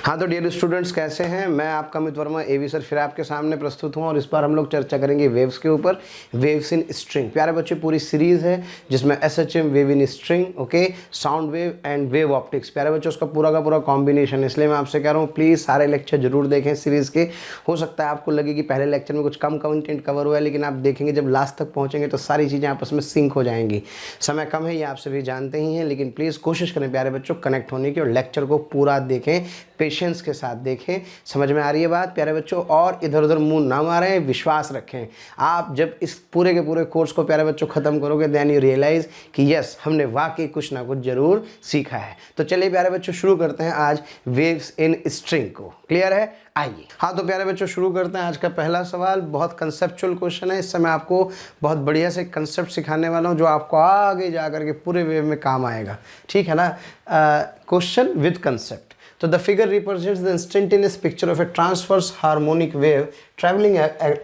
हाँ तो dear students, कैसे हैं? मैं आपका अमित वर्मा एवी सर फिर आपके सामने प्रस्तुत हूँ और इस बार हम लोग चर्चा करेंगे वेव्स के ऊपर, वेव्स इन स्ट्रिंग। प्यारे बच्चे, पूरी सीरीज़ है जिसमें SHM wave in string, okay, sound wave and wave optics. प्यारे बच्चों, उसका पूरा का पूरा कॉम्बिनेशन है। इसलिए मैं आपसे कह रहा हूँ प्लीज़ सारे लेक्चर जरूर देखें सीरीज़ के। हो सकता है आपको लगे कि पहले लेक्चर में कुछ कम कंटेंट कवर हुआ है, लेकिन आप देखेंगे जब लास्ट तक पहुँचेंगे तो सारी चीज़ें आपस में सिंक हो जाएंगी। समय कम है, ये आप सभी जानते ही हैं, लेकिन प्लीज़ कोशिश करें प्यारे बच्चों कनेक्ट होने की और लेक्चर को पूरा देखें, पेशेंस के साथ देखें। समझ में आ रही है बात प्यारे बच्चों? और इधर उधर मुंह ना मारें, विश्वास रखें। आप जब इस पूरे के पूरे कोर्स को प्यारे बच्चों ख़त्म करोगे, देन यू रियलाइज़ कि यस, हमने वाकई कुछ ना कुछ ज़रूर सीखा है। तो चलिए प्यारे बच्चों शुरू करते हैं आज वेव्स इन स्ट्रिंग को। क्लियर है? आइए। हाँ तो प्यारे बच्चों शुरू करते हैं। आज का पहला सवाल बहुत कंसेप्चुअल क्वेश्चन है। इस समय आपको बहुत बढ़िया से कंसेप्ट सिखाने वाला हूँ जो आपको आगे जा करके पूरे वेव में काम आएगा। ठीक है ना? Question with concept. So the figure represents the instantaneous picture of a transverse harmonic wave traveling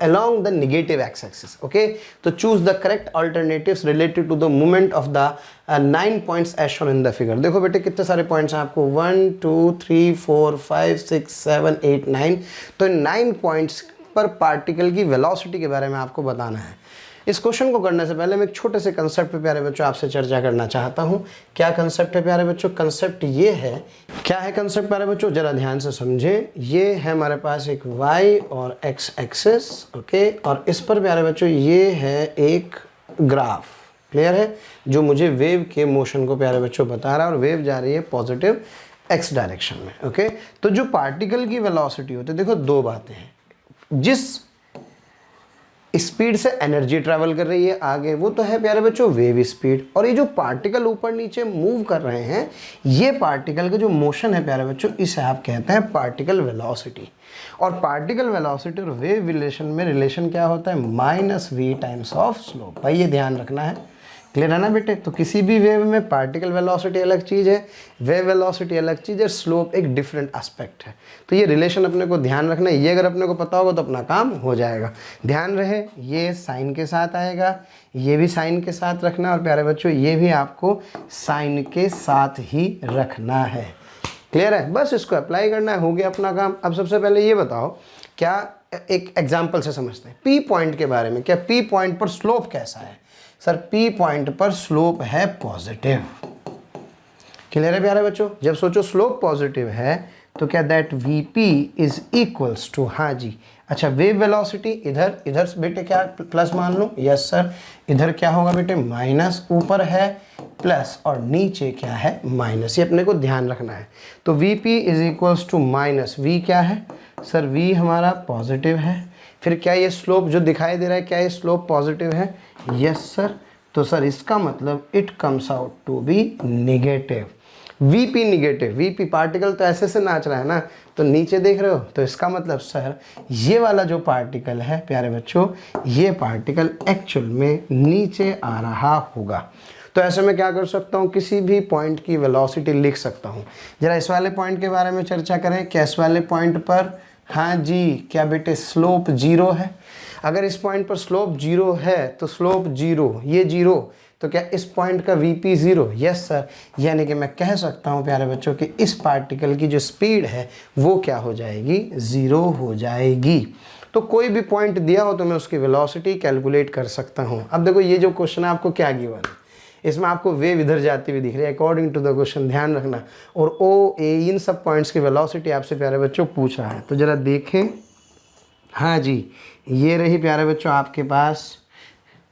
along the negative x-axis. Okay, so choose the correct alternatives related to the movement of the 9 points as shown in the figure. देखो बेटे कितने सारे points हैं आपको, 1 2 3 4 5 6 7 8 9। तो 9 points पर particle की velocity के बारे में आपको बताना है। इस क्वेश्चन को करने से पहले मैं एक छोटे से कंसेप्ट पे प्यारे बच्चों आपसे चर्चा करना चाहता हूँ। क्या कंसेप्ट है प्यारे बच्चों? कंसेप्ट ये है, क्या है कंसेप्ट प्यारे बच्चों? जरा ध्यान से समझें। ये है हमारे पास एक y और x एक्सिस, ओके, और इस पर प्यारे बच्चों ये है एक ग्राफ। क्लियर है? जो मुझे वेव के मोशन को प्यारे बच्चों बता रहा है, और वेव जा रही है पॉजिटिव x डायरेक्शन में। ओके, तो जो पार्टिकल की वेलोसिटी होती है, देखो दो बातें हैं। जिस स्पीड से एनर्जी ट्रैवल कर रही है आगे, वो तो है प्यारे बच्चों वेव स्पीड। और ये जो पार्टिकल ऊपर नीचे मूव कर रहे हैं, ये पार्टिकल का जो मोशन है प्यारे बच्चों, इसे आप कहते हैं पार्टिकल वेलोसिटी। और पार्टिकल वेलोसिटी और वेव रिलेशन में रिलेशन क्या होता है? -v times of slope. भाई ये ध्यान रखना है। क्लियर है ना बेटे? तो किसी भी वेव में पार्टिकल वेलोसिटी अलग चीज़ है, वेव वेलोसिटी अलग चीज़ है, स्लोप एक डिफरेंट एस्पेक्ट है। तो ये रिलेशन अपने को ध्यान रखना है। ये अगर अपने को पता होगा तो अपना काम हो जाएगा। ध्यान रहे, ये साइन के साथ आएगा, ये भी साइन के साथ रखना, और प्यारे बच्चों ये भी आपको साइन के साथ ही रखना है। क्लियर है? बस इसको अप्लाई करना है, हो गया अपना काम। अब सबसे पहले ये बताओ, क्या एक एग्जाम्पल से समझते हैं P पॉइंट के बारे में। क्या P पॉइंट पर स्लोप कैसा है? सर P पॉइंट पर स्लोप है पॉजिटिव। क्लियर है प्यारे बच्चों? जब सोचो स्लोप पॉजिटिव है तो क्या that VP is equals to, हाँ जी, अच्छा, वेव वेलोसिटी इधर, इधर बेटे क्या प्लस मान लो? Yes sir. इधर क्या होगा बेटे? माइनस, ऊपर है प्लस और नीचे क्या है? माइनस। ये अपने को ध्यान रखना है। तो VP is equals to minus V क्या है? सर V हमारा पॉजिटिव है। फिर क्या ये स्लोप जो दिखाई दे रहा है, क्या ये स्लोप पॉजिटिव है? Yes sir. तो सर इसका मतलब it comes out to be negative. VP negative, VP particle तो ऐसे से नाच रहा है ना, तो नीचे देख रहे हो, तो इसका मतलब सर ये वाला जो पार्टिकल है प्यारे बच्चों, ये पार्टिकल एक्चुअल में नीचे आ रहा होगा। तो ऐसे में क्या कर सकता हूँ? किसी भी पॉइंट की वेलोसिटी लिख सकता हूँ। जरा इस वाले पॉइंट के बारे में चर्चा करें। क्या इस वाले पॉइंट पर, हाँ जी, क्या बेटे स्लोप 0 है? अगर इस पॉइंट पर स्लोप 0 है तो स्लोप 0, ये 0, तो क्या इस पॉइंट का VP 0? Yes sir. यानी कि मैं कह सकता हूँ प्यारे बच्चों कि इस पार्टिकल की जो स्पीड है वो क्या हो जाएगी? 0 हो जाएगी। तो कोई भी पॉइंट दिया हो तो मैं उसकी वेलोसिटी कैलकुलेट कर सकता हूँ। अब देखो ये जो क्वेश्चन है आपको क्या गिवन है, इसमें आपको वेव इधर जाती हुई दिख रही है अकॉर्डिंग टू द क्वेश्चन, ध्यान रखना। और OA इन सब पॉइंट्स की वेलोसिटी आपसे प्यारे बच्चों पूछ रहा है। तो ज़रा देखें, हाँ जी, ये रही प्यारे बच्चों आपके पास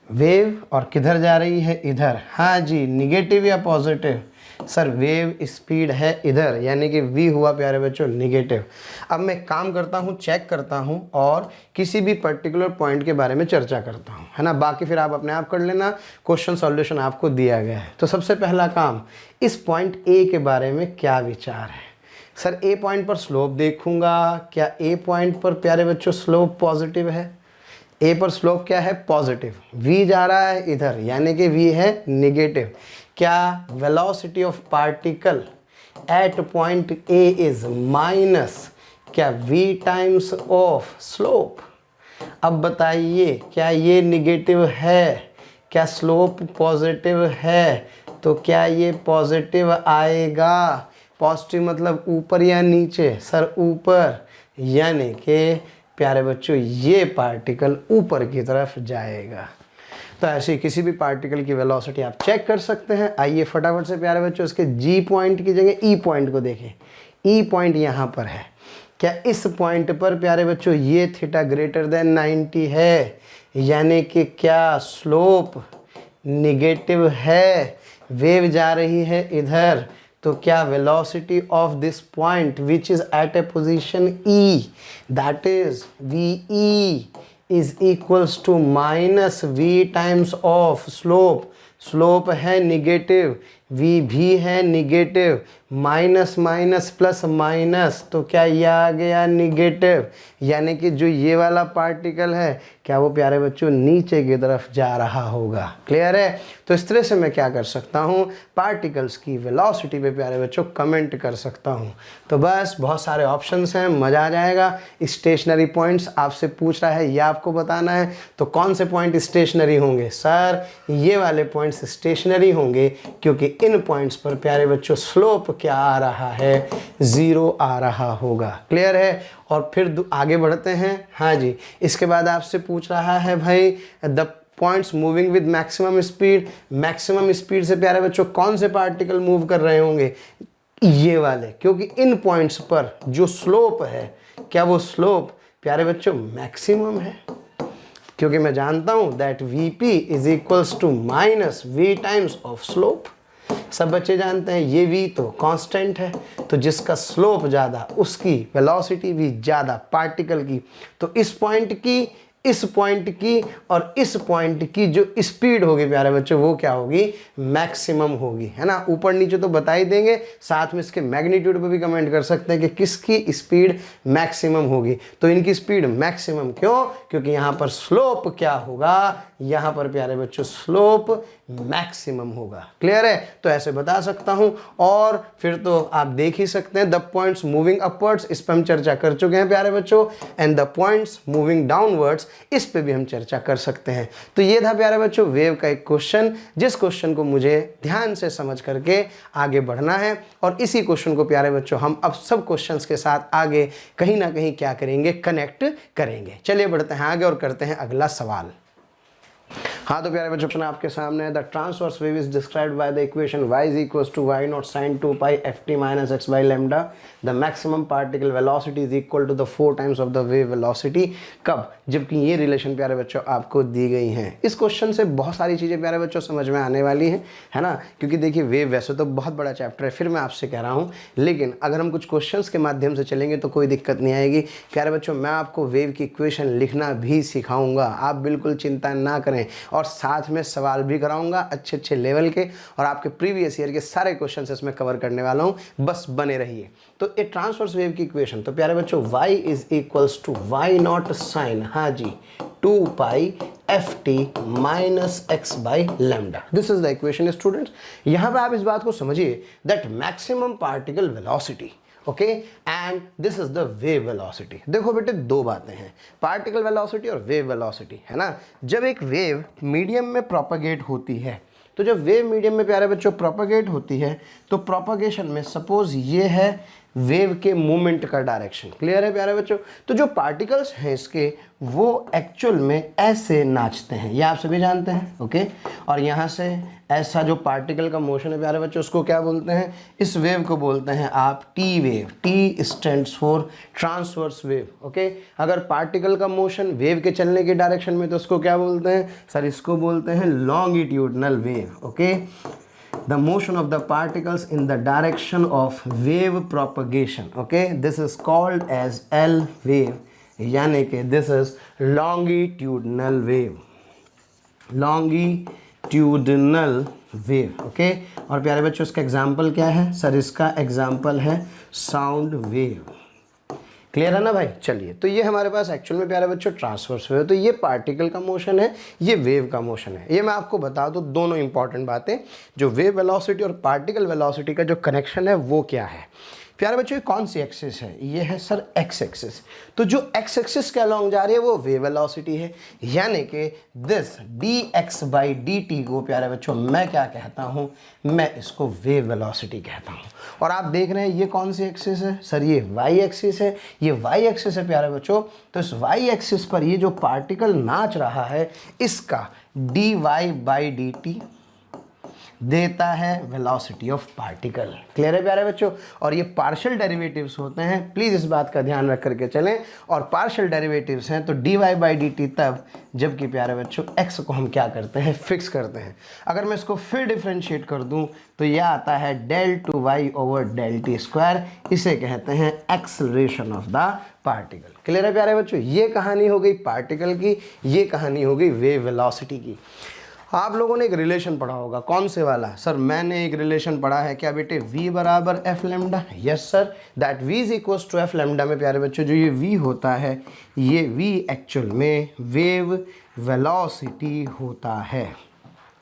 वेव, और किधर जा रही है? इधर। हाँ जी, निगेटिव या पॉजिटिव? सर वेव स्पीड है इधर, यानी कि V हुआ प्यारे बच्चों निगेटिव। अब मैं काम करता हूँ, चेक करता हूँ और किसी भी पर्टिकुलर पॉइंट के बारे में चर्चा करता हूँ, है ना। बाकी फिर आप अपने आप कर लेना, क्वेश्चन सॉल्यूशन आपको दिया गया है। तो सबसे पहला काम, इस पॉइंट A के बारे में क्या विचार है? सर A पॉइंट पर स्लोप देखूंगा। क्या A पॉइंट पर प्यारे बच्चों स्लोप पॉजिटिव है? A पर स्लोप क्या है? पॉजिटिव। V जा रहा है इधर, यानी कि V है निगेटिव। क्या velocity of particle at point A is minus, क्या V टाइम्स ऑफ स्लोप? अब बताइए क्या ये निगेटिव है? क्या स्लोप पॉजिटिव है? तो क्या ये पॉजिटिव आएगा? पॉजिटिव मतलब ऊपर या नीचे? सर ऊपर, यानी कि प्यारे बच्चों ये पार्टिकल ऊपर की तरफ जाएगा। तो ऐसे किसी भी पार्टिकल की वेलोसिटी आप चेक कर सकते हैं। आइए फटाफट से प्यारे बच्चों इसके जी पॉइंट की जगह ई पॉइंट को देखें। ई पॉइंट यहाँ पर है। क्या इस पॉइंट पर प्यारे बच्चों ये थीटा ग्रेटर देन 90 है? यानी कि क्या स्लोप निगेटिव है? वेव जा रही है इधर, तो क्या velocity of this point which is at a position E, that is V E is equals to minus V times of slope. Slope है निगेटिव, वी भी है negative, minus minus plus minus, तो क्या ये आ गया निगेटिव। यानी कि जो ये वाला पार्टिकल है क्या वो प्यारे बच्चों नीचे की तरफ जा रहा होगा। क्लियर है? तो इस तरह से मैं क्या कर सकता हूँ, पार्टिकल्स की वेलोसिटी पे प्यारे बच्चों कमेंट कर सकता हूँ। तो बस बहुत सारे ऑप्शंस हैं, मज़ा आ जाएगा। स्टेशनरी पॉइंट्स आपसे पूछ रहा है, ये आपको बताना है। तो कौन से पॉइंट स्टेशनरी होंगे? सर ये वाले पॉइंट्स स्टेशनरी होंगे क्योंकि इन पॉइंट्स पर प्यारे बच्चों स्लोप क्या आ रहा है? ज़ीरो आ रहा होगा। क्लियर है? और फिर आगे बढ़ते हैं। हाँ जी, इसके बाद आपसे पूछ रहा है भाई the points moving with maximum speed. Maximum speed से प्यारे बच्चों कौन से पार्टिकल मूव कर रहे होंगे? ये वाले, क्योंकि इन पॉइंट्स पर जो स्लोप है क्या वो स्लोप प्यारे बच्चों मैक्सिमम है? क्योंकि मैं जानता हूं that VP is equals to minus V times of slope. सब बच्चे जानते हैं ये v तो कांस्टेंट है, तो जिसका स्लोप ज़्यादा उसकी वेलोसिटी भी ज़्यादा पार्टिकल की। तो इस पॉइंट की, इस पॉइंट की और इस पॉइंट की जो स्पीड होगी प्यारे बच्चों वो क्या होगी? मैक्सिमम होगी, है ना। ऊपर नीचे तो बता ही देंगे, साथ में इसके मैग्नीट्यूड पे भी कमेंट कर सकते हैं कि किसकी स्पीड मैक्सिमम होगी। तो इनकी स्पीड मैक्सिमम क्यों? क्योंकि यहाँ पर स्लोप क्या होगा? यहाँ पर प्यारे बच्चों स्लोप मैक्सिमम होगा। क्लियर है? तो ऐसे बता सकता हूँ। और फिर तो आप देख ही सकते हैं द पॉइंट्स मूविंग अपवर्ड्स, इस पर हम चर्चा कर चुके हैं प्यारे बच्चों। And the points moving downwards, इस पे भी हम चर्चा कर सकते हैं। तो ये था प्यारे बच्चों वेव का एक क्वेश्चन, जिस क्वेश्चन को मुझे ध्यान से समझ करके आगे बढ़ना है। और इसी क्वेश्चन को प्यारे बच्चों हम अब सब क्वेश्चंस के साथ आगे कहीं ना कहीं क्या करेंगे? कनेक्ट करेंगे। चलिए बढ़ते हैं आगे और करते हैं अगला सवाल। हाँ तो प्यारे बच्चों आपके सामने है the transverse wave is described by the equation y is equals to y naught sine 2 pi ft minus x by lambda. The maximum particle velocity is equal to the 4 times of the wave velocity. कब? जबकि ये relation प्यारे बच्चों आपको दी गई हैं। इस question से बहुत सारी चीज़ें प्यारे बच्चों समझ में आने वाली हैं, है ना। क्योंकि देखिए वेव वैसे तो बहुत बड़ा चैप्टर है, फिर मैं आपसे कह रहा हूँ, लेकिन अगर हम कुछ क्वेश्चंस के माध्यम से चलेंगे तो कोई दिक्कत नहीं आएगी। प्यारे बच्चों मैं आपको वेव की इक्वेशन लिखना भी सिखाऊंगा, आप बिल्कुल चिंता ना करें। और साथ में सवाल भी कराऊंगा अच्छे अच्छे लेवल के, और आपके प्रीवियस ईयर के सारे क्वेश्चन इसमें कवर करने वाला हूं, बस बने रहिए। तो ये ट्रांसवर्स वेव की इक्वेशन, तो प्यारे बच्चों y is equals to y naught sine, हाँ जी, 2 pi ft minus x by lambda. This is the equation students. यहां पे आप इस बात को समझिए that maximum particle velocity, okay, and this is the wave velocity. देखो बेटे दो बातें हैं, पार्टिकल वेलोसिटी और वेव वेलोसिटी, है ना। जब एक वेव मीडियम में प्रोपेगेट होती है, तो जब वेव मीडियम में प्यारे बच्चों प्रोपेगेट होती है, तो प्रोपेगेशन में सपोज ये है वेव के मूवमेंट का डायरेक्शन। क्लियर है प्यारे बच्चों। तो जो पार्टिकल्स हैं इसके वो एक्चुअल में ऐसे नाचते हैं, ये आप सभी जानते हैं, ओके। और यहाँ से ऐसा जो पार्टिकल का मोशन है प्यारे बच्चों उसको क्या बोलते हैं? इस वेव को बोलते हैं आप T wave. T stands for transverse wave, okay. अगर पार्टिकल का मोशन वेव के चलने के डायरेक्शन में तो उसको क्या बोलते हैं? सर इसको बोलते हैं longitudinal wave, okay. The motion of the particles in the direction of wave propagation, okay, this is called as L wave, यानी कि this is longitudinal wave, longitudinal wave, okay। और प्यारे बच्चों इसका एग्जाम्पल क्या है? सर इसका एग्जाम्पल है साउंड वेव। क्लियर है ना भाई। चलिए तो ये हमारे पास एक्चुअल में प्यारे बच्चों ट्रांसवर्स वेव, तो ये पार्टिकल का मोशन है, ये वेव का मोशन है। ये मैं आपको बता दूं दोनों इंपॉर्टेंट बातें, जो वेव वेलोसिटी और पार्टिकल वेलोसिटी का जो कनेक्शन है वो क्या है। प्यारे बच्चों ये कौन सी एक्सिस है? ये है सर एक्स एक्सिस। तो जो एक्स एक्सिस के अलॉन्ग जा रही है वो वेव वेलोसिटी है, यानी कि दिस dx बाई dt को प्यारे बच्चों मैं क्या कहता हूँ? मैं इसको वेव वेलोसिटी कहता हूँ। और आप देख रहे हैं ये कौन सी एक्सिस है? सर ये y एक्सिस है, ये y एक्सिस है प्यारे बच्चों। तो इस y एक्सिस पर ये जो पार्टिकल नाच रहा है इसका dy बाई dt देता है वेलोसिटी ऑफ पार्टिकल। क्लियर है प्यारे बच्चों? और ये पार्शियल डेरिवेटिव्स होते हैं, प्लीज़ इस बात का ध्यान रख करके चलें। और पार्शियल डेरिवेटिव्स हैं तो dy बाई dt तब जबकि प्यारे बच्चों x को हम क्या करते हैं? फिक्स करते हैं। अगर मैं इसको फिर डिफ्रेंशिएट कर दूं तो यह आता है del 2y over del t square, इसे कहते हैं acceleration of the particle. Clear है प्यारे बच्चों? ये कहानी हो गई पार्टिकल की, ये कहानी हो गई वेव वेलोसिटी की। आप लोगों ने एक रिलेशन पढ़ा होगा, कौन से वाला? सर मैंने एक रिलेशन पढ़ा है, क्या बेटे? v बराबर F lambda. Yes sir, that v is equals to F lambda में प्यारे बच्चों जो ये v होता है, ये v एक्चुअल में वेव वेलोसिटी होता है।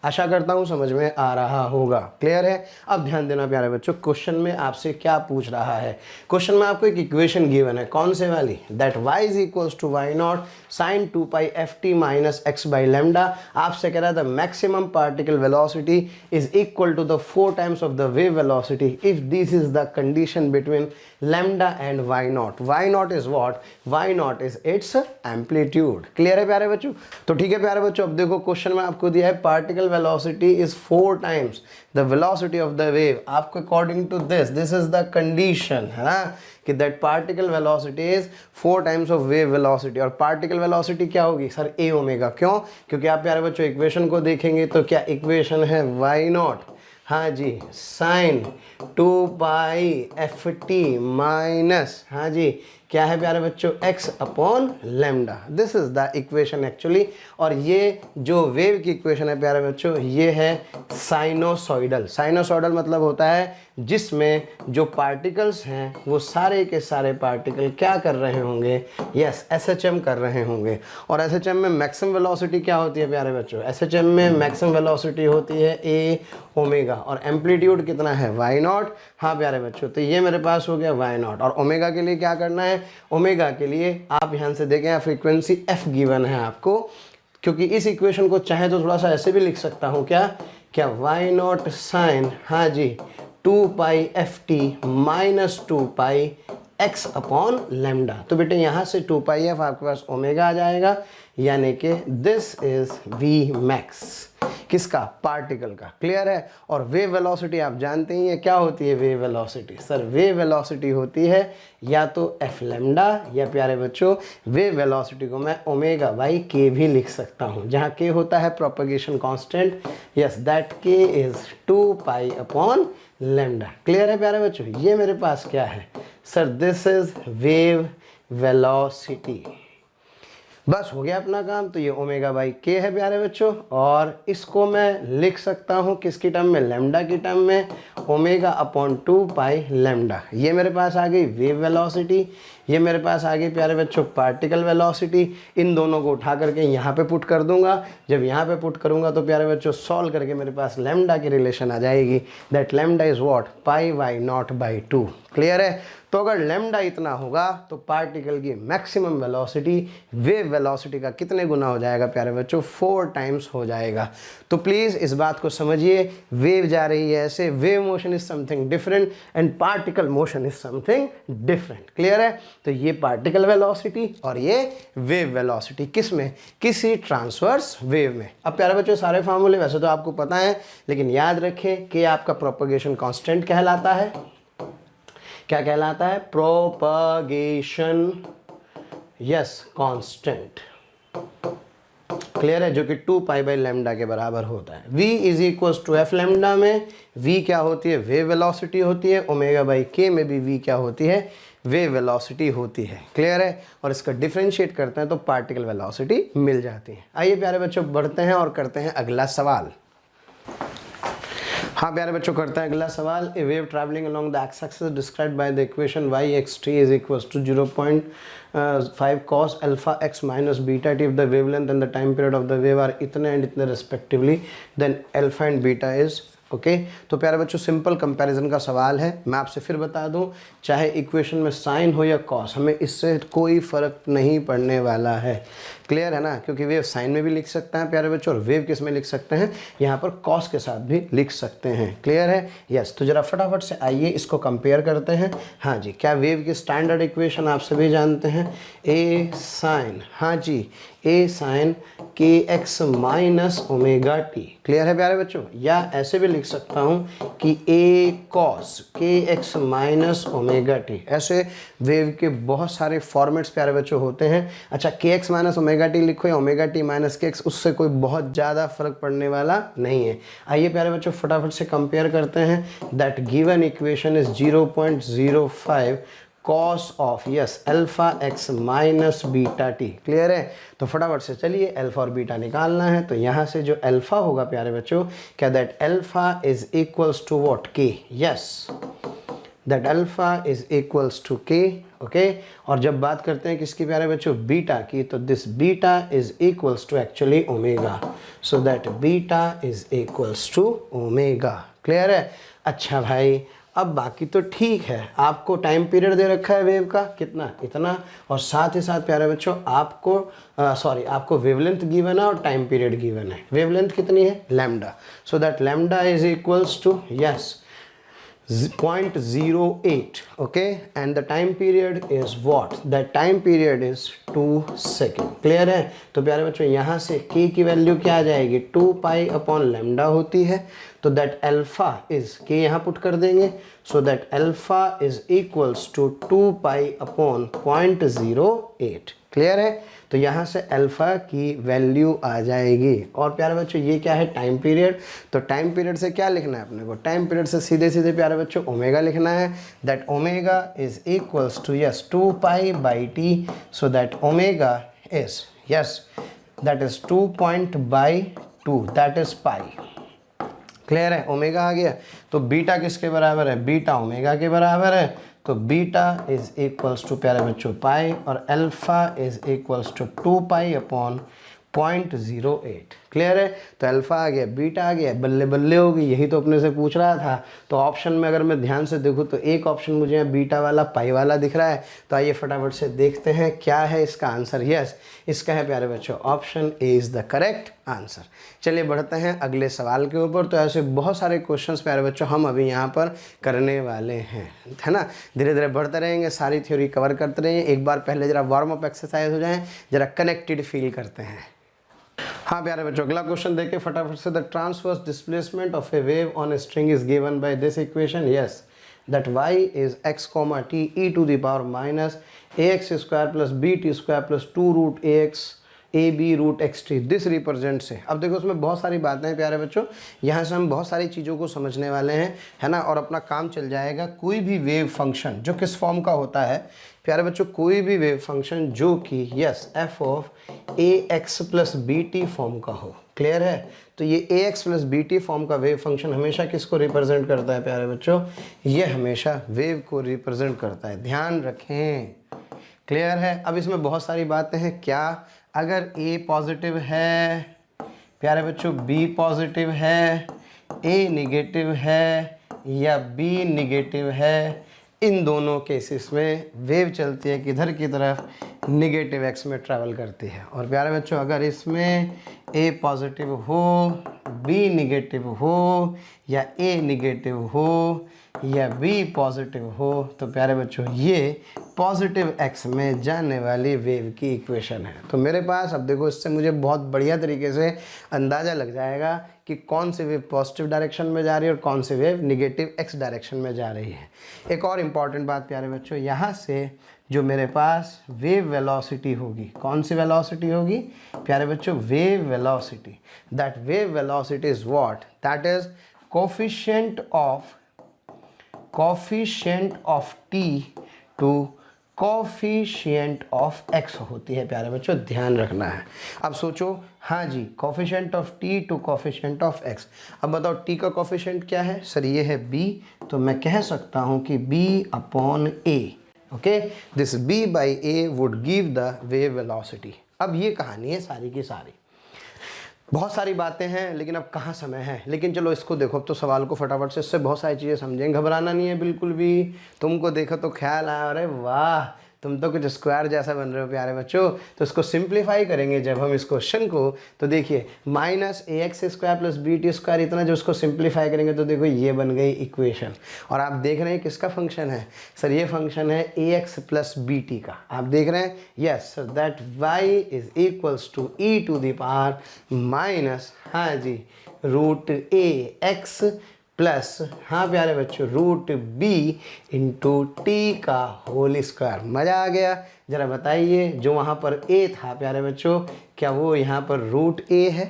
आशा करता हूँ समझ में आ रहा होगा। क्लियर है? अब ध्यान देना प्यारे बच्चों, क्वेश्चन में आपसे क्या पूछ रहा है? क्वेश्चन में आपको एक इक्वेशन गिवन है, कौन से वाली? That y is equals to Y naught sine 2 pi F T minus X by lambda. आपसे कह रहा था maximum particle velocity is equal to the 4 times of the wave velocity if this is the condition between lambda and Y naught. Y naught is what? Y naught is its amplitude. Clear है प्यारे बच्चों? तो ठीक है प्यारे बच्चों, अब देखो क्वेश्चन में आपको दिया है particle velocity is 4 times the velocity of the wave। आपको according to this is the condition है ना, कि that particle velocity is 4 times of wave velocity। और particle velocity क्या होगी? Sir a omega. क्यों? क्योंकि आप प्यारे बच्चों इक्वेशन को देखेंगे तो क्या इक्वेशन है? y नॉट, हाँ जी, sign 2 pi F T minus, हाँ जी, क्या है प्यारे बच्चों? x upon lambda. This is the equation actually. और ये जो वेव की इक्वेशन है प्यारे बच्चों, ये है साइनोसॉइडल। साइनोसॉइडल मतलब होता है जिसमें जो पार्टिकल्स हैं वो सारे के सारे पार्टिकल क्या कर रहे होंगे? यस, SHM कर रहे होंगे। और SHM में मैक्सिमम वेलोसिटी क्या होती है प्यारे बच्चों? SHM में मैक्सिमम वेलोसिटी होती है a ओमेगा। और एम्पलीट्यूड कितना है? y not. हाँ प्यारे बच्चों, तो ये मेरे पास हो गया y नॉट। और ओमेगा के लिए क्या करना है? ओमेगा के लिए आप ध्यान से देखें, फ्रीक्वेंसी f गिवन है आपको, क्योंकि इस इक्वेशन को चाहे तो थोड़ा सा ऐसे भी लिख सकता हूँ, क्या y नॉट साइन, हाँ जी, 2 पाई एफ टी माइनस 2 पाई x अपॉन लेमडा। तो बेटे यहाँ से 2 पाई एफ आपके पास ओमेगा आ जाएगा, यानी कि दिस इज v मैक्स। किसका? पार्टिकल का। क्लियर है? और वेव वेलोसिटी आप जानते ही हैं क्या होती है wave velocity? Sir wave velocity होती है या तो एफ लेमडा, या प्यारे बच्चों वेव वेलोसिटी को मैं ओमेगा बाई के भी लिख सकता हूं, जहां के होता है प्रोपगेशन कांस्टेंट। यस, दैट के is 2 pi upon lambda. Clear है प्यारे बच्चों? ये मेरे पास क्या है? Sir this is wave velocity. बस हो गया अपना काम। तो ये ओमेगा बाई के है प्यारे बच्चों, और इसको मैं लिख सकता हूँ किसकी टर्म में? लेमडा की टर्म में, ओमेगा अपॉन 2 पाई लेमडा। ये मेरे पास आ गई वेव वेलोसिटी, ये मेरे पास आ गई प्यारे बच्चों पार्टिकल वेलोसिटी। इन दोनों को उठा करके यहाँ पे पुट कर दूंगा। जब यहाँ पे पुट करूँगा तो प्यारे बच्चों सॉल्व करके मेरे पास लेमडा की रिलेशन आ जाएगी, that lambda is what? Pi Y naught by 2। Clear है? तो अगर लेमडा इतना होगा तो पार्टिकल की मैक्सिमम वेलोसिटी वेव वेलोसिटी का कितने गुना हो जाएगा प्यारे बच्चों? 4 टाइम्स हो जाएगा। तो प्लीज़ इस बात को समझिए, वेव जा रही है ऐसे, wave motion is something different and particle motion is something different. Clear है? तो ये पार्टिकल वेलोसिटी और ये वेव वेलोसिटी किस में? किसी ट्रांसवर्स वेव में। अब प्यारे बच्चों सारे फार्मूले वैसे तो आपको पता है, लेकिन याद रखें कि आपका प्रोपगेशन कांस्टेंट कहलाता है। क्या कहलाता है? Propagation, yes, constant. क्लियर है? जो कि 2 पाई बाई लेमडा के बराबर होता है। v is equals to F lambda में v क्या होती है? वेव वेलोसिटी होती है। ओमेगा बाई के में भी v क्या होती है? वेव वेलोसिटी होती है। क्लियर है? और इसका डिफरेंशिएट करते हैं तो पार्टिकल वेलोसिटी मिल जाती है। आइए प्यारे बच्चों बढ़ते हैं और करते हैं अगला सवाल। हाँ प्यारे बच्चों करते हैं अगला सवाल। A wave travelling along the x axis described by the equation y x t is equals to 0.5 cos alpha x minus beta t if the wavelength and the time period of the wave are इतने and इतने respectively, then alpha and beta is okay तो प्यारे बच्चों simple comparison का सवाल है। मैं आपसे फिर बता दूं, चाहे इक्वेशन में साइन हो या कॉस, हमें इससे कोई फ़र्क नहीं पड़ने वाला है। क्लियर है ना, क्योंकि वेव साइन में भी लिख सकते हैं प्यारे बच्चों, और वेव किस में लिख सकते हैं, यहाँ पर कॉस के साथ भी लिख सकते हैं। क्लियर है, यस। तो जरा फटाफट से आइए इसको कंपेयर करते हैं। हाँ जी, क्या वेव की स्टैंडर्ड इक्वेशन आप सभी जानते हैं, ए साइन, हाँ जी, ए साइन के x minus omega T. Clear है प्यारे बच्चों, या ऐसे भी लिख सकता हूँ कि ए कॉस के एक्स माइनस ओमेगा टी। ऐसे वेव के बहुत सारे फॉर्मेट्स प्यारे बच्चों होते हैं। अच्छा, के एक्स माइनस ओमेगा टी लिखो या omega T minus k x, उससे कोई बहुत ज़्यादा फर्क पड़ने वाला नहीं है। आइए प्यारे बच्चों फटाफट से कंपेयर करते हैं। That given equation is 0.05 cos of yes alpha x minus beta T. Clear है, तो फटाफट से चलिए अल्फा और बीटा निकालना है। तो यहाँ से जो अल्फा होगा प्यारे बच्चों, क्या that alpha is equals to what, k. Yes, that alpha is equals to k. Okay, और जब बात करते हैं किसकी प्यारे बच्चों, बीटा की, तो this beta is equals to actually omega. So that beta is equals to omega. Clear है। अच्छा भाई, अब बाकी तो ठीक है, आपको टाइम पीरियड दे रखा है वेव का कितना, इतना, और साथ ही साथ प्यारे बच्चों आपको वेवलेंथ गिवन है और टाइम पीरियड गिवन है। वेवलेंथ कितनी है, lambda. So that lambda is equals to yes 0.08, okay, and the time period is what, the time period is 2 second. Clear है, तो प्यारे बच्चों यहाँ से k की वैल्यू क्या आ जाएगी, 2 पाई अपॉन लैम्डा होती है। तो दैट अल्फा इज, k यहाँ पुट कर देंगे, so that alpha is equals to 2 pi upon 0.08। Clear है, तो यहाँ से अल्फ़ा की वैल्यू आ जाएगी। और प्यारे बच्चों ये क्या है, टाइम पीरियड। तो टाइम पीरियड से क्या लिखना है अपने को, टाइम पीरियड से सीधे सीधे प्यारे बच्चों ओमेगा लिखना है। That omega is equals to yes 2 pi by T. So that omega is yes that is 2.2 that is pi. Clear है, ओमेगा आ गया। तो बीटा किसके बराबर है, बीटा ओमेगा के बराबर है। तो बीटा इज इक्वल्स टू प्यारे बच्चों पाई, और alpha is equals to 2 pi upon 0.08। Clear है, तो अल्फा आ गया, बीटा आ गया, बल्ले बल्ले हो गई। यही तो अपने से पूछ रहा था। तो ऑप्शन में अगर मैं ध्यान से देखूँ तो एक ऑप्शन मुझे यहाँ बीटा वाला पाई वाला दिख रहा है। तो आइए फटाफट से देखते हैं क्या है इसका आंसर। यस, इसका है प्यारे बच्चों option A is the correct answer. चलिए बढ़ते हैं अगले सवाल के ऊपर। तो ऐसे बहुत सारे क्वेश्चंस प्यारे बच्चों हम अभी यहाँ पर करने वाले हैं, है ना। धीरे धीरे बढ़ते रहेंगे, सारी थ्योरी कवर करते रहेंगे। एक बार पहले जरा वार्म अप एक्सरसाइज हो जाए, जरा कनेक्टेड फील करते हैं। हाँ प्यारे बच्चों, अगला क्वेश्चन देखिए फटाफट से। The transverse displacement of a wave on a string is given by this equation. Yes, that y is x, t e to the power minus ax square plus bt square plus 2 root ax ab root xt। This represent से, अब देखो उसमें बहुत सारी बातें हैं प्यारे बच्चों, यहाँ से हम बहुत सारी चीज़ों को समझने वाले हैं, है ना, और अपना काम चल जाएगा। कोई भी वेव फंक्शन जो किस फॉर्म का होता है प्यारे बच्चों, कोई भी वेव फंक्शन जो कि yes f of ax plus bt form का हो। क्लियर है, तो ये ax प्लस bt फॉर्म का वेव फंक्शन हमेशा किसको रिप्रेजेंट करता है प्यारे बच्चों, ये हमेशा वेव को रिप्रेजेंट करता है, ध्यान रखें। क्लियर है, अब इसमें बहुत सारी बातें हैं। क्या, अगर a पॉजिटिव है प्यारे बच्चों, b पॉजिटिव है, a निगेटिव है या b निगेटिव है, इन दोनों केसेस में वेव चलती है किधर की तरफ, निगेटिव एक्स में ट्रैवल करती है। और प्यारे बच्चों अगर इसमें a पॉजिटिव हो, b निगेटिव हो या a निगेटिव हो या b पॉजिटिव हो, तो प्यारे बच्चों ये पॉजिटिव एक्स में जाने वाली वेव की इक्वेशन है। तो मेरे पास अब देखो, इससे मुझे बहुत बढ़िया तरीके से अंदाज़ा लग जाएगा कि कौन सी वेव पॉजिटिव डायरेक्शन में जा रही है और कौन सी वेव निगेटिव एक्स डायरेक्शन में जा रही है। एक और इम्पॉर्टेंट बात प्यारे बच्चों, यहाँ से जो मेरे पास वेव वेलोसिटी होगी, कौन सी वेलोसिटी होगी प्यारे बच्चों, wave velocity. That wave velocity is what, that is coefficient of T to coefficient of X होती है प्यारे बच्चों, ध्यान रखना है। अब सोचो, हाँ जी, coefficient of T to coefficient of x. अब बताओ टी का कोफिशिएंट क्या है सर, ये है b, तो मैं कह सकता हूँ कि b upon a। Okay, this b by a would give the wave velocity. अब ये कहानी है सारी की सारी। बहुत सारी बातें हैं लेकिन अब कहाँ समय है, लेकिन चलो इसको देखो, अब तो सवाल को फटाफट से, इससे बहुत सारी चीज़ें समझेंगे, घबराना नहीं है बिल्कुल भी। तुमको देखो तो ख्याल आया, अरे वाह तुम तो कुछ स्क्वायर जैसा बन रहे हो प्यारे बच्चों। तो इसको सिंप्लीफाई करेंगे जब हम इस क्वेश्चन को, तो देखिए minus a x square plus B t square, इतना जो उसको सिंप्लीफाई करेंगे तो देखो ये बन गई इक्वेशन। और आप देख रहे हैं किसका फंक्शन है सर, ये फंक्शन है A x plus B T का। आप देख रहे हैं yes sir, that Y is equals to E to the power minus, हाँ जी, रूट ए एक्स प्लस, हाँ प्यारे बच्चों, रूट बी इंटू टी का होल स्क्वायर। मज़ा आ गया। ज़रा बताइए जो वहाँ पर ए था प्यारे बच्चों, क्या वो यहाँ पर रूट ए है?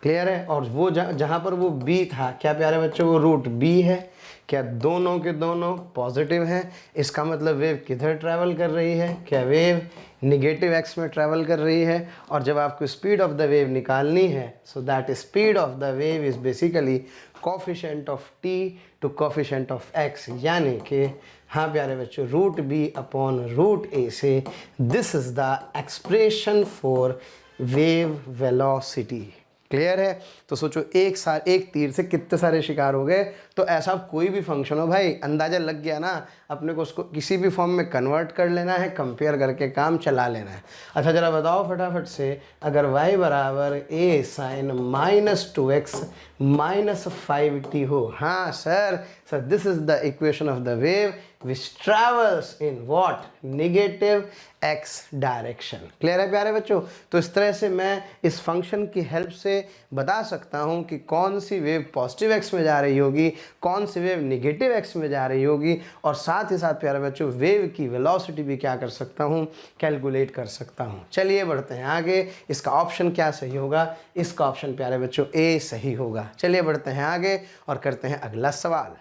क्लियर है। और वो जहाँ पर वो बी था, क्या प्यारे बच्चों वो रूट बी है? क्या दोनों के दोनों पॉजिटिव हैं? इसका मतलब वेव किधर ट्रैवल कर रही है? क्या वेव निगेटिव एक्स में ट्रैवल कर रही है? और जब आपको स्पीड ऑफ द वेव निकालनी है, so that speed of the wave is basically coefficient of T to coefficient of X, यानी कि हाँ प्यारे बच्चों, root B upon root A से this is the expression for wave velocity. Clear है। तो सोचो एक तीर से कितने सारे शिकार हो गए। तो ऐसा कोई भी फंक्शन हो भाई, अंदाज़ा लग गया ना अपने को, उसको किसी भी फॉर्म में कन्वर्ट कर लेना है, कंपेयर करके काम चला लेना है। अच्छा ज़रा बताओ फटाफट से, अगर y बराबर a sign minus 2x minus 5t हो, हाँ sir this is the equation of the wave which travels in what, negative x direction. Clear है प्यारे बच्चों। तो इस तरह से मैं इस फंक्शन की हेल्प से बता सकता हूँ कि कौन सी वेव पॉजिटिव x में जा रही होगी, कौन सी वेव नेगेटिव x में जा रही होगी, और साथ ही साथ प्यारे बच्चों वेव की वेलोसिटी भी क्या कर सकता हूँ, कैलकुलेट कर सकता हूँ। चलिए बढ़ते हैं आगे। इसका ऑप्शन क्या सही होगा? इसका ऑप्शन प्यारे बच्चों ए सही होगा। चलिए बढ़ते हैं आगे और करते हैं अगला सवाल।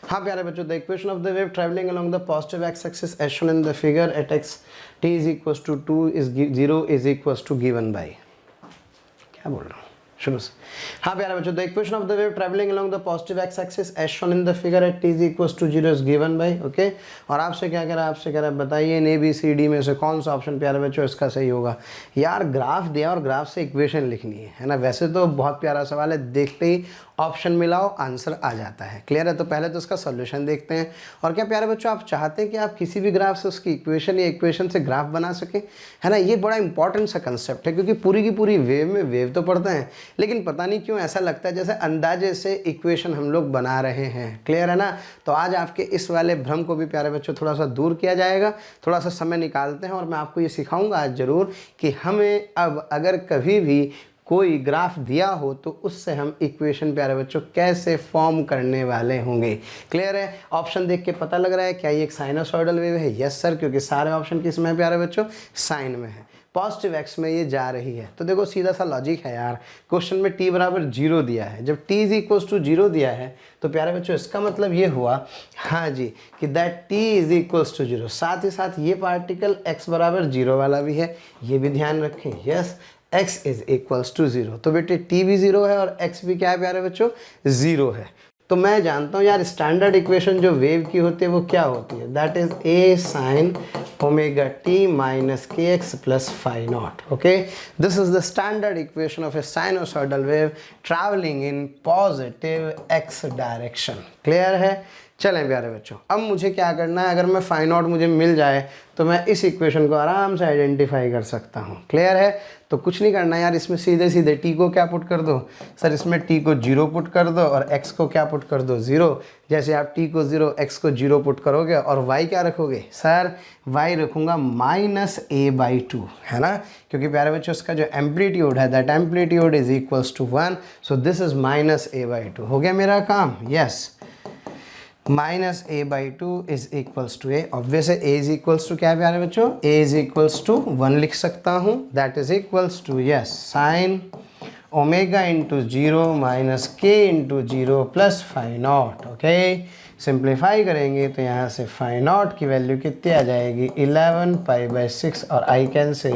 हाँ प्यारे बच्चों, the equation of the wave travelling along the positive x axis as shown in the figure at X T is equals to 2 is 0 is equals to given by, क्या बोल रहा हूँ शुरू से। हाँ प्यारे बच्चों, the equation of the wave travelling along the positive x axis as shown in the figure at T is equals to 0 is given by, okay. और आपसे क्या कह रहा है, आपसे कह रहा है बताइए इन ए बी सी डी में से कौन सा ऑप्शन प्यारे बच्चों इसका सही होगा। यार ग्राफ दिया और ग्राफ से इक्वेशन लिखनी है ना। वैसे तो बहुत प्यारा सवाल है, देखते ही ऑप्शन मिलाओ आंसर आ जाता है। क्लियर है। तो पहले तो उसका सॉल्यूशन देखते हैं। और क्या प्यारे बच्चों आप चाहते हैं कि आप किसी भी ग्राफ से उसकी इक्वेशन या इक्वेशन से ग्राफ बना सके, है ना। ये बड़ा इंपॉर्टेंट सा कंसेप्ट है, क्योंकि पूरी की पूरी वेव में वेव तो पढ़ते हैं, लेकिन पता नहीं क्यों ऐसा लगता है जैसे अंदाजे से इक्वेशन हम लोग बना रहे हैं। क्लियर है ना। तो आज आपके इस वाले भ्रम को भी प्यारे बच्चों थोड़ा सा दूर किया जाएगा। थोड़ा सा समय निकालते हैं और मैं आपको ये सिखाऊंगा आज ज़रूर कि हमें अब अगर कभी भी कोई ग्राफ दिया हो तो उससे हम इक्वेशन प्यारे बच्चों कैसे फॉर्म करने वाले होंगे। क्लियर है। ऑप्शन देख के पता लग रहा है क्या ये एक साइनोसॉइडल वेव है? यस सर, क्योंकि सारे ऑप्शन किस में है प्यारे बच्चों? साइन में है। पॉजिटिव एक्स में ये जा रही है। तो देखो सीधा सा लॉजिक है यार, क्वेश्चन में t बराबर 0 दिया है। जब t इज इक्वल्स टू 0 दिया है तो प्यारे बच्चों इसका मतलब ये हुआ, हाँ जी, कि that t is equals to 0। साथ ही साथ ये पार्टिकल x बराबर 0 वाला भी है, ये भी ध्यान रखें। Yes, x is equals to 0। तो बेटे t भी 0 है और x भी क्या है प्यारे बच्चों? 0 है। तो मैं जानता हूँ यार स्टैंडर्ड इक्वेशन जो वेव की होती है वो क्या होती है, that is a sine omega T minus k x plus phi naught. Okay, this is the standard equation of a sinusoidal wave travelling in positive x direction. Clear है। चलें प्यारे बच्चों, अब मुझे क्या करना है, अगर मैं फाई नॉट मुझे मिल जाए तो मैं इस इक्वेशन को आराम से आइडेंटिफाई कर सकता हूँ। क्लियर है। तो कुछ नहीं करना यार, इसमें सीधे सीधे t को क्या पुट कर दो सर, इसमें t को 0 पुट कर दो और x को क्या पुट कर दो 0। जैसे आप t को 0 x को 0 पुट करोगे और y क्या रखोगे सर, y रखूँगा -a/2, है ना, क्योंकि प्यारे बच्चों इसका जो एम्पलीट्यूड है that amplitude is equals to 1, so this is -a/2। हो गया मेरा काम। Yes, -a/2 is equals to a। Obvious है a इज इक्वल्स टू क्या है प्यारे बच्चों? a इज इक्वल्स टू 1 लिख सकता हूँ, that is equals to yes sine omega into 0 minus k into 0 plus phi naught. Okay, simplify करेंगे तो यहाँ से फाई नॉट की वैल्यू कितनी आ जाएगी 11 पाई/6 और I can say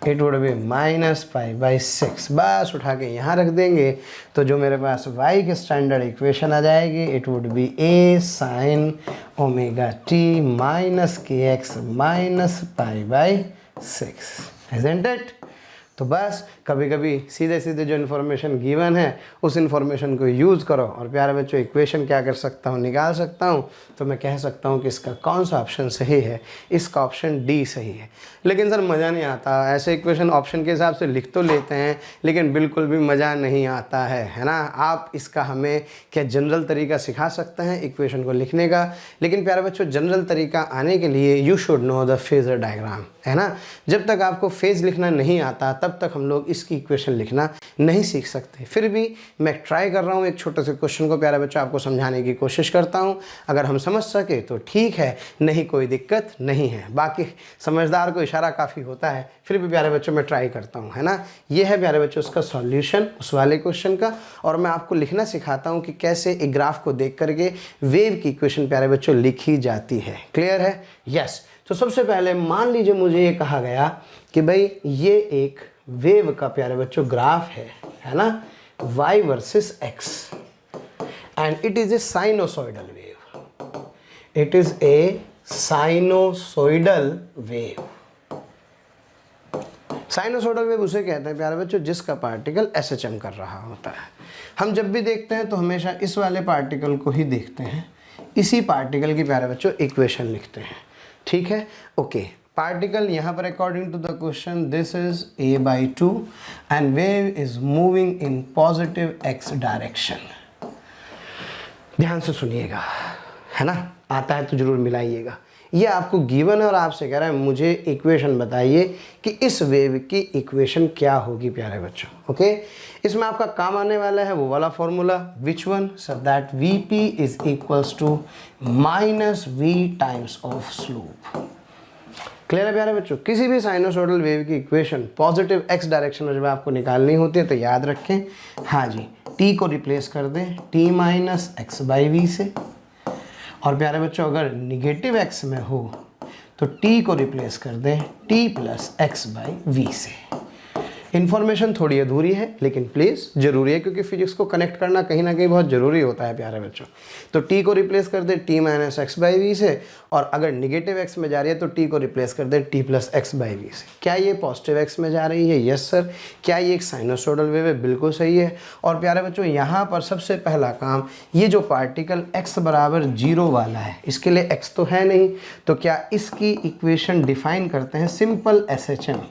it would be -पाई/6। बस उठा के यहाँ रख देंगे तो जो मेरे पास y की स्टैंडर्ड इक्वेशन आ जाएगी it would be a sine omega T minus k x minus पाई/6। Isn't it? तो बस कभी कभी सीधे सीधे जो इन्फॉर्मेशन गिवन है उस इन्फॉर्मेशन को यूज़ करो और प्यारे बच्चों इक्वेशन क्या कर सकता हूँ, निकाल सकता हूँ। तो मैं कह सकता हूँ कि इसका कौन सा ऑप्शन सही है, इसका ऑप्शन डी सही है। लेकिन सर मज़ा नहीं आता, ऐसे इक्वेशन ऑप्शन के हिसाब से लिख तो लेते हैं लेकिन बिल्कुल भी मज़ा नहीं आता है ना। आप इसका हमें क्या जनरल तरीका सिखा सकते हैं इक्वेशन को लिखने का, लेकिन प्यारे बच्चों जनरल तरीका आने के लिए you should know the phasor diagram, है ना। जब तक आपको फेज लिखना नहीं आता तब तक हम लोग इसकी इक्वेशन लिखना नहीं सीख सकते। फिर भी मैं ट्राई कर रहा हूँ, एक छोटे से क्वेश्चन को प्यारे बच्चों आपको समझाने की कोशिश करता हूँ। अगर हम समझ सके तो ठीक है, नहीं कोई दिक्कत नहीं है। बाकी समझदार को इशारा काफ़ी होता है, फिर भी प्यारे बच्चों मैं ट्राई करता हूँ, है ना। ये है प्यारे बच्चों उसका सॉल्यूशन उस वाले क्वेश्चन का, और मैं आपको लिखना सिखाता हूँ कि कैसे एक ग्राफ को देख करके वेव की इक्वेशन प्यारे बच्चों लिखी जाती है। क्लियर है? यस। तो सबसे पहले मान लीजिए मुझे ये कहा गया कि भाई ये एक वेव का प्यारे बच्चों ग्राफ है ना, y versus x, and it is A sinusoidal wave. It is A sinusoidal wave. Sinusoidal wave उसे कहते हैं प्यारे बच्चों जिसका पार्टिकल SHM कर रहा होता है। हम जब भी देखते हैं तो हमेशा इस वाले पार्टिकल को ही देखते हैं, इसी पार्टिकल की प्यारे बच्चों इक्वेशन लिखते हैं। ठीक है, ओके। पार्टिकल यहाँ पर according to the question this is a/2 and wave is moving in positive x direction. ध्यान से सुनिएगा, है ना, आता है तो जरूर मिलाइएगा। ये आपको गिवन है और आपसे कह रहा है मुझे इक्वेशन बताइए कि इस वेव की इक्वेशन क्या होगी प्यारे बच्चों। ओके, इसमें आपका काम आने वाला है वो वाला formula, which one, so that Vp is equals to minus v times of slope. Clear है प्यारे बच्चों? किसी भी साइनोसॉइडल वेव की इक्वेशन पॉजिटिव x डायरेक्शन में जब आपको निकालनी होती है तो याद रखें, हाँ जी, t को रिप्लेस कर दें t minus X by V से, और प्यारे बच्चों अगर निगेटिव x में हो तो t को रिप्लेस कर दें t plus X by V से। इन्फॉर्मेशन थोड़ी अधूरी है लेकिन प्लीज़ ज़रूरी है, क्योंकि फिजिक्स को कनेक्ट करना कहीं ना कहीं बहुत ज़रूरी होता है प्यारे बच्चों। तो t को रिप्लेस कर दे t minus X by V से, और अगर निगेटिव x में जा रही है तो t को रिप्लेस कर दे t plus X by V से। क्या ये पॉजिटिव x में जा रही है? Yes sir. क्या ये एक साइनोसॉइडल वेव है? बिल्कुल सही है। और प्यारे बच्चों यहाँ पर सबसे पहला काम, ये जो पार्टिकल x बराबर 0 वाला है, इसके लिए x तो है नहीं, तो क्या इसकी इक्वेशन डिफाइन करते हैं सिंपल SHM,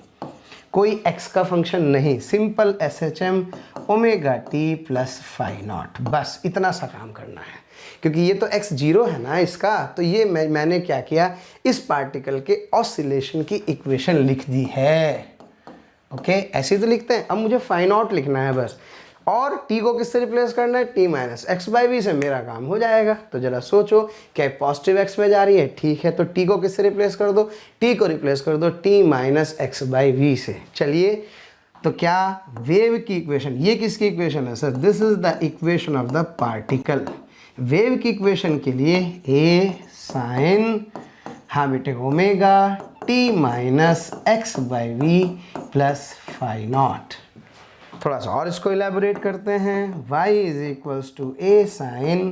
कोई x का फंक्शन नहीं, simple SHM omega T plus phi naught. बस इतना सा काम करना है, क्योंकि ये तो x 0 है ना इसका, तो ये मैंने क्या किया, इस पार्टिकल के ऑसिलेशन की इक्वेशन लिख दी है। ओके, ऐसे ही तो लिखते हैं। अब मुझे फाई नॉट लिखना है बस, और t को किससे रिप्लेस करना है, t minus X by V से, मेरा काम हो जाएगा। तो जरा सोचो, क्या पॉजिटिव x में जा रही है? ठीक है, तो t को किससे रिप्लेस कर दो, t को रिप्लेस कर दो t minus X by V से। चलिए, तो क्या वेव की इक्वेशन, ये किसकी इक्वेशन है sir? This is the equation of the particle. Wave की इक्वेशन के लिए a साइन, हाँ बेटे, omega t minus X by V plus phi naught. थोड़ा सा और इसको इलेबोरेट करते हैं, y is equals to a sine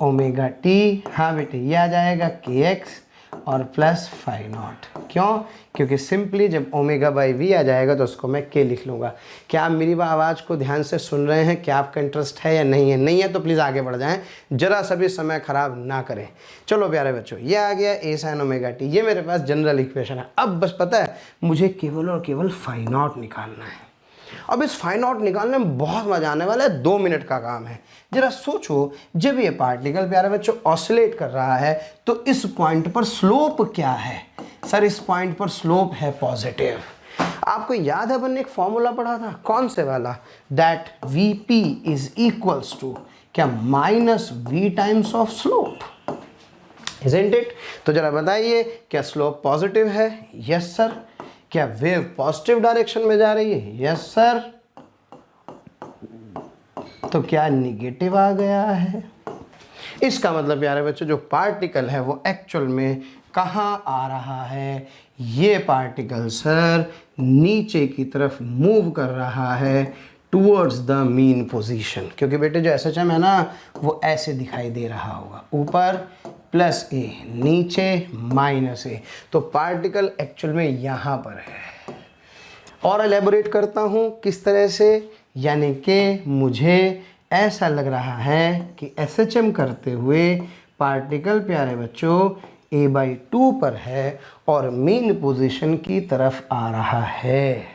omega t, हाँ बेटे ये आ जाएगा kx और प्लस फाई नॉट। क्यों? क्योंकि सिंपली जब ओमेगा बाई वी आ जाएगा तो उसको मैं k लिख लूँगा। क्या आप मेरी आवाज़ को ध्यान से सुन रहे हैं? क्या आपका इंटरेस्ट है या नहीं है? नहीं है तो प्लीज़ आगे बढ़ जाएं, जरा सा भी समय ख़राब ना करें। चलो प्यारे बच्चों, ये आ गया a साइन ओमेगा t, ये मेरे पास जनरल इक्वेशन है। अब बस पता है मुझे केवल और केवल फाई नॉट निकालना है। अब इस फाई नॉट निकालने में बहुत मजा आने वाला है, 2 मिनट का काम है। जरा सोचो, जब ये पार्टिकल प्यारे बच्चों ऑसिलेट कर रहा है तो इस पॉइंट पर स्लोप क्या है? सर इस पॉइंट पर स्लोप है पॉजिटिव। आपको याद है अपन ने एक फॉर्मूला पढ़ा था, कौन से वाला? That Vp is equals to क्या, minus v times of slope, isn't it? तो जरा बताइए, क्या स्लोप पॉजिटिव है? Yes sir. क्या वेव पॉजिटिव डायरेक्शन में जा रही है? Yes sir. तो क्या निगेटिव आ गया है? इसका मतलब यार बच्चों, जो पार्टिकल है वो एक्चुअल में कहाँ आ रहा है? ये पार्टिकल सर नीचे की तरफ मूव कर रहा है टूवर्ड्स द मीन पोजीशन, क्योंकि बेटे जो SHM है ना वो ऐसे दिखाई दे रहा होगा, ऊपर प्लस a, नीचे माइनस a, तो पार्टिकल एक्चुअल में यहाँ पर है। और एलेबोरेट करता हूँ किस तरह से, यानी कि मुझे ऐसा लग रहा है कि SHM करते हुए पार्टिकल प्यारे बच्चों a/2 पर है और मेन पोजीशन की तरफ आ रहा है,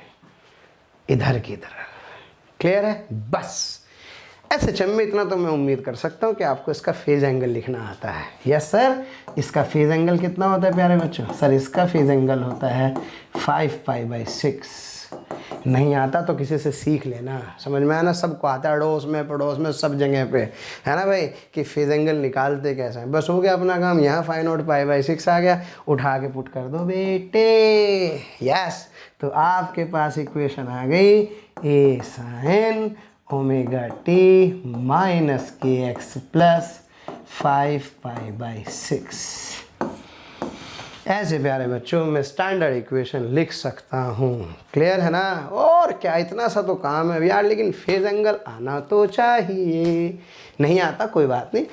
इधर की तरफ। क्लियर है? बस SHM में इतना तो मैं उम्मीद कर सकता हूँ कि आपको इसका फेज एंगल लिखना आता है। यस सर, इसका फेज एंगल कितना होता है प्यारे बच्चों? सर इसका फेज एंगल होता है 5π/6। नहीं आता तो किसी से सीख लेना, समझ में आया ना? सबको आता है, अड़ोस में पड़ोस में सब जगह पे, है ना भाई, कि फेज एंगल निकालते कैसे हैं। बस हो गया अपना काम, यहाँ 5/0π/6 आ गया, उठा के पुट कर दो बेटे। यस, तो आपके पास इक्वेशन आ गई a sin ωt - kx plus 5π/6। ऐसे प्यारे बच्चों मैं स्टैंडर्ड इक्वेशन लिख सकता हूँ। क्लियर है ना? और क्या, इतना सा तो काम है यार, लेकिन फेज एंगल आना तो चाहिए। नहीं आता कोई बात नहीं,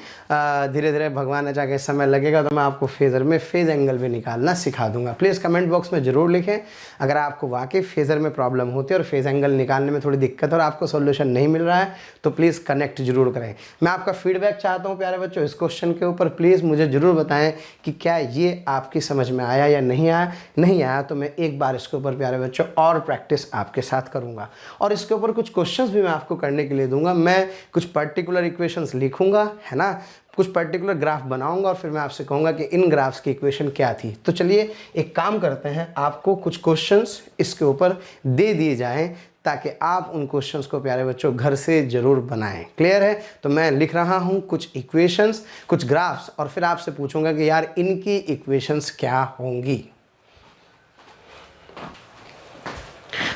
धीरे धीरे भगवान ने चाहे समय लगेगा तो मैं आपको फेज़र में फेज एंगल भी निकालना सिखा दूंगा। प्लीज़ कमेंट बॉक्स में ज़रूर लिखें अगर आपको वाकई फेज़र में प्रॉब्लम होती है और फेज एंगल निकालने में थोड़ी दिक्कत है और आपको सोल्यूशन नहीं मिल रहा है तो प्लीज़ कनेक्ट जरूर करें। मैं आपका फीडबैक चाहता हूँ प्यारे बच्चों इस क्वेश्चन के ऊपर। प्लीज़ मुझे ज़रूर बताएं कि क्या ये आपकी समझ में आया या नहीं आया। नहीं आया तो मैं एक बार इसके ऊपर प्यारे बच्चों और प्रैक्टिस आपके साथ करूँगा और इसके ऊपर कुछ क्वेश्चंस भी मैं आपको करने के लिए दूंगा। मैं कुछ पर्टिकुलर इक्वेशंस लिखूंगा, है ना, कुछ पर्टिकुलर ग्राफ बनाऊंगा और फिर मैं आपसे कहूंगा कि इन ग्राफ्स की इक्वेशन क्या थी। तो चलिए एक काम करते हैं, आपको कुछ क्वेश्चंस इसके ऊपर दे दिए जाएं ताकि आप उन क्वेश्चंस को प्यारे बच्चों घर से ज़रूर बनाएं। क्लियर है? तो मैं लिख रहा हूं कुछ इक्वेशंस, कुछ ग्राफ्स और फिर आपसे पूछूंगा कि यार इनकी इक्वेशंस क्या होंगी।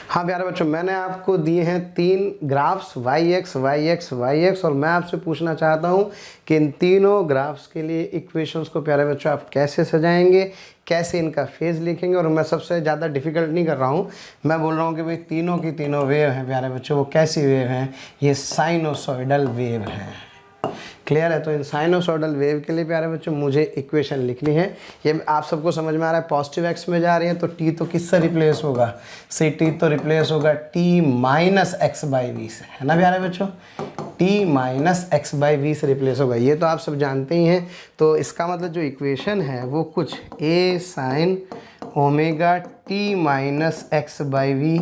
हाँ प्यारे बच्चों, मैंने आपको दिए हैं 3 ग्राफ्स y x और मैं आपसे पूछना चाहता हूँ कि इन तीनों ग्राफ्स के लिए इक्वेशंस को प्यारे बच्चों आप कैसे सजाएंगे, कैसे इनका फेज लिखेंगे। और मैं सबसे ज़्यादा डिफ़िकल्ट नहीं कर रहा हूँ, मैं बोल रहा हूँ कि भाई तीनों की तीनों वेव हैं प्यारे बच्चों। वो कैसी वेव हैं? ये साइनोसॉइडल वेव हैं। क्लियर है? तो इन साइनोसॉइडल वेव के लिए प्यारे बच्चों मुझे इक्वेशन लिखनी है। ये आप सबको समझ में आ रहा है, पॉजिटिव एक्स में जा रही है तो टी तो किससे रिप्लेस होगा? सी टी तो रिप्लेस होगा टी माइनस x/v से, है ना प्यारे बच्चों? टी माइनस x/v से रिप्लेस होगा, ये तो आप सब जानते ही हैं। तो इसका मतलब जो इक्वेशन है वो कुछ a sin omega T minus x/v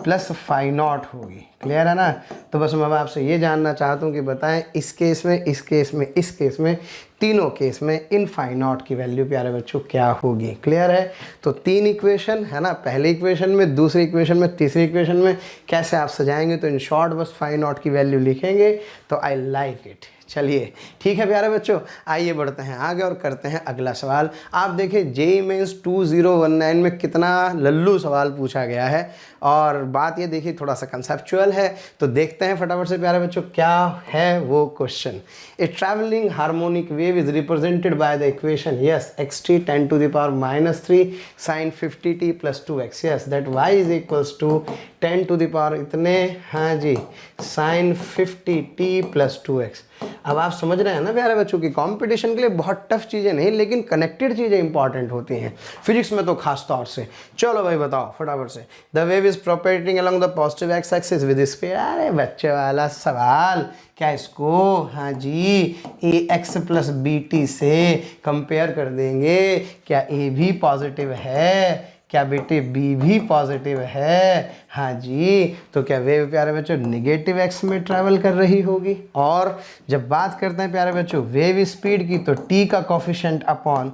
plus phi naught होगी। क्लियर है ना? तो बस मैं आपसे ये जानना चाहता हूँ कि बताएं इस केस में, इस केस में, इस केस में, तीनों केस में इन फाई नॉट की वैल्यू प्यारे बच्चों क्या होगी। क्लियर है? तो 3 इक्वेशन है ना, पहली इक्वेशन में, दूसरी इक्वेशन में, तीसरी इक्वेशन में कैसे आप सजाएंगे? तो इन शॉर्ट बस फाई नॉट की वैल्यू लिखेंगे। तो आई लाइक इट। चलिए ठीक है प्यारे बच्चों, आइए बढ़ते हैं आगे और करते हैं अगला सवाल। आप देखिए जेईई मेंस 2019 में कितना लल्लू सवाल पूछा गया है और बात ये देखिए थोड़ा सा कंसेप्चुअल है। तो देखते हैं फटाफट से प्यारे बच्चों क्या है वो question. A travelling harmonic wave is represented by the equation yes xt 10⁻³ sin 50t + 2x yes that y is equals to 10⁻, इतने, हाँ जी, sin 50t + 2x। अब आप समझ रहे हैं ना प्यारे बच्चों की कंपटीशन के लिए बहुत टफ चीज़ें नहीं लेकिन कनेक्टेड चीज़ें इंपॉर्टेंट होती हैं, फिजिक्स में तो खास तौर से। चलो भाई बताओ फटाफट से। The wave is propagating along the positive x axis with speed. अरे बच्चे वाला सवाल, क्या इसको, हाँ जी, a x plus B t से कंपेयर कर देंगे? क्या ए भी पॉजिटिव है? क्या बेटे बी भी पॉजिटिव है? हाँ जी। तो क्या वेव प्यारे बच्चों नेगेटिव एक्स में ट्रैवल कर रही होगी? और जब बात करते हैं प्यारे बच्चों वेव स्पीड की तो टी का कोफिशिएंट अपॉन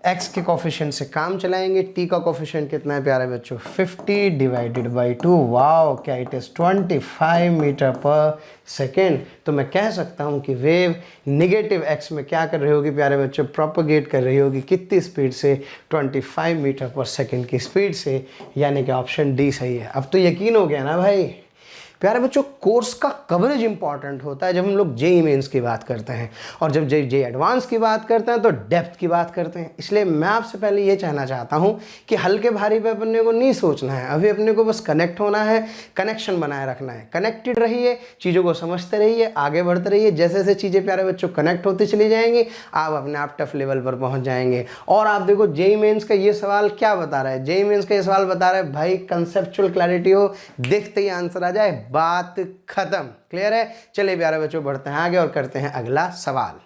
एक्स के कोफिशिएंट से काम चलाएंगे। टी का कोफिशिएंट कितना है प्यारे बच्चों? 50/2। वाओ, क्या इट इज़ 25 मीटर/सेकेंड। तो मैं कह सकता हूँ कि वेव नेगेटिव एक्स में क्या कर रही होगी प्यारे बच्चों? प्रोपोगेट कर रही होगी। कितनी स्पीड से? 25 मीटर/सेकेंड की स्पीड से, यानी कि ऑप्शन डी सही है। अब तो यकीन हो गया ना भाई? प्यारे बच्चों कोर्स का कवरेज इंपॉर्टेंट होता है जब हम लोग जेईई मेंस की बात करते हैं, और जब जेईई एडवांस की बात करते हैं तो डेप्थ की बात करते हैं। इसलिए मैं आपसे पहले ये कहना चाहता हूँ कि हल्के भारी पे अपने को नहीं सोचना है, अभी अपने को बस कनेक्ट होना है, कनेक्शन बनाए रखना है। कनेक्टेड रहिए, चीज़ों को समझते रहिए, आगे बढ़ते रहिए। जैसे जैसे चीज़ें प्यारे बच्चों कनेक्ट होती चली जाएंगी, आप अपने आप टफ लेवल पर पहुंच जाएंगे। और आप देखो जेईई मेंस का ये सवाल क्या बता रहा है, जेईई मेंस का ये सवाल बता रहा है भाई कंसेप्चुअल क्लैरिटी हो, देखते ही आंसर आ जाए, बात खत्म। क्लियर है? चलिए प्यारे बच्चों बढ़ते हैं आगे और करते हैं अगला सवाल।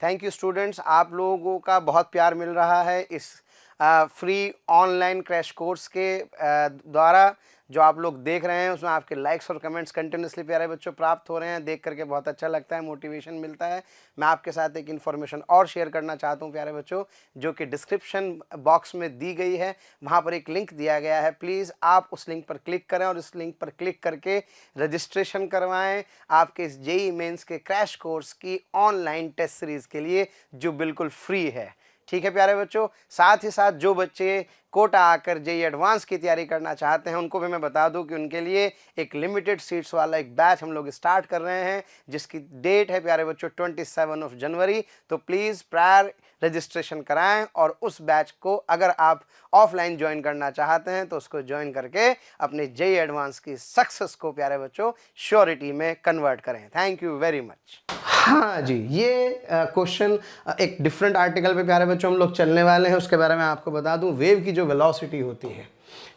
थैंक यू स्टूडेंट्स, आप लोगों का बहुत प्यार मिल रहा है इस फ्री ऑनलाइन क्रैश कोर्स के द्वारा। जो आप लोग देख रहे हैं उसमें आपके लाइक्स और कमेंट्स कंटिन्यूसली प्यारे बच्चों प्राप्त हो रहे हैं, देख करके बहुत अच्छा लगता है, मोटिवेशन मिलता है। मैं आपके साथ एक इन्फॉर्मेशन और शेयर करना चाहता हूं प्यारे बच्चों, जो कि डिस्क्रिप्शन बॉक्स में दी गई है। वहां पर एक लिंक दिया गया है, प्लीज़ आप उस लिंक पर क्लिक करें और इस लिंक पर क्लिक करके रजिस्ट्रेशन करवाएं आपके इस जेईई मेंस के क्रैश कोर्स की ऑनलाइन टेस्ट सीरीज़ के लिए, जो बिल्कुल फ्री है। ठीक है प्यारे बच्चों, साथ ही साथ जो बच्चे कोटा आकर जेईई एडवांस की तैयारी करना चाहते हैं उनको भी मैं बता दूं कि उनके लिए एक लिमिटेड सीट्स वाला एक बैच हम लोग स्टार्ट कर रहे हैं, जिसकी डेट है प्यारे बच्चों 27 जनवरी। तो प्लीज़ प्रायर रजिस्ट्रेशन कराएं और उस बैच को अगर आप ऑफलाइन ज्वाइन करना चाहते हैं तो उसको ज्वाइन करके अपने जेईई एडवांस की सक्सेस को प्यारे बच्चों श्योरिटी में कन्वर्ट करें। Thank you very much. हाँ जी, ये क्वेश्चन एक डिफरेंट आर्टिकल पे प्यारे बच्चों हम लोग चलने वाले हैं, उसके बारे में आपको बता दूं। वेव की जो वेलोसिटी होती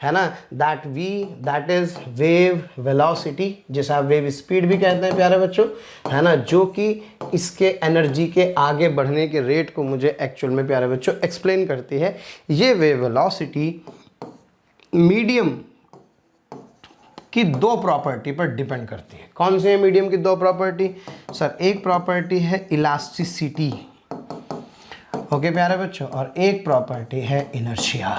है ना, दैट इज वेव वेलोसिटी, जिसे आप वेव स्पीड भी कहते हैं प्यारे बच्चों, है ना, जो कि इसके एनर्जी के आगे बढ़ने के रेट को मुझे एक्चुअल में प्यारे बच्चों एक्सप्लेन करती है। ये वेव वेलोसिटी मीडियम की दो प्रॉपर्टी पर डिपेंड करती है। कौन सी है मीडियम की दो प्रॉपर्टी? सर एक प्रॉपर्टी है इलास्टिसिटी, ओके प्यारे बच्चों, और एक प्रॉपर्टी है इनर्शिया।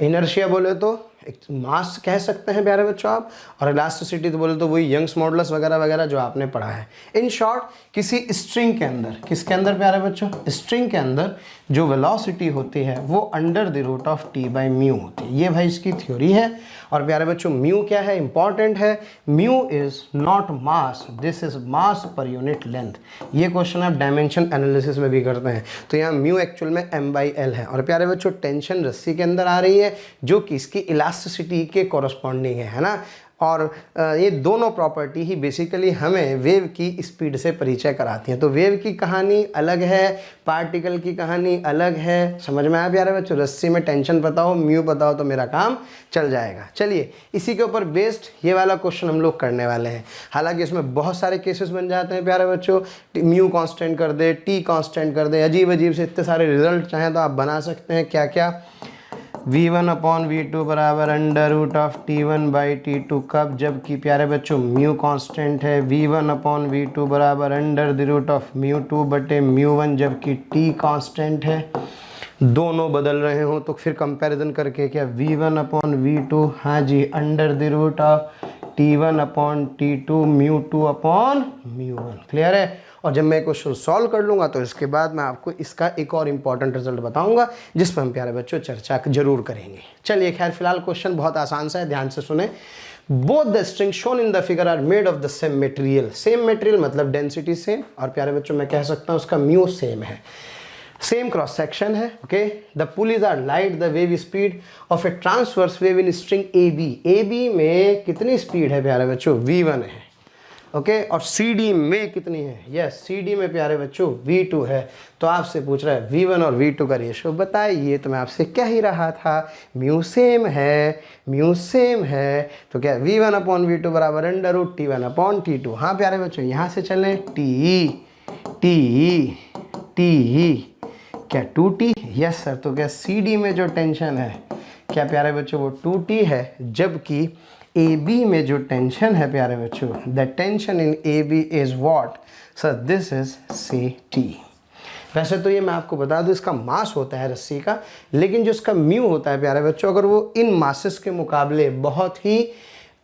इनर्शिया बोले तो एक मास कह सकते हैं प्यारे बच्चों आप, और इलास्टिसिटी तो बोले तो वही यंग्स मॉडुलस वगैरह वगैरह जो आपने पढ़ा है। इन शॉर्ट किसी स्ट्रिंग के अंदर, किसके अंदर प्यारे बच्चों? स्ट्रिंग के अंदर जो वेलोसिटी होती है वो under the root of T by mu होती है। ये भाई इसकी थ्योरी है। और प्यारे बच्चों म्यू क्या है? इंपॉर्टेंट है। Mu is not mass, this is mass पर यूनिट लेंथ। ये क्वेश्चन आप डायमेंशन एनालिसिस में भी करते हैं, तो यहाँ म्यू एक्चुअल में m/l है। और प्यारे बच्चों टेंशन रस्सी के अंदर आ रही है जो कि इसकी इलास्टिसिटी के कॉरस्पॉन्डिंग है ना। और ये दोनों प्रॉपर्टी ही बेसिकली हमें वेव की स्पीड से परिचय कराती हैं। तो वेव की कहानी अलग है, पार्टिकल की कहानी अलग है। समझ में आया प्यारे बच्चों? रस्सी में टेंशन पता हो, म्यू पता हो तो मेरा काम चल जाएगा। चलिए इसी के ऊपर बेस्ड ये वाला क्वेश्चन हम लोग करने वाले हैं। हालांकि इसमें बहुत सारे केसेस बन जाते हैं प्यारे बच्चों, म्यू कांस्टेंट कर दे, टी कांस्टेंट कर दे, अजीब अजीब से इतने सारे रिजल्ट चाहें तो आप बना सकते हैं। क्या क्या? v1/v2 बराबर अंडर रूट ऑफ t1/t2 कब? जबकि प्यारे बच्चों म्यू कांस्टेंट है। v1/v2 बराबर अंडर द रूट ऑफ μ2/μ1 जबकि t कांस्टेंट है। दोनों बदल रहे हो तो फिर कंपैरिजन करके क्या v1/v2, हाँ जी, under the root of t1/t2 μ2/μ1। Clear है? और जब मैं क्वेश्चन सॉल्व कर लूँगा तो इसके बाद मैं आपको इसका एक और इम्पॉर्टेंट रिजल्ट बताऊंगा, जिस पर हम प्यारे बच्चों चर्चा जरूर करेंगे। चलिए खैर फिलहाल क्वेश्चन बहुत आसान सा है, ध्यान से सुने। Both the string shown in the figure are made of the same material. Same material मतलब डेंसिटी सेम, और प्यारे बच्चों मैं कह सकता हूँ उसका म्यू सेम है, सेम क्रॉस सेक्शन है। Okay, the pulleys are light, the wave speed of a transverse wave in string A B. A B में कितनी स्पीड है प्यारे बच्चों? v1 है। ओके, और सी डी में कितनी है? यस, सी डी में प्यारे बच्चों v2 है। तो आपसे पूछ रहा है v1 और v2 का रेशो बताइए। तो मैं आपसे कह ही रहा था म्यू सेम है, म्यू सेम है। तो क्या v1/v2 बराबर अंडर रूट t1/t2। हाँ प्यारे बच्चों यहाँ से चलें, टी क्या 2t? Yes sir. तो क्या सी डी में जो टेंशन है क्या प्यारे बच्चों वो 2t है, जबकि ए बी में जो टेंशन है प्यारे बच्चों, the tension in A B is what? Sir this is ct। वैसे तो ये मैं आपको बता दूं इसका मास होता है रस्सी का, लेकिन जो इसका म्यू होता है प्यारे बच्चों, अगर वो इन मासेस के मुकाबले बहुत ही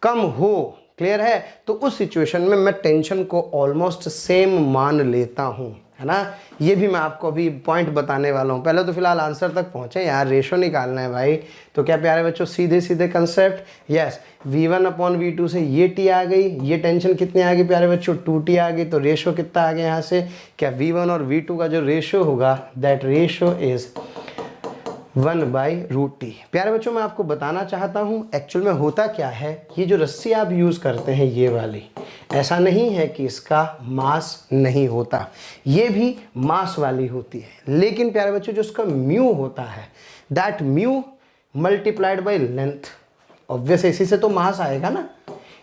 कम हो, क्लियर है, तो उस सिचुएशन में मैं टेंशन को ऑलमोस्ट सेम मान लेता हूँ। है ना। ये भी मैं आपको अभी पॉइंट बताने वाला हूँ, पहले तो फिलहाल आंसर तक पहुँचे यार, रेशो निकालना है भाई। तो क्या प्यारे बच्चों सीधे सीधे कंसेप्ट, यस V1/V2 से ये T आ गई, ये टेंशन कितनी आ गई प्यारे बच्चों 2T आ गई, तो रेशो कितना आ गया यहाँ से, क्या V1 और V2 का जो रेशो होगा दैट रेशो इज 1/√T। प्यारे बच्चों मैं आपको बताना चाहता हूँ एक्चुअल में होता क्या है, ये जो रस्सी आप यूज़ करते हैं ये वाली, ऐसा नहीं है कि इसका मास नहीं होता, ये भी मास वाली होती है, लेकिन प्यारे बच्चों जो उसका म्यू होता है that mu multiplied by length, obvious इसी से तो मास आएगा ना,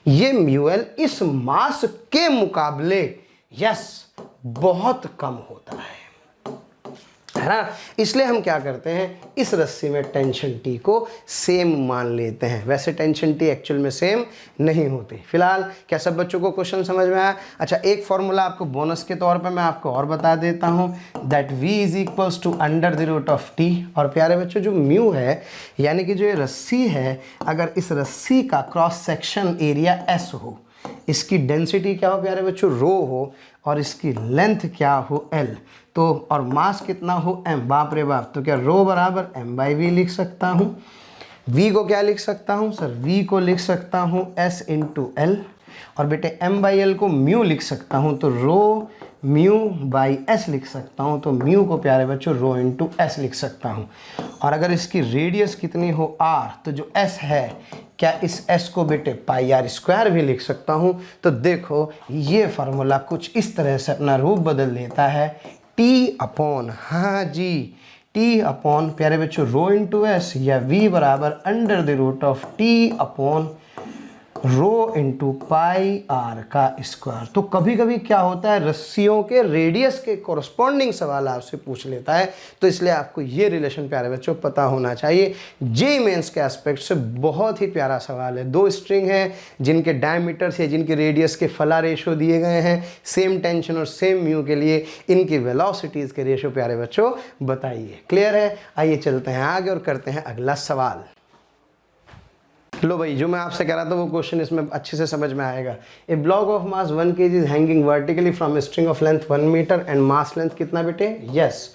ये म्यूएल इस मास के मुकाबले यस बहुत कम होता है ना। इसलिए हम क्या करते हैं, इस रस्सी में टेंशन टी को सेम मान लेते हैं, वैसे टेंशन टी एक्चुअल में सेम नहीं होती। फिलहाल क्या सब बच्चों को क्वेश्चन समझ में आया? अच्छा, एक फॉर्मूला आपको बोनस के तौर पे मैं आपको और बता देता हूं, that v is equals to √t। और प्यारे बच्चों जो म्यू है यानी कि जो ये रस्सी है, अगर इस रस्सी का क्रॉस सेक्शन एरिया s हो, इसकी डेंसिटी क्या हो प्यारे बच्चों रो हो, और इसकी लेंथ क्या हो l, तो और मास कितना हो m, बाप रे बाप, तो क्या रो बराबर m/v लिख सकता हूँ। v को क्या लिख सकता हूँ सर, v को लिख सकता हूँ s इंटू एल, और बेटे m/l को म्यू लिख सकता हूँ, तो रो म्यू बाई s लिख सकता हूँ, तो म्यू को प्यारे बच्चों रो इंटू s लिख सकता हूँ। और अगर इसकी रेडियस कितनी हो r, तो जो s है क्या इस s को बेटे πr² भी लिख सकता हूँ। तो देखो ये फार्मूला कुछ इस तरह से अपना रूप बदल लेता है, t/, हाँ जी t/ प्यारे बच्चों रो इंटू s, या v बराबर √t/ रो इंटू πr का स्क्वायर। तो कभी कभी क्या होता है, रस्सियों के रेडियस के कोरस्पॉन्डिंग सवाल आपसे पूछ लेता है, तो इसलिए आपको ये रिलेशन प्यारे बच्चों पता होना चाहिए। जे मेंस के एस्पेक्ट से बहुत ही प्यारा सवाल है। दो स्ट्रिंग हैं जिनके डायमीटर्स या जिनके रेडियस के फला रेशो दिए गए हैं, सेम टेंशन और सेम म्यू के लिए इनकी वेलोसिटीज़ के रेशो प्यारे बच्चों बताइए। क्लियर है? आइए चलते हैं आगे और करते हैं अगला सवाल। लो भाई, जो मैं आपसे कह रहा था वो क्वेश्चन इसमें अच्छे से समझ में आएगा। A block of mass 1 kg is hanging vertically from a string of length 1 metre and mass length कितना बेटे, यस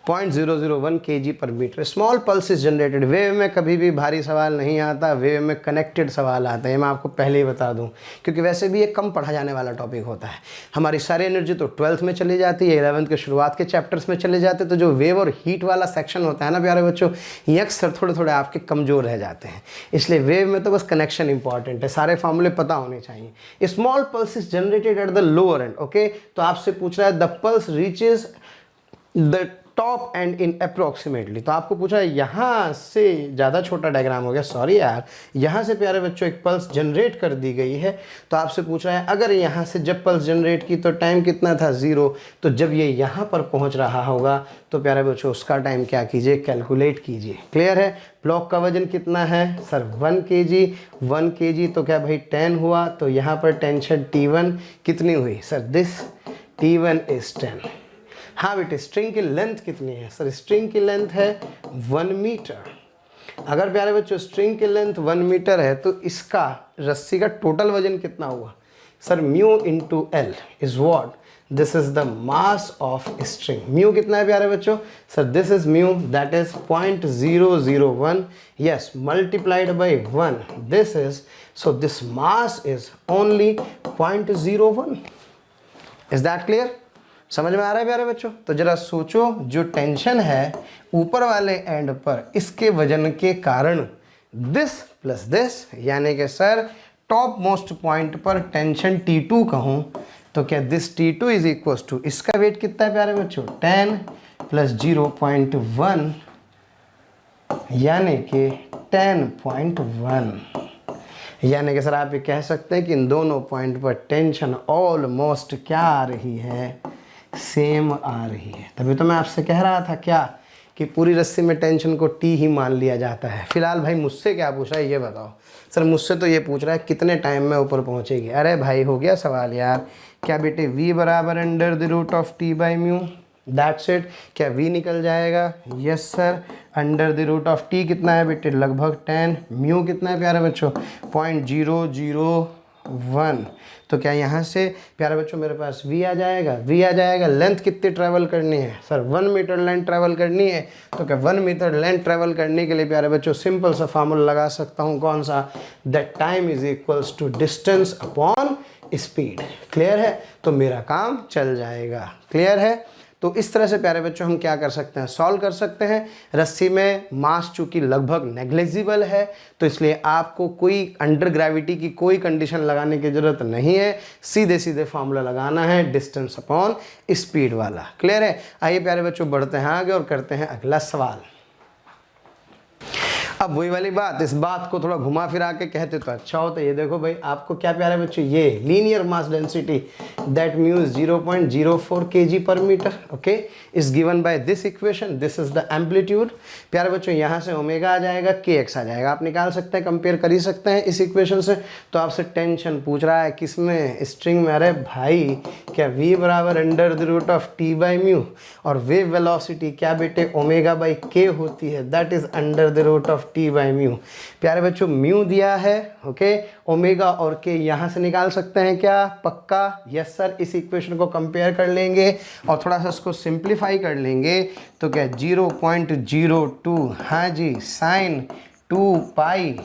0.001 kg पर metre. Small pulse is generated. Wave में कभी भी भारी सवाल नहीं आता, वेव में कनेक्टेड सवाल आता है, मैं आपको पहले ही बता दूं, क्योंकि वैसे भी ये कम पढ़ा जाने वाला टॉपिक होता है। हमारी सारी एनर्जी तो 12th में चली जाती है, 11th के शुरुआत के चैप्टर्स में चले जाते हैं, तो जो वेव और हीट वाला सेक्शन होता है ना प्यारे बच्चों, ये अक्सर थोड़े थोड़े आपके कमज़ोर रह जाते हैं। इसलिए वेव में तो बस कनेक्शन इंपॉर्टेंट है, सारे फॉर्मूले पता होने चाहिए। Small pulse is generated at the lower and, okay, तो आपसे पूछ रहा है the pulse reaches the top and in approximately, तो आपको पूछा है यहाँ से, ज़्यादा छोटा डायग्राम हो गया सॉरी यार, यहाँ से प्यारे बच्चों एक पल्स जनरेट कर दी गई है, तो आपसे पूछ रहा है अगर यहाँ से जब पल्स जनरेट की तो टाइम कितना था 0, तो जब ये यहाँ पर पहुँच रहा होगा तो प्यारे बच्चों उसका टाइम क्या कीजिए, कैलकुलेट कीजिए। क्लियर है? ब्लॉक का वजन कितना है सर 1 kg, तो क्या भाई 10 हुआ, तो यहाँ पर टेंशन T1 कितनी हुई सर, दिस T1 इज 10। हाँ बेटे, स्ट्रिंग की लेंथ कितनी है सर, स्ट्रिंग की लेंथ है 1 मीटर। अगर प्यारे बच्चों स्ट्रिंग की लेंथ 1 मीटर है तो इसका रस्सी का टोटल वजन कितना हुआ sir, mu into L is what, this is the mass of string. Mu कितना है प्यारे बच्चों sir, this is mu that is 0.001, yes multiplied by 1, this is, so this mass is only 0.01। Is that clear? समझ में आ रहा है प्यारे बच्चों? तो जरा सोचो, जो टेंशन है ऊपर वाले एंड पर इसके वजन के कारण दिस प्लस दिस, यानी कि सर टॉप मोस्ट पॉइंट पर टेंशन T2 कहूँ तो क्या this T2 is equal to, इसका वेट कितना है प्यारे बच्चों 10 प्लस 0.1, यानी कि 10.1, यानी कि सर आप ये कह सकते हैं कि इन दोनों पॉइंट पर टेंशन ऑलमोस्ट क्या आ रही है, सेम आ रही है। तभी तो मैं आपसे कह रहा था क्या कि पूरी रस्सी में टेंशन को T ही मान लिया जाता है। फिलहाल भाई मुझसे क्या पूछ रहा है ये बताओ सर, मुझसे तो ये पूछ रहा है कितने टाइम में ऊपर पहुंचेगी। अरे भाई हो गया सवाल यार, क्या बेटे v बराबर √T/μ, दैट्स इट। क्या v निकल जाएगा, यस सर, √T कितना है बेटे लगभग 10, म्यू कितना है प्यारे बच्चों 0.001, 1। तो क्या यहाँ से प्यारे बच्चों मेरे पास v आ जाएगा, v आ जाएगा। लेंथ कितनी ट्रैवल करनी है सर? 1 मीटर लेंथ ट्रैवल करनी है। तो क्या 1 मीटर लेंथ ट्रैवल करने के लिए प्यारे बच्चों सिंपल सा फार्मूला लगा सकता हूँ, कौन सा? That time is equals to distance upon speed. Clear है? तो मेरा काम चल जाएगा। क्लियर है? तो इस तरह से प्यारे बच्चों हम क्या कर सकते हैं, सॉल्व कर सकते हैं। रस्सी में मास चूंकि लगभग नेग्लिजिबल है तो इसलिए आपको कोई अंडर ग्रेविटी की कोई कंडीशन लगाने की जरूरत नहीं है, सीधे सीधे फॉर्मूला लगाना है डिस्टेंस अपॉन स्पीड वाला। क्लियर है? आइए प्यारे बच्चों बढ़ते हैं आगे और करते हैं अगला सवाल। अब वही वाली बात, इस बात को थोड़ा घुमा फिरा के कहते तो अच्छा होता। ये देखो भाई, आपको क्या प्यारे बच्चों, ये linear mass density that mu is 0.04 kg पर metre, okay, is given by this equation. This is the amplitude. प्यारे बच्चों यहाँ से ओमेगा आ जाएगा, kx आ जाएगा। आप निकाल सकते हैं, कंपेयर कर ही सकते हैं इस इक्वेशन से। तो आपसे टेंशन पूछ रहा है किसमें? स्ट्रिंग में। अरे भाई, क्या v बराबर under the root of t by mu, और वेव वेलोसिटी क्या बेटे ओमेगा बाई k होती है, that is under the root of t by mu. प्यारे बच्चों म्यू दिया है, ओके, ओमेगा और k यहाँ से निकाल सकते हैं क्या? पक्का? Yes sir. इस इक्वेशन को कंपेयर कर लेंगे और थोड़ा सा इसको सिंप्लीफाई कर लेंगे तो क्या 0.02, हाँ जी, साइन 2 पाई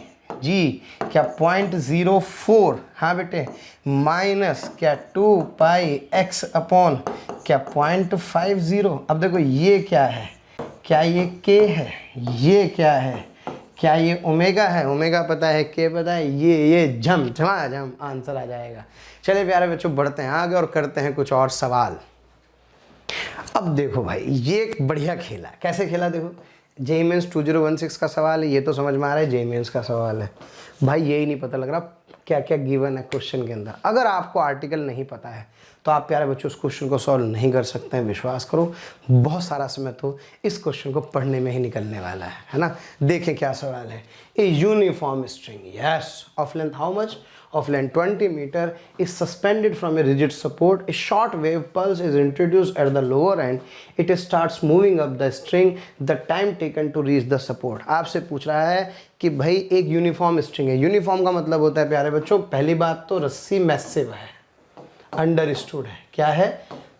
जी, क्या 0.04, हाँ बेटे, माइनस क्या 2 पाई x अपॉन क्या 0.50। अब देखो ये क्या है, क्या ये k है, ये क्या है, क्या ये ओमेगा है, ओमेगा पता है, के पता है, ये झम आंसर आ जाएगा। चलिए प्यारे बच्चों बढ़ते हैं आगे और करते हैं कुछ और सवाल। अब देखो भाई, ये एक बढ़िया खेला। कैसे खेला देखो, जेईई मेंस 2016 का सवाल है, ये तो समझ में आ रहा है जेईई मेंस का सवाल है। भाई यही नहीं पता लग रहा क्या क्या गिवन है क्वेश्चन के अंदर। अगर आपको आर्टिकल नहीं पता है तो आप प्यारे बच्चों उस क्वेश्चन को सॉल्व नहीं कर सकते हैं। विश्वास करो, बहुत सारा समय तो इस क्वेश्चन को पढ़ने में ही निकलने वाला है ना। देखें क्या सवाल है। A uniform string, yes, of length how much, of length 20 meter is suspended from a rigid support. A short wave pulse is introduced at the lower end. It starts moving up the string. The time taken to reach the support. आपसे पूछ रहा है कि भाई एक uniform string है। Uniform का मतलब होता है प्यारे बच्चों, पहली बात तो रस्सी मैसिव है, अंडरस्टूड है। क्या है?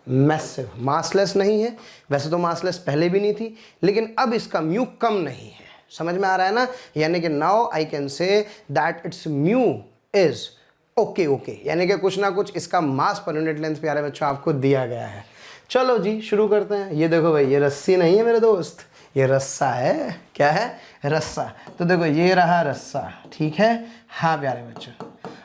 मैसिव, मासलेस नहीं है। वैसे तो मासलेस पहले भी नहीं थी, लेकिन अब इसका म्यू कम नहीं है। समझ में आ रहा है ना? यानी कि now I can say that it's mu is okay, यानी कि कुछ ना कुछ इसका मास पर यूनिट लेंथ प्यारे बच्चों आपको दिया गया है। चलो जी शुरू करते हैं। ये देखो भाई, ये रस्सी नहीं है मेरे दोस्त, ये रस्सा है। क्या है? रस्सा। तो देखो ये रहा रस्सा, ठीक है। हाँ प्यारे बच्चों,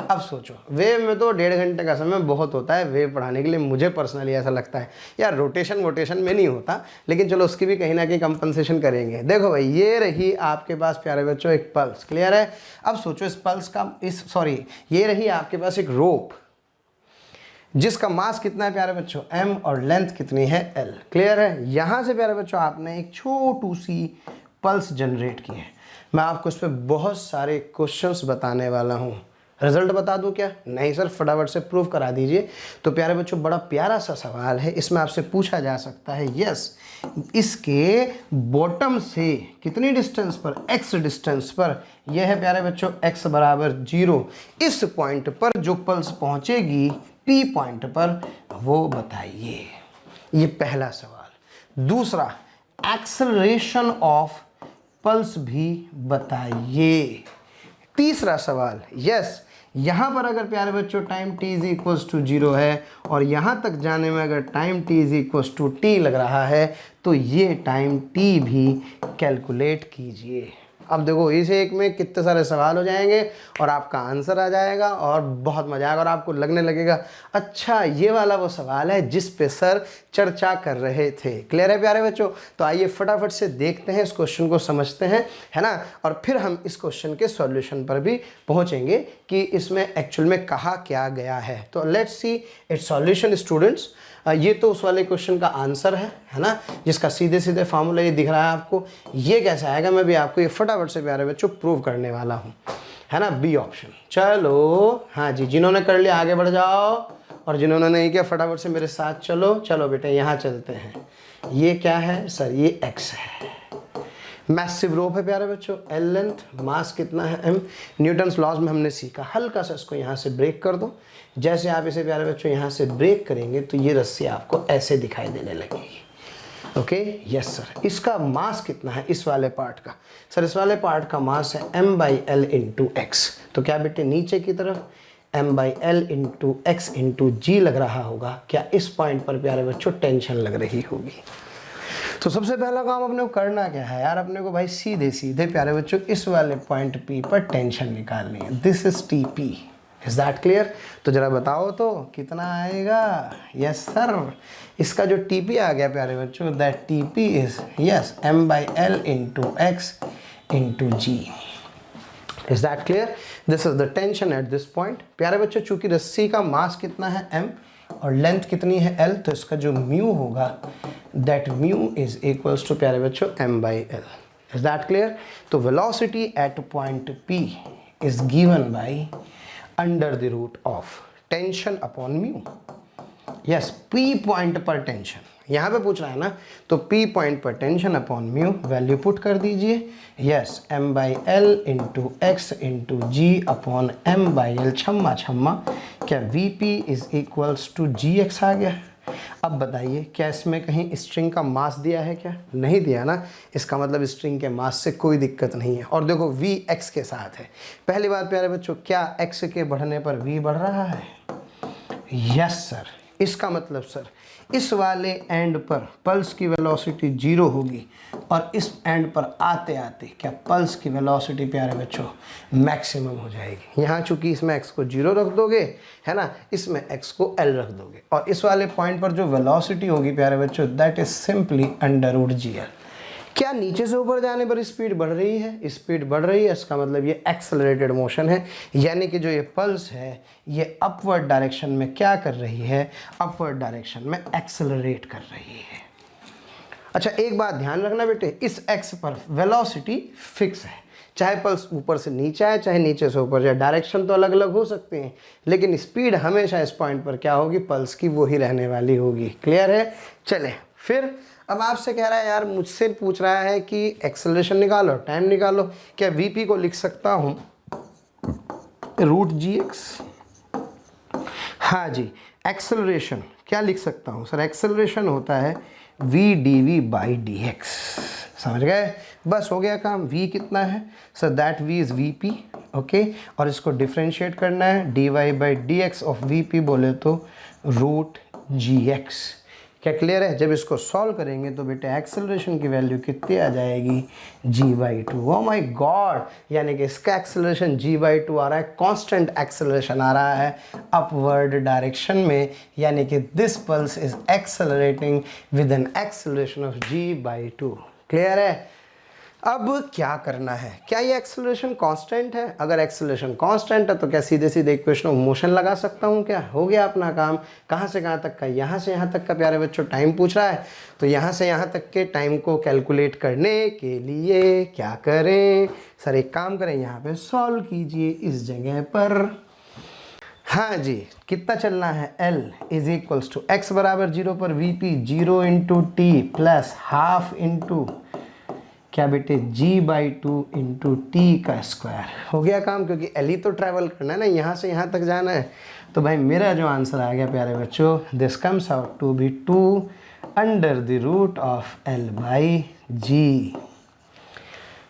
अब सोचो, वेव में तो 1.5 घंटे का समय बहुत होता है वेव पढ़ाने के लिए। मुझे पर्सनली ऐसा लगता है यार, रोटेशन वोटेशन में नहीं होता, लेकिन चलो उसकी भी कहीं ना कहीं कंपनसेशन करेंगे। देखो भाई, ये रही आपके पास प्यारे बच्चों एक पल्स। क्लियर है? अब सोचो इस पल्स का, ये रही आपके पास एक रोप जिसका मास कितना है प्यारे बच्चों, m, और लेंथ कितनी है, l। क्लियर है? यहाँ से प्यारे बच्चों आपने एक छोटू सी पल्स जनरेट की है। मैं आपको इस पर बहुत सारे क्वेश्चंस बताने वाला हूँ। रिजल्ट बता दूं क्या? नहीं सर, फटाफट से प्रूव करा दीजिए। तो प्यारे बच्चों बड़ा प्यारा सा सवाल है, इसमें आपसे पूछा जा सकता है, यस, इसके बॉटम से कितनी डिस्टेंस पर, x डिस्टेंस पर, यह है प्यारे बच्चों x बराबर 0, इस पॉइंट पर जो पल्स पहुंचेगी P पॉइंट पर, वो बताइए। ये पहला सवाल। दूसरा, एक्सेलरेशन ऑफ पल्स भी बताइए। तीसरा सवाल, यस, यहाँ पर अगर प्यारे बच्चों time t is equals to 0 है और यहाँ तक जाने में अगर time t is equals to t लग रहा है तो ये टाइम t भी कैलकुलेट कीजिए। अब देखो इस एक में कितने सारे सवाल हो जाएंगे और आपका आंसर आ जाएगा और बहुत मजा आएगा और आपको लगने लगेगा अच्छा ये वाला वो सवाल है जिस पे सर चर्चा कर रहे थे। क्लियर है प्यारे बच्चों? तो आइए फटाफट से देखते हैं, इस क्वेश्चन को समझते हैं, है ना, और फिर हम इस क्वेश्चन के सॉल्यूशन पर भी पहुंचेंगे कि इसमें एक्चुअल में कहा क्या गया है। तो let's see it's solution students. ये तो उस वाले क्वेश्चन का आंसर है ना, जिसका सीधे सीधे फार्मूला ये दिख रहा है आपको। ये कैसे आएगा मैं भी आपको ये फटाफट से प्यारे बच्चों प्रूव करने वाला हूँ, है ना, बी ऑप्शन। चलो हाँ जी, जिन्होंने कर लिया आगे बढ़ जाओ और जिन्होंने नहीं किया फटाफट से मेरे साथ चलो। चलो बेटे यहाँ चलते हैं। ये क्या है सर? ये x है। मैसिव रोप है प्यारे बच्चों, एल लेंथ, मास कितना है एम। न्यूटन्स लॉज में हमने सीखा, हल्का सा इसको यहाँ से ब्रेक कर दो। जैसे आप इसे प्यारे बच्चों यहाँ से ब्रेक करेंगे तो ये रस्सी आपको ऐसे दिखाई देने लगेगी। Okay yes sir. इसका मास कितना है इस वाले पार्ट का? सर इस वाले पार्ट का मास है m/l इंटू एक्स। तो क्या बेटे नीचे की तरफ m/l इंटू एक्स इंटू जी लग रहा होगा? क्या इस पॉइंट पर प्यारे बच्चों टेंशन लग रही होगी? तो सबसे पहला काम अपने को करना क्या है यार, अपने को भाई सीधे सीधे प्यारे बच्चों इस वाले पॉइंट P पर टेंशन निकालनी है। This is TP, is that clear? तो जरा बताओ तो कितना आएगा? यस सर, इसका जो TP आ गया प्यारे बच्चों, that TP is yes m/l into x into G. Is that clear? This is the tension at this point. प्यारे बच्चों चूंकि रस्सी का मास कितना है m और लेंथ कितनी है l, तो इसका जो म्यू होगा that mu is equals to प्यारे बच्चों m/l। Is that clear? तो velocity at point P is given by under the root of tension upon mu. Yes, P point पर टेंशन यहाँ पे पूछ रहा है ना, तो P पॉइंट पर tension upon mu value put कर दीजिए। Yes, m/l into x into g upon m/l, छम्मा छम्मा, क्या Vp is equals to Gx आ गया? अब बताइए क्या इसमें कहीं स्ट्रिंग का मास दिया है? क्या नहीं दिया ना, इसका मतलब स्ट्रिंग के मास से कोई दिक्कत नहीं है। और देखो v x के साथ है। पहली बात प्यारे बच्चों, क्या x के बढ़ने पर v बढ़ रहा है? Yes sir. इसका मतलब सर इस वाले एंड पर पल्स की वेलोसिटी 0 होगी और इस एंड पर आते आते क्या पल्स की वेलोसिटी प्यारे बच्चों मैक्सिमम हो जाएगी। यहाँ चूंकि इसमें x को 0 रख दोगे है ना, इसमें x को l रख दोगे और इस वाले पॉइंट पर जो वेलोसिटी होगी प्यारे बच्चों दैट इज सिंपली √gl। क्या नीचे से ऊपर जाने पर स्पीड बढ़ रही है? स्पीड बढ़ रही है, इसका मतलब ये एक्सेलरेटेड मोशन है, यानी कि जो ये पल्स है ये अपवर्ड डायरेक्शन में क्या कर रही है? अपवर्ड डायरेक्शन में एक्सेलरेट कर रही है। अच्छा एक बात ध्यान रखना बेटे, इस एक्स पर वेलोसिटी फिक्स है, चाहे पल्स ऊपर से नीचे आए चाहे नीचे से ऊपर जाए, डायरेक्शन तो अलग अलग हो सकते हैं लेकिन स्पीड हमेशा इस पॉइंट पर क्या होगी? पल्स की वो ही रहने वाली होगी। क्लियर है? चले फिर अब आपसे कह रहा है यार, मुझसे पूछ रहा है कि एक्सेलरेशन निकालो, टाइम निकालो। क्या Vp को लिख सकता हूँ √gx? हाँ जी। एक्सेलरेशन क्या लिख सकता हूँ सर? एक्सेलरेशन होता है v/dv/dx। समझ गए? बस हो गया काम। v कितना है sir? That v is Vp। Okay, और इसको डिफ्रेंशिएट करना है, dy/dx ऑफ Vp बोले तो √gx। क्या क्लियर है? जब इसको सॉल्व करेंगे तो बेटे एक्सेलरेशन की वैल्यू कितनी आ जाएगी? g/2। ओ माय गॉड, यानी कि इसका एक्सेलरेशन g/2 आ रहा है, कांस्टेंट एक्सेलरेशन आ रहा है अपवर्ड डायरेक्शन में, यानी कि this pulse is accelerating with an acceleration of g/2। Clear है? अब क्या करना है? क्या ये एक्सेलरेशन कांस्टेंट है? अगर एक्सेलरेशन कांस्टेंट है तो क्या सीधे सीधे इक्वेशन ऑफ मोशन लगा सकता हूँ? क्या हो गया अपना काम। कहाँ से कहाँ तक का? यहाँ से यहाँ तक का प्यारे बच्चों टाइम पूछ रहा है, तो यहाँ से यहाँ तक के टाइम को कैलकुलेट करने के लिए क्या करें सर? एक काम करें, यहाँ पे सॉल्व कीजिए इस जगह पर। हाँ जी, कितना चलना है? L is equals to x बराबर 0 पर Vp 0 into T plus half into क्या बेटे g/2 इंटू टी का स्क्वायर। हो गया काम, क्योंकि L ही तो ट्रैवल करना है ना, यहाँ से यहाँ तक जाना है। तो भाई मेरा जो आंसर आ गया प्यारे बच्चों, this comes out to be 2 under the root of L/g।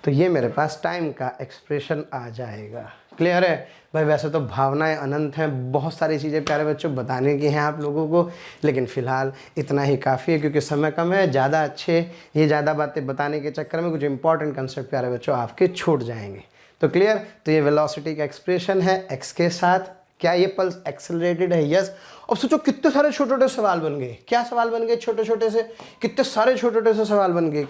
तो ये मेरे पास टाइम का एक्सप्रेशन आ जाएगा। क्लियर है भाई? वैसे तो भावनाएं अनंत हैं, बहुत सारी चीज़ें प्यारे बच्चों बताने की हैं आप लोगों को, लेकिन फ़िलहाल इतना ही काफ़ी है क्योंकि समय कम है। ज़्यादा बातें बताने के चक्कर में कुछ इंपॉर्टेंट कंसेप्ट प्यारे बच्चों आपके छूट जाएंगे। तो क्लियर? तो ये वेलोसिटी का एक्सप्रेशन है एक्स के साथ। क्या ये पल्स एक्सेलरेटेड है? यस। अब सोचो कितने सारे छोटे छोटे सवाल बन गए। क्या सवाल बन गए? छोटे छोटे से कितने सारे छोटे छोटे से सवाल बन गए।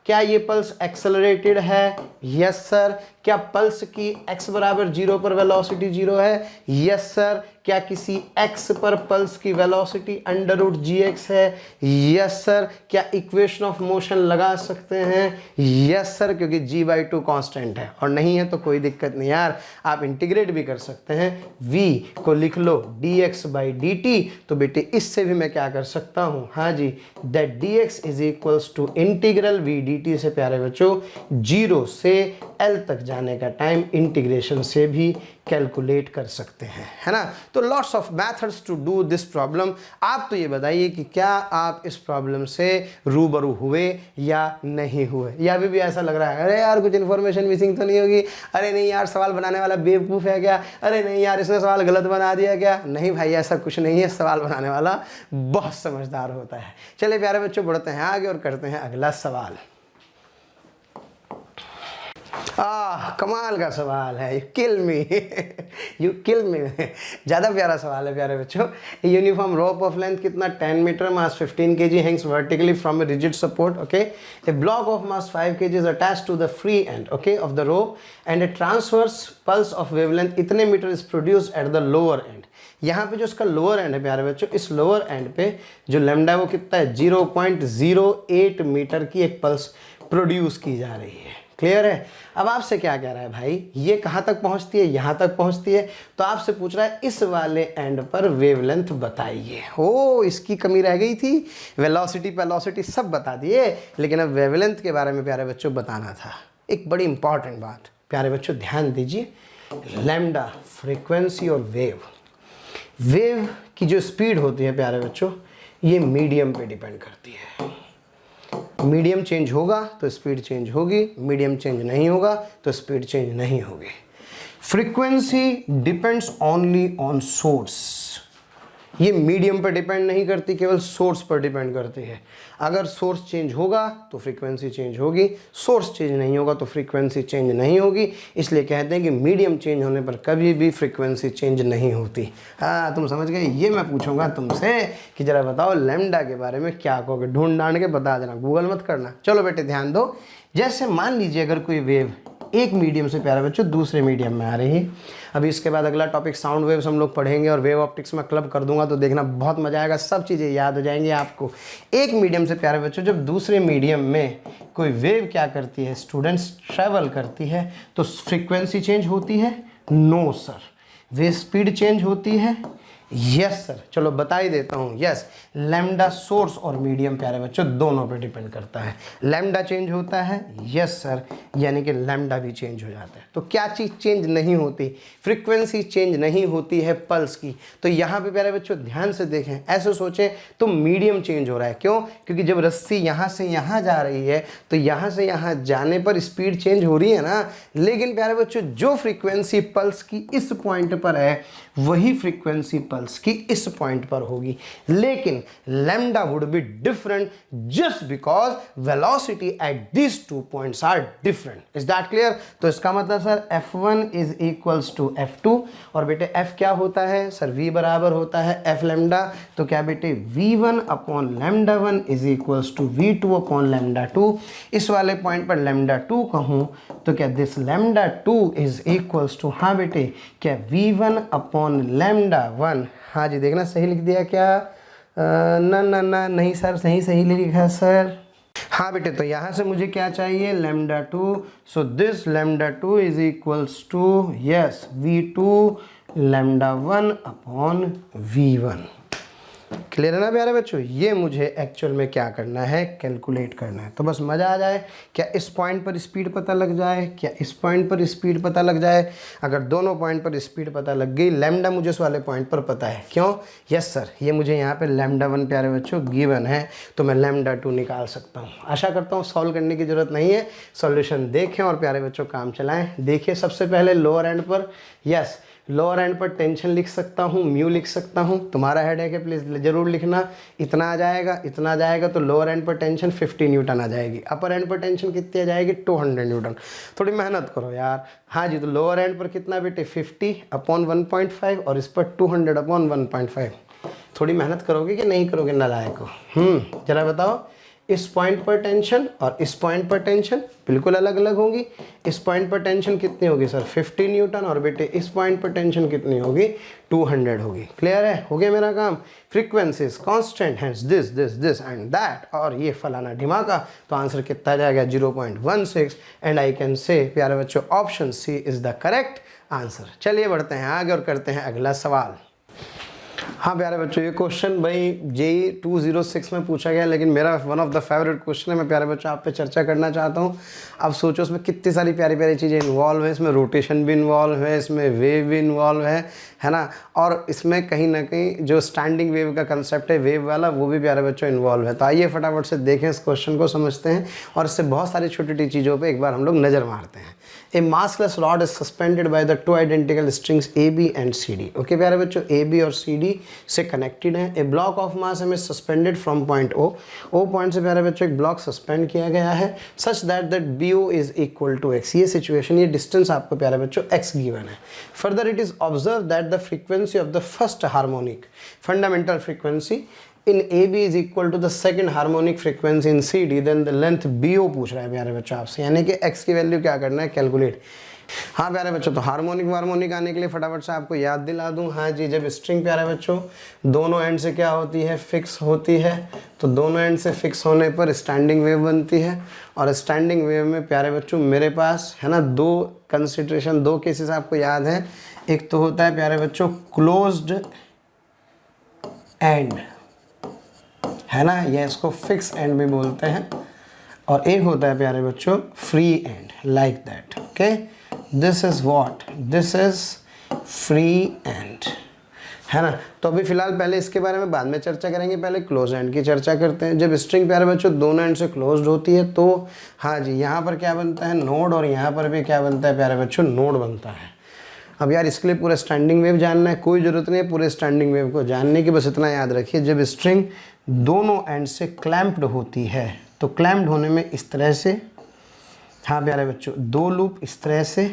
क्या ये पल्स एक्सेलरेटेड है? Yes sir. क्या पल्स की x बराबर 0 पर वेलोसिटी 0 है? Yes sir. क्या किसी x पर पल्स की वेलोसिटी √gx है? Yes sir. क्या इक्वेशन ऑफ मोशन लगा सकते हैं? यस सर, क्योंकि g/2 कांस्टेंट है। और नहीं है तो कोई दिक्कत नहीं यार, आप इंटीग्रेट भी कर सकते हैं। v को लिख लो dx/dt, तो बेटे इससे भी मैं क्या कर सकता हूँ? हाँ जी, that dx is equals to integral v dt से प्यारे बच्चों 0 से L तक जाने का टाइम इंटीग्रेशन से भी कैलकुलेट कर सकते हैं, है ना। तो lots of methods to do this problem. आप तो ये बताइए कि क्या आप इस प्रॉब्लम से रूबरू हुए या नहीं हुए, या अभी भी ऐसा लग रहा है अरे यार कुछ इन्फॉर्मेशन मिसिंग तो नहीं होगी, अरे नहीं यार सवाल बनाने वाला बेवकूफ़ है क्या, अरे नहीं यार इसने सवाल गलत बना दिया क्या। नहीं भाई ऐसा कुछ नहीं है, सवाल बनाने वाला बहुत समझदार होता है। चलिए प्यारे बच्चों बढ़ते हैं आगे और करते हैं अगला सवाल। कमाल का सवाल है, यू किल मी ज़्यादा प्यारा सवाल है प्यारे बच्चों। यूनिफॉर्म रोप ऑफ लेंथ कितना 10 metre, mass 15 kg, hangs vertically from a rigid support, okay. A block of mass 5 kg is attached to the free end, okay, of the rope and a transverse pulse of wavelength इतने metre is produced at the lower end. यहाँ पे जो इसका lower and है प्यारे बच्चों, इस lower and पे जो लैम्डा वो कितना है 0.08 मीटर की एक पल्स प्रोड्यूस की जा रही है। क्लियर है। अब आपसे क्या कह रहा है भाई, ये कहाँ तक पहुँचती है, यहाँ तक पहुँचती है, तो आपसे पूछ रहा है इस वाले एंड पर वेवलेंथ बताइए। ओ इसकी कमी रह गई थी, वेलोसिटी सब बता दिए, लेकिन अब वेवलेंथ के बारे में प्यारे बच्चों बताना था। एक बड़ी इंपॉर्टेंट बात प्यारे बच्चों ध्यान दीजिए, लैम्डा फ्रीक्वेंसी और वेव की जो स्पीड होती है प्यारे बच्चों, ये मीडियम पे डिपेंड करती है। मीडियम चेंज होगा तो स्पीड चेंज होगी, मीडियम चेंज नहीं होगा तो स्पीड चेंज नहीं होगी। Frequency depends only on source, ये मीडियम पर डिपेंड नहीं करती, केवल सोर्स पर डिपेंड करती है। अगर सोर्स चेंज होगा तो फ्रीक्वेंसी चेंज होगी, सोर्स चेंज नहीं होगा तो फ्रीक्वेंसी चेंज नहीं होगी। इसलिए कहते हैं कि मीडियम चेंज होने पर कभी भी फ्रीक्वेंसी चेंज नहीं होती। हाँ तुम समझ गए। ये मैं पूछूंगा तुमसे कि जरा बताओ लैम्डा के बारे में क्या कहोगे, ढूंढ ढांड के बता देना, गूगल मत करना। चलो बेटे ध्यान दो, जैसे मान लीजिए अगर कोई वेव एक मीडियम से प्यारे बच्चों दूसरे मीडियम में आ रही है। अभी इसके बाद अगला टॉपिक साउंड वेव्स हम लोग पढ़ेंगे और वेव ऑप्टिक्स में क्लब कर दूंगा, तो देखना बहुत मजा आएगा, सब चीज़ें याद हो जाएंगी आपको। एक मीडियम से प्यारे बच्चों जब दूसरे मीडियम में कोई वेव क्या करती है स्टूडेंट्स, ट्रैवल करती है, तो फ्रीक्वेंसी चेंज होती है? No sir. Wave speed change होती है? Yes sir. चलो बता ही देता हूँ, यस। लैम्डा सोर्स और मीडियम प्यारे बच्चों दोनों पे डिपेंड करता है। लैम्डा चेंज होता है? यस सर, यानी कि लैम्डा भी चेंज हो जाता है। तो क्या चीज़ चेंज नहीं होती? फ्रीक्वेंसी चेंज नहीं होती है पल्स की। तो यहाँ पे प्यारे बच्चों ध्यान से देखें, ऐसे सोचें तो मीडियम चेंज हो रहा है। क्यों? क्योंकि जब रस्सी यहाँ से यहाँ जा रही है तो यहाँ से यहाँ जाने पर स्पीड चेंज हो रही है ना। लेकिन प्यारे बच्चों जो फ्रीक्वेंसी पल्स की इस पॉइंट पर है वही फ्रीक्वेंसी पल्स की इस पॉइंट पर होगी, लेकिन lambda would be different just because velocity at this 2 points are different. Is that clear? तो इसका मतलब sir F1 is equals to F2, और बेटे F क्या होता है सर? V बराबर होता है F लैम्डा। तो क्या बेटे V1 upon lambda 1 is equals to V2 upon lambda 2। इस वाले पॉइंट पर लैम्डा 2 कहूँ तो क्या this lambda 2 is equals to, हाँ बेटे क्या V1 अपॉन लैम्डा 1। हाँ जी देखना सही लिख दिया क्या? ना ना ना नहीं सर, सही लिखा सर। हाँ बेटे तो यहाँ से मुझे क्या चाहिए? Lambda 2। So this lambda 2 is equals to yes V2 lambda 1 upon V1। Clear है ना प्यारे बच्चों? ये मुझे एक्चुअल में क्या करना है? कैलकुलेट करना है। तो बस मज़ा आ जाए, क्या इस पॉइंट पर स्पीड पता लग जाए, क्या इस पॉइंट पर स्पीड पता लग जाए। अगर दोनों पॉइंट पर स्पीड पता लग गई, लैम्डा मुझे इस वाले पॉइंट पर पता है। क्यों? यस सर, ये मुझे यहाँ पे लैम्डा 1 प्यारे बच्चों गिवन है, तो मैं लैम्डा 2 निकाल सकता हूँ। आशा करता हूँ सॉल्व करने की ज़रूरत नहीं है, सॉल्यूशन देखें और प्यारे बच्चों काम चलाएँ। देखिए सबसे पहले लोअर एंड पर, यस लोअर एंड पर टेंशन लिख सकता हूँ, म्यू लिख सकता हूँ। तुम्हारा हेड है कि प्लीज़ ज़रूर लिखना। इतना आ जाएगा तो लोअर एंड पर टेंशन 50 न्यूटन आ जाएगी। अपर एंड पर टेंशन कितनी आ जाएगी? 200 न्यूटन। थोड़ी मेहनत करो यार। हाँ जी, तो लोअर एंड पर कितना बेटे? 50 अपॉन 1.5 और इस पर 200 अपॉन 1.5। थोड़ी मेहनत करोगे कि नहीं करोगे नालायक को? जरा बताओ। इस पॉइंट पर टेंशन और इस पॉइंट पर टेंशन बिल्कुल अलग अलग होगी। इस पॉइंट पर टेंशन कितनी होगी सर? 50 न्यूटन, और बेटे इस पॉइंट पर टेंशन कितनी होगी? 200 होगी। क्लियर है? हो गया मेरा काम। Frequencies constant hence this and that, और ये फलाना ढिमाका। तो आंसर कितना जाएगा? 0.16। एंड आई कैन से प्यारे बच्चों option C is the correct answer. चलिए बढ़ते हैं आगे और करते हैं अगला सवाल। हाँ प्यारे बच्चों, ये क्वेश्चन भाई जेई 206 में पूछा गया, लेकिन मेरा one of the favourite question है। मैं प्यारे बच्चों आप पे चर्चा करना चाहता हूँ। अब सोचो इसमें कितनी सारी प्यारी प्यारी चीज़ें इन्वॉल्व हैं। इसमें रोटेशन भी इन्वॉल्व है, इसमें वेव भी इन्वॉल्व है ना। और इसमें कहीं ना कहीं जो स्टैंडिंग वेव का कंसेप्ट है वेव वाला, वो भी प्यारे बच्चों इन्वॉल्व है। तो आइए फटाफट से देखें इस क्वेश्चन को, समझते हैं और इससे बहुत सारी छोटी छोटी चीज़ों पर एक बार हम लोग नज़र मारते हैं। A massless rod is suspended by the two identical strings A B and C D. Okay प्यारे बच्चों, ए बी और सी डी से कनेक्टेड है। A block of mass M is suspended from point O point से प्यारे बच्चों एक block suspend किया गया है such that B O is equal to x. ये सिचुएशन, ये डिस्टेंस आपको प्यारे बच्चों एक्स गिवन है। Further it is observe that the frequency of the first harmonic fundamental frequency in AB is equal to the second harmonic frequency in CD, then the length BO पूछ रहा है प्यारे बच्चों आपसे, यानी कि x की वैल्यू क्या करना है, कैलकुलेट। हाँ प्यारे बच्चों, तो हार्मोनिक आने के लिए फटाफट से आपको याद दिला दूं। हाँ जी, जब स्ट्रिंग प्यारे बच्चों दोनों एंड से क्या होती है, फिक्स होती है, तो दोनों एंड से फिक्स होने पर स्टैंडिंग वेव बनती है। और स्टैंडिंग वेव में प्यारे बच्चों मेरे पास है ना दो कंसिडरेशन, दो केसेस आपको याद है। एक तो होता है प्यारे बच्चों क्लोज्ड एंड, है ना, या इसको फिक्स एंड भी बोलते हैं, और एक होता है प्यारे बच्चों free and, like that. Okay, this is what, this is free and, है ना। तो अभी फिलहाल पहले इसके बारे में बाद में चर्चा करेंगे, पहले क्लोज एंड की चर्चा करते हैं। जब स्ट्रिंग प्यारे बच्चों दोनों एंड से क्लोज्ड होती है तो हाँ जी, यहाँ पर क्या बनता है, नोड, और यहाँ पर भी क्या बनता है प्यारे बच्चों, नोड बनता है। अब यार इसके लिए पूरा स्टैंडिंग वेव जानना है, कोई ज़रूरत नहीं है पूरे स्टैंडिंग वेव को जानने की, बस इतना याद रखिए। जब स्ट्रिंग दोनों एंड से क्लैम्प्ड होती है तो क्लैम्प्ड होने में इस तरह से, हाँ प्यारे बच्चों, दो लूप इस तरह से,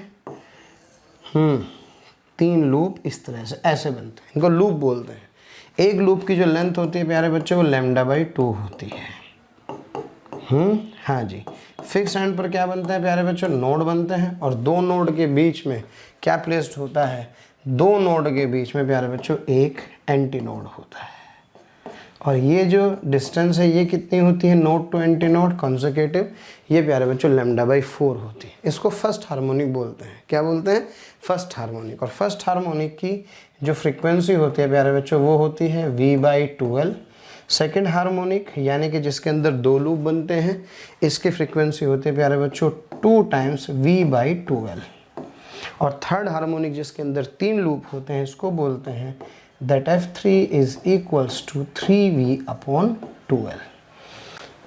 तीन लूप इस तरह से, ऐसे बनते हैं, इनको लूप बोलते हैं। एक लूप की जो लेंथ होती है प्यारे बच्चों वो λ/2 होती है। हाँ जी, फिक्स एंड पर क्या बनता है प्यारे बच्चों, नोड बनते हैं, और दो नोड के बीच में क्या प्लेस्ड होता है, दो नोड के बीच में प्यारे बच्चों एक एंटी नोड होता है। और ये जो डिस्टेंस है ये कितनी होती है, node to antinode consecutive, ये प्यारे बच्चों λ/4 होती है। इसको फर्स्ट हार्मोनिक बोलते हैं। क्या बोलते हैं, फर्स्ट हार्मोनिक। और फर्स्ट हार्मोनिक की जो फ्रीक्वेंसी होती है प्यारे बच्चों वो होती है V/12। सेकेंड हार्मोनिक यानी कि जिसके अंदर दो लूप बनते हैं, इसकी फ्रीक्वेंसी होती है प्यारे बच्चों 2 टाइम्स V/12। और थर्ड हार्मोनिक जिसके अंदर तीन लूप होते हैं, इसको बोलते हैं that F3 is equals to 3V/12।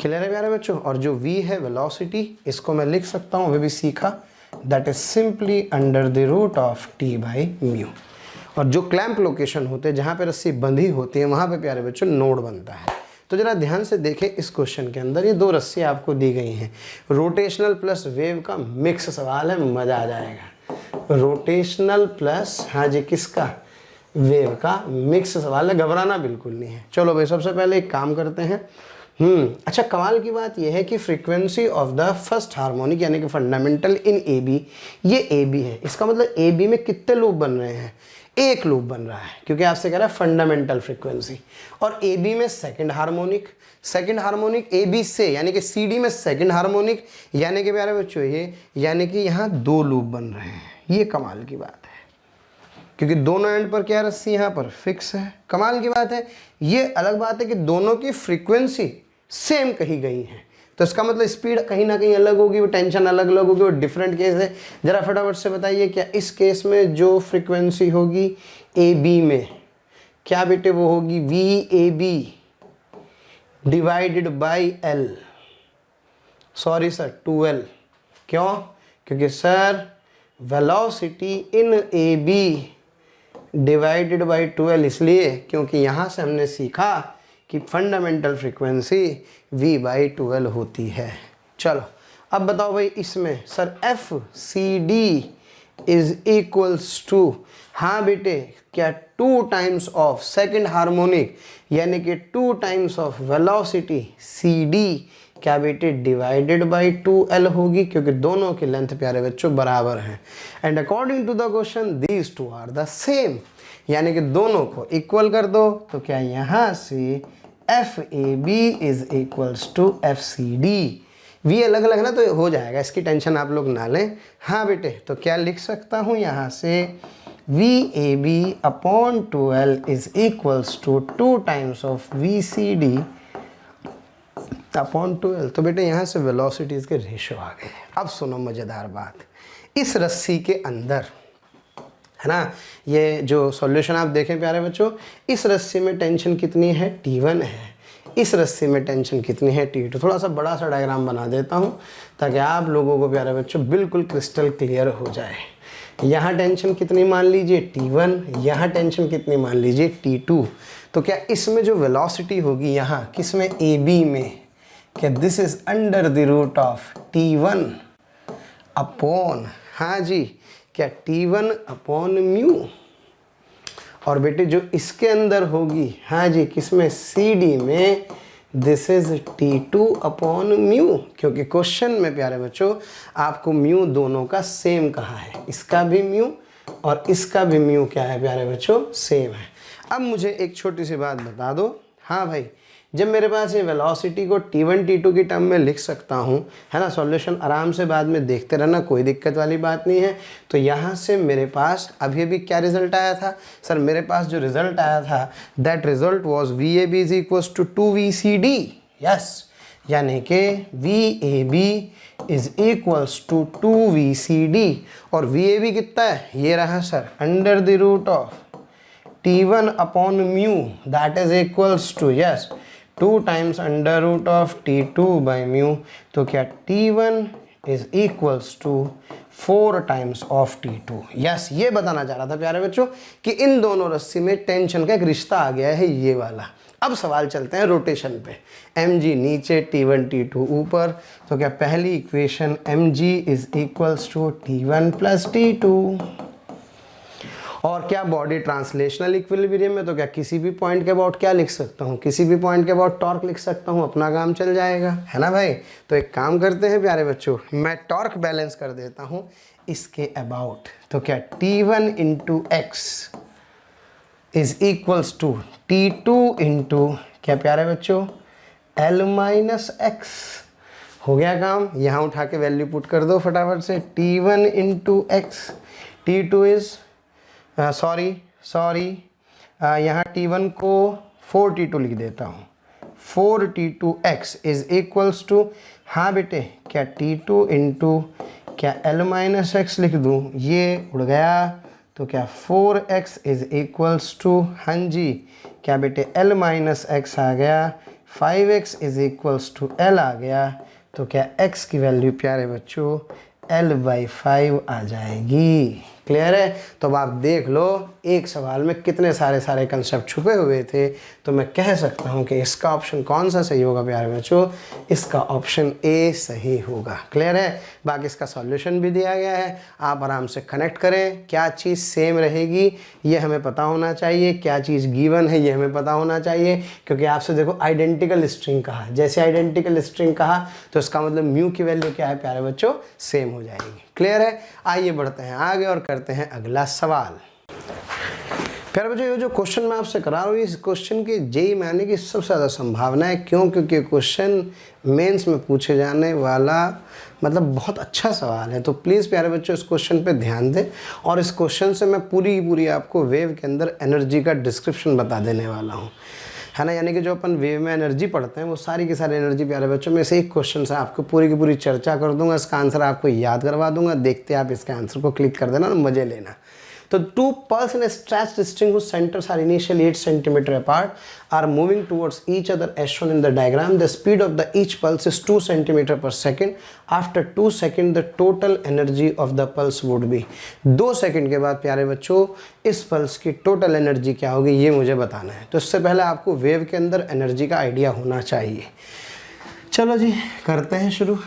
Clear है प्यारे बच्चों। और जो V है वेलोसिटी, इसको मैं लिख सकता हूँ, वो भी सीखा, that is simply under the root of T/μ। और जो क्लैंप लोकेशन होते हैं, जहाँ पे रस्सी बंधी होती है, वहाँ पे प्यारे बच्चों नोड बनता है। तो जरा ध्यान से देखें, इस क्वेश्चन के अंदर ये दो रस्सी आपको दी गई हैं, रोटेशनल प्लस वेव का मिक्स सवाल है, मज़ा आ जाएगा। रोटेशनल प्लस, हाँ जी, किसका, वेव का मिक्स सवाल है, घबराना बिल्कुल नहीं है। चलो भाई, सबसे पहले एक काम करते हैं। अच्छा, कमाल की बात यह है कि frequency of the first harmonic यानी कि फंडामेंटल इन ए बी, ये ए बी है। इसका मतलब ए बी में कितने लूप बन रहे हैं, एक लूप बन रहा है, क्योंकि आपसे कह रहा है फंडामेंटल फ्रीक्वेंसी। और ए बी में सेकंड हार्मोनिक ए बी से, यानी कि सी डी में सेकंड हार्मोनिक, यानी कि प्यारे बच्चों ये, यानी कि यहाँ दो लूप बन रहे हैं। ये कमाल की बात है, क्योंकि दोनों एंड पर क्या रस्सी यहाँ पर फिक्स है। कमाल की बात है। ये अलग बात है कि दोनों की फ्रीक्वेंसी सेम कही गई है, तो इसका मतलब स्पीड कहीं ना कहीं अलग होगी, वो टेंशन अलग अलग होगी, वो डिफरेंट केस है। जरा फटाफट से बताइए, क्या इस केस में जो फ्रीक्वेंसी होगी ए बी में, क्या बेटे वो होगी VAB divided by L, sorry sir 2L। क्यों, क्योंकि sir velocity in AB divided by 2L, इसलिए क्योंकि यहाँ से हमने सीखा कि फंडामेंटल फ्रीक्वेंसी V/12 होती है। चलो अब बताओ भाई, इसमें sir FCD is equals to, हाँ बेटे, क्या 2 टाइम्स ऑफ सेकंड हार्मोनिक यानी कि 2 टाइम्स ऑफ वेलोसिटी CD, क्या बेटे, डिवाइडेड बाई 2L होगी, क्योंकि दोनों की लेंथ प्यारे बच्चों बराबर हैं। And according to the question these two are the same, यानी कि दोनों को इक्वल कर दो, तो क्या यहाँ से FAB is equals to FCD। V अलग अलग ना, तो हो जाएगा, इसकी टेंशन आप लोग ना लें। हाँ बेटे, तो क्या लिख सकता हूँ यहाँ से VAB upon 12 is equals to 2 times of VCD upon 12। तो बेटे यहाँ से वेलोसिटीज़ के रेशो आ गए। अब सुनो मज़ेदार बात, इस रस्सी के अंदर है ना, ये जो सॉल्यूशन आप देखें प्यारे बच्चों, इस रस्सी में टेंशन कितनी है, T1 है, इस रस्सी में टेंशन कितनी है, T2। थोड़ा सा बड़ा सा डायग्राम बना देता हूँ ताकि आप लोगों को प्यारे बच्चों बिल्कुल क्रिस्टल क्लियर हो जाए। यहाँ टेंशन कितनी मान लीजिए T1, यहाँ टेंशन कितनी मान लीजिए T2। तो क्या इसमें जो वेलोसिटी होगी यहाँ किसमें, AB में, क्या this is under the root of T1 upon, हाँ जी, क्या T1 अपॉन म्यू। और बेटे जो इसके अंदर होगी, हाँ जी, किसमें, CD में, this is T2 upon mu. क्योंकि क्वेश्चन में प्यारे बच्चों आपको म्यू दोनों का सेम कहा है, इसका भी म्यू और इसका भी म्यू क्या है प्यारे बच्चों, सेम है। अब मुझे एक छोटी सी बात बता दो, हाँ भाई, जब मेरे पास ये वेलोसिटी को T1 T2 की टर्म में लिख सकता हूँ, है ना, सॉल्यूशन आराम से बाद में देखते रहना, कोई दिक्कत वाली बात नहीं है। तो यहाँ से मेरे पास अभी अभी क्या रिजल्ट आया था सर, मेरे पास जो रिजल्ट आया था that result was VAB is equals to 2VCD। Yes, यानी कि VAB is equals to 2VCD। और VAB कितना है, ये रहा sir, under the root of T1 upon mu that is equals to, yes, 2 times under root of T2 by mu. तो क्या T1 is equals to 4 times of T2। Yes, ये बताना चाह रहा था प्यारे बच्चों कि इन दोनों रस्सी में टेंशन का एक रिश्ता आ गया है, ये वाला। अब सवाल चलते हैं रोटेशन पे, mg नीचे, T1 T2 ऊपर। तो क्या पहली equation mg is equals to T1 plus T2। और क्या बॉडी ट्रांसलेशनल इक्विलिब्रियम में, तो क्या किसी भी पॉइंट के अबाउट क्या लिख सकता हूँ, किसी भी पॉइंट के अबाउट टॉर्क लिख सकता हूँ, अपना काम चल जाएगा, है ना भाई। तो एक काम करते हैं प्यारे बच्चों, मैं टॉर्क बैलेंस कर देता हूँ इसके अबाउट। तो क्या T1 into x is equals to T2 into क्या प्यारे बच्चों, L माइनस एक्स। हो गया काम, यहाँ उठा के वैल्यू पुट कर दो फटाफट से, T1 into x, T2 is sorry यहाँ T1 को 4T2 लिख देता हूँ, 4T2x इज इक्वल्स टू, हाँ बेटे, क्या T2 इंटू क्या L माइनस एक्स लिख दूँ, ये उड़ गया। तो क्या 4x इज इक्वल्स टू, हाँ जी, क्या बेटे L माइनस एक्स आ गया, 5x is equals to L आ गया। तो क्या x की वैल्यू प्यारे बच्चों L/5 आ जाएगी। क्लियर है। तो अब आप देख लो एक सवाल में कितने सारे कंसेप्ट छुपे हुए थे। तो मैं कह सकता हूँ कि इसका ऑप्शन कौन सा सही होगा प्यारे बच्चों, इसका ऑप्शन ए सही होगा। क्लियर है। बाकी इसका सॉल्यूशन भी दिया गया है, आप आराम से कनेक्ट करें। क्या चीज़ सेम रहेगी ये हमें पता होना चाहिए, क्या चीज़ गिवन है ये हमें पता होना चाहिए। क्योंकि आपसे देखो आइडेंटिकल स्ट्रिंग कहा, जैसे आइडेंटिकल स्ट्रिंग कहा तो इसका मतलब म्यू की वैल्यू क्या है प्यारे बच्चों, सेम हो जाएगी। क्लियर है। आइए बढ़ते हैं आगे और करते हैं अगला सवाल। प्यारे बच्चों ये जो क्वेश्चन मैं आपसे करा रहा हूँ इस क्वेश्चन की जेईई में आने की सबसे ज़्यादा संभावना है। क्यों? क्योंकि क्वेश्चन मेंस में पूछे जाने वाला मतलब बहुत अच्छा सवाल है। तो प्लीज़ प्यारे बच्चों इस क्वेश्चन पे ध्यान दें और इस क्वेश्चन से मैं पूरी आपको वेव के अंदर एनर्जी का डिस्क्रिप्शन बता देने वाला हूँ, है ना। यानी कि जो अपन वेव में एनर्जी पढ़ते हैं वो सारी की सारी एनर्जी प्यारे बच्चों में से एक क्वेश्चन से आपको पूरी की पूरी चर्चा कर दूंगा, इसका आंसर आपको याद करवा दूंगा। देखते आप इसके आंसर को क्लिक कर देना और मजे लेना। तो to pulse in a stretched string whose centers are initially 8 cm apart are moving towards each other as shown in the diagram. The speed of the each pulse is 2 cm per second. After 2 seconds the total energy of the pulse would be। 2 second के बाद प्यारे बच्चों इस pulse की total energy क्या होगी ये मुझे बताना है। तो इससे पहले आपको वेव के अंदर एनर्जी का आइडिया होना चाहिए। चलो जी करते हैं शुरू।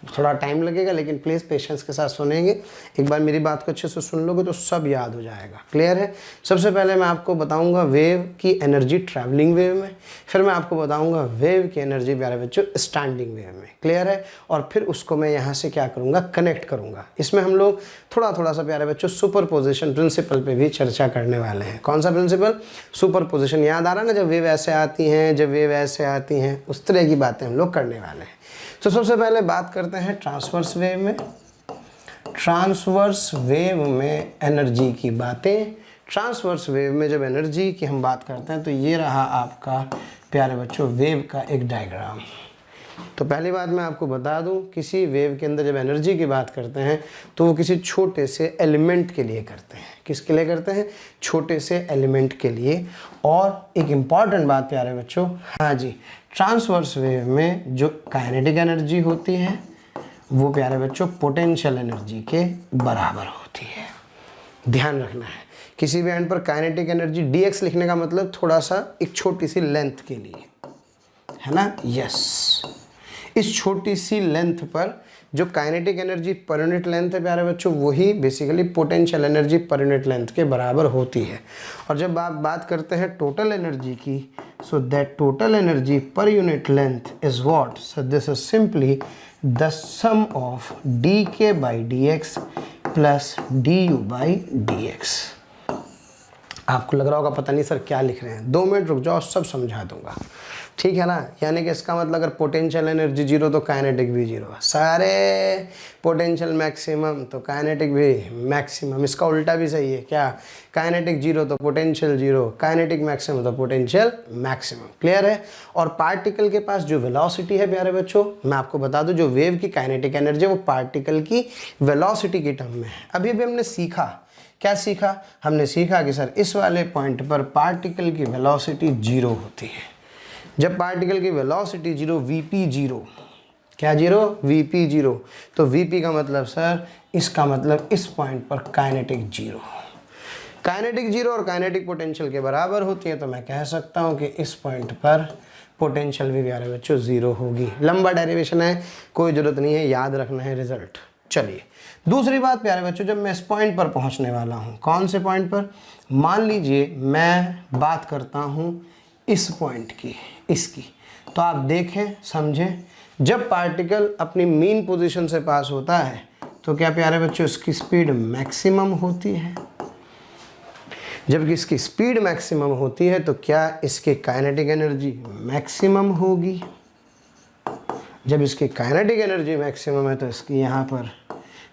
थोड़ा टाइम लगेगा लेकिन प्लीज़ पेशेंस के साथ सुनेंगे। एक बार मेरी बात को अच्छे से सुन लोगे तो सब याद हो जाएगा। क्लियर है। सबसे पहले मैं आपको बताऊंगा वेव की एनर्जी ट्रैवलिंग वेव में, फिर मैं आपको बताऊंगा वेव की एनर्जी प्यारे बच्चों स्टैंडिंग वेव में। क्लियर है। और फिर उसको मैं यहाँ से क्या करूँगा, कनेक्ट करूँगा। इसमें हम लोग थोड़ा सा प्यारे बच्चों सुपरपोजिशन प्रिंसिपल पर भी चर्चा करने वाले हैं। कौन सा प्रिंसिपल? सुपरपोजिशन। याद आ रहा है ना, जब वेव ऐसे आती हैं, जब वेव ऐसे आती हैं, उस तरह की बातें हम लोग करने वाले हैं। तो सबसे पहले बात करते हैं ट्रांसवर्स वेव में। ट्रांसवर्स वेव में एनर्जी की बातें। ट्रांसवर्स वेव में जब एनर्जी की हम बात करते हैं तो ये रहा आपका प्यारे बच्चों वेव का एक डायग्राम। तो पहली बात मैं आपको बता दूं, किसी वेव के अंदर जब एनर्जी की बात करते हैं तो वो किसी छोटे से एलिमेंट के लिए करते हैं। किसके लिए करते हैं? छोटे से एलिमेंट के लिए। और एक इम्पॉर्टेंट बात प्यारे बच्चों, हाँ जी, ट्रांसवर्स वेव में जो काइनेटिक एनर्जी होती है वो प्यारे बच्चों पोटेंशियल एनर्जी के बराबर होती है। ध्यान रखना है, किसी भी एंड पर काइनेटिक एनर्जी dx लिखने का मतलब थोड़ा सा एक छोटी सी लेंथ के लिए है ना। यस, इस छोटी सी लेंथ पर जो kinetic energy per unit length है प्यारे बच्चों, वही basically potential energy per unit length के बराबर होती है। और जब आप बात करते हैं टोटल एनर्जी की, so that total energy per unit length is what? So this is simply the sum of dk by dx plus du by dx। आपको लग रहा होगा पता नहीं सर क्या लिख रहे हैं, 2 मिनट रुक जाओ, सब समझा दूंगा, ठीक है ना। यानी कि इसका मतलब अगर पोटेंशियल एनर्जी 0 तो काइनेटिक भी 0 है। सारे पोटेंशियल मैक्सिमम तो काइनेटिक भी मैक्सिमम। इसका उल्टा भी सही है क्या? काइनेटिक 0 तो पोटेंशियल 0, काइनेटिक मैक्सिमम तो पोटेंशियल मैक्सिमम। क्लियर है। और पार्टिकल के पास जो वेलोसिटी है प्यारे बच्चों, मैं आपको बता दूं, जो वेव की काइनेटिक एनर्जी वो पार्टिकल की वेलोसिटी की टर्म में है। अभी हमने सीखा, क्या सीखा? हमने सीखा कि सर इस वाले पॉइंट पर पार्टिकल की वेलोसिटी 0 होती है। जब पार्टिकल की वेलोसिटी 0, वीपी 0, क्या 0? वीपी 0। तो वीपी का मतलब सर, इसका मतलब इस पॉइंट पर काइनेटिक 0। काइनेटिक 0 और काइनेटिक पोटेंशियल के बराबर होती है, तो मैं कह सकता हूँ कि इस पॉइंट पर पोटेंशियल भी प्यारे बच्चों 0 होगी। लंबा डेरिवेशन है, कोई ज़रूरत नहीं है, याद रखना है रिजल्ट। चलिए दूसरी बात प्यारे बच्चों, जब मैं इस पॉइंट पर पहुंचने वाला हूं, कौन से पॉइंट पर? मान लीजिए मैं बात करता हूं इस पॉइंट की, इसकी, तो आप देखें समझें, जब पार्टिकल अपनी मीन पोजीशन से पास होता है तो क्या प्यारे बच्चों इसकी स्पीड मैक्सिमम होती है। जब इसकी स्पीड मैक्सिमम होती है तो क्या इसकी काइनेटिक एनर्जी मैक्सिमम होगी। जब इसकी काइनेटिक एनर्जी मैक्सिमम है तो इसकी यहाँ पर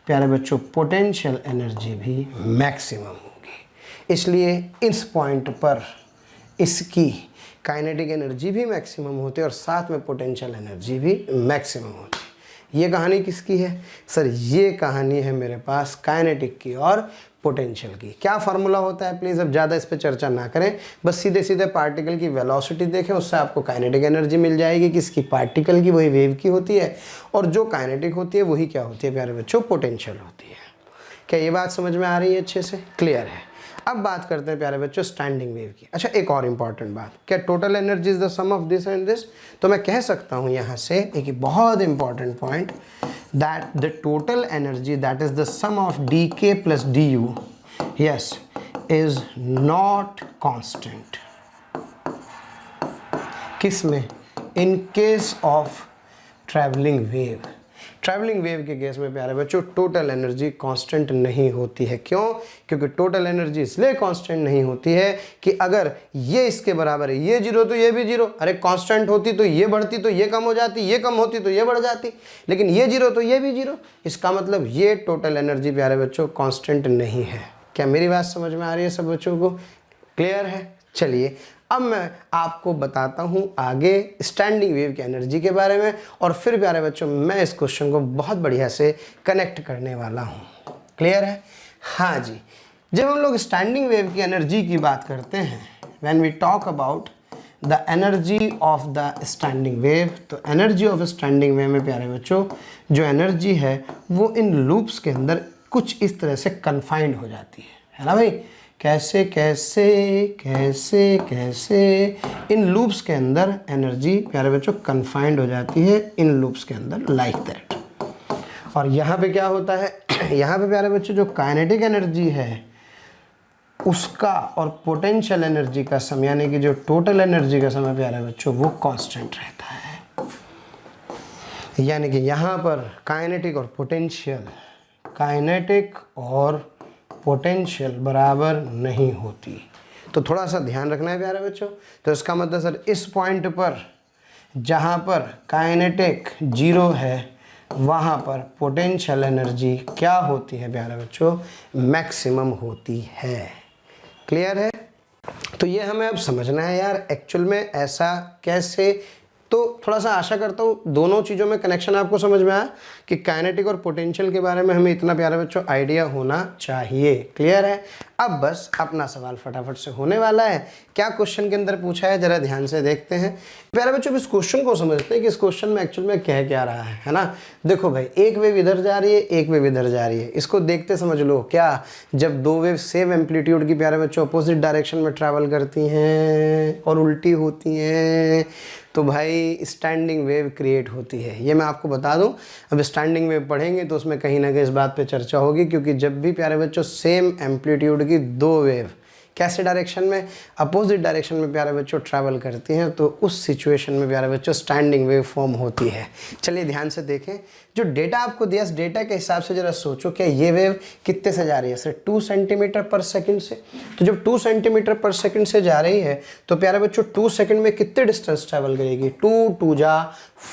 प्यारे बच्चों पोटेंशियल एनर्जी भी मैक्सिमम होगी। इसलिए इस पॉइंट पर इसकी काइनेटिक एनर्जी भी मैक्सिमम होती है और साथ में पोटेंशियल एनर्जी भी मैक्सिमम होती है। ये कहानी किसकी है सर? ये कहानी है मेरे पास काइनेटिक की और पोटेंशियल की। क्या फार्मूला होता है? प्लीज़ अब ज़्यादा इस पर चर्चा ना करें, बस सीधे सीधे पार्टिकल की वेलोसिटी देखें, उससे आपको काइनेटिक एनर्जी मिल जाएगी। किसकी? पार्टिकल की, वही वेव की होती है। और जो काइनेटिक होती है वही क्या होती है प्यारे बच्चों? पोटेंशियल होती है। क्या ये बात समझ में आ रही है? अच्छे से क्लियर है। अब बात करते हैं प्यारे बच्चों स्टैंडिंग वेव की। अच्छा, एक और इंपॉर्टेंट बात, क्या total energy is the sum of this and this? तो मैं कह सकता हूँ यहाँ से एक बहुत important point, that the total energy that is the sum of dk plus du, yes, is not constant। किस में? In case of travelling wave. Travelling wave के केस में प्यारे बच्चों टोटल एनर्जी कांस्टेंट नहीं होती है। क्यों? क्योंकि टोटल एनर्जी इसलिए कांस्टेंट नहीं होती है कि अगर ये इसके बराबर है, ये 0 तो ये भी 0, अरे कांस्टेंट होती तो ये बढ़ती तो ये कम हो जाती, ये कम होती तो ये बढ़ जाती, लेकिन ये 0 तो ये भी 0। इसका मतलब ये टोटल एनर्जी प्यारे बच्चों कांस्टेंट नहीं है। क्या मेरी बात समझ में आ रही है सब बच्चों को? क्लियर है। चलिए अब मैं आपको बताता हूँ आगे स्टैंडिंग वेव की एनर्जी के बारे में, और फिर प्यारे बच्चों मैं इस क्वेश्चन को बहुत बढ़िया से कनेक्ट करने वाला हूँ। क्लियर है? हाँ जी, जब हम लोग स्टैंडिंग वेव की एनर्जी की बात करते हैं, when we talk about the energy of the standing wave, तो एनर्जी ऑफ स्टैंडिंग वेव में प्यारे बच्चों जो एनर्जी है वो इन लूप्स के अंदर कुछ इस तरह से कन्फाइंड हो जाती है ना भाई? कैसे कैसे कैसे कैसे इन लूप्स के अंदर एनर्जी प्यारे बच्चों कन्फाइंड हो जाती है, इन लूप्स के अंदर, लाइक दैट। और यहाँ पे क्या होता है? यहाँ पे प्यारे बच्चों जो काइनेटिक एनर्जी है उसका और पोटेंशियल एनर्जी का सम, यानी कि जो टोटल एनर्जी का सम प्यारे बच्चों वो कांस्टेंट रहता है। यानी कि यहाँ पर काइनेटिक और पोटेंशियल, काइनेटिक और पोटेंशियल बराबर नहीं होती। तो थोड़ा सा ध्यान रखना है प्यारे बच्चों। तो इसका मतलब सर इस पॉइंट पर जहाँ पर काइनेटिक 0 है वहाँ पर पोटेंशियल एनर्जी क्या होती है प्यारे बच्चों, मैक्सिमम होती है। क्लियर है? तो ये हमें अब समझना है यार एक्चुअल में ऐसा कैसे। तो थोड़ा सा आशा करता हूँ दोनों चीज़ों में कनेक्शन आपको समझ में आया कि काइनेटिक और पोटेंशियल के बारे में हमें इतना प्यारे बच्चों आइडिया होना चाहिए। क्लियर है? अब बस अपना सवाल फटाफट से होने वाला है। क्या क्वेश्चन के अंदर पूछा है जरा ध्यान से देखते हैं प्यारे बच्चों। इस क्वेश्चन को समझते हैं कि इस क्वेश्चन में एक्चुअल में कह क्या रहा है ना। देखो भाई, एक वेव इधर जा रही है, एक वेव इधर जा रही है। इसको देखते समझ लो, क्या जब दो वेव सेम एम्पलीट्यूड की प्यारे बच्चों अपोजिट डायरेक्शन में ट्रैवल करती हैं और उल्टी होती हैं तो भाई स्टैंडिंग वेव क्रिएट होती है। ये मैं आपको बता दूं, अब स्टैंडिंग वेव पढ़ेंगे तो उसमें कहीं ना कहीं इस बात पे चर्चा होगी, क्योंकि जब भी प्यारे बच्चों सेम एम्पलीट्यूड की दो वेव कैसे डायरेक्शन में, अपोजिट डायरेक्शन में प्यारे बच्चों ट्रैवल करती हैं तो उस सिचुएशन में प्यारे बच्चों स्टैंडिंग वेव फॉर्म होती है। चलिए ध्यान से देखें, जो डेटा आपको दिया इस डेटा के हिसाब से जरा सोचो, क्या ये वेव कितने से जा रही है? सर 2 सेंटीमीटर पर सेकंड से। तो जब 2 सेंटीमीटर पर सेकंड से जा रही है तो प्यारे बच्चों 2 सेकंड में कितने डिस्टेंस ट्रैवल करेगी? 2 2 जा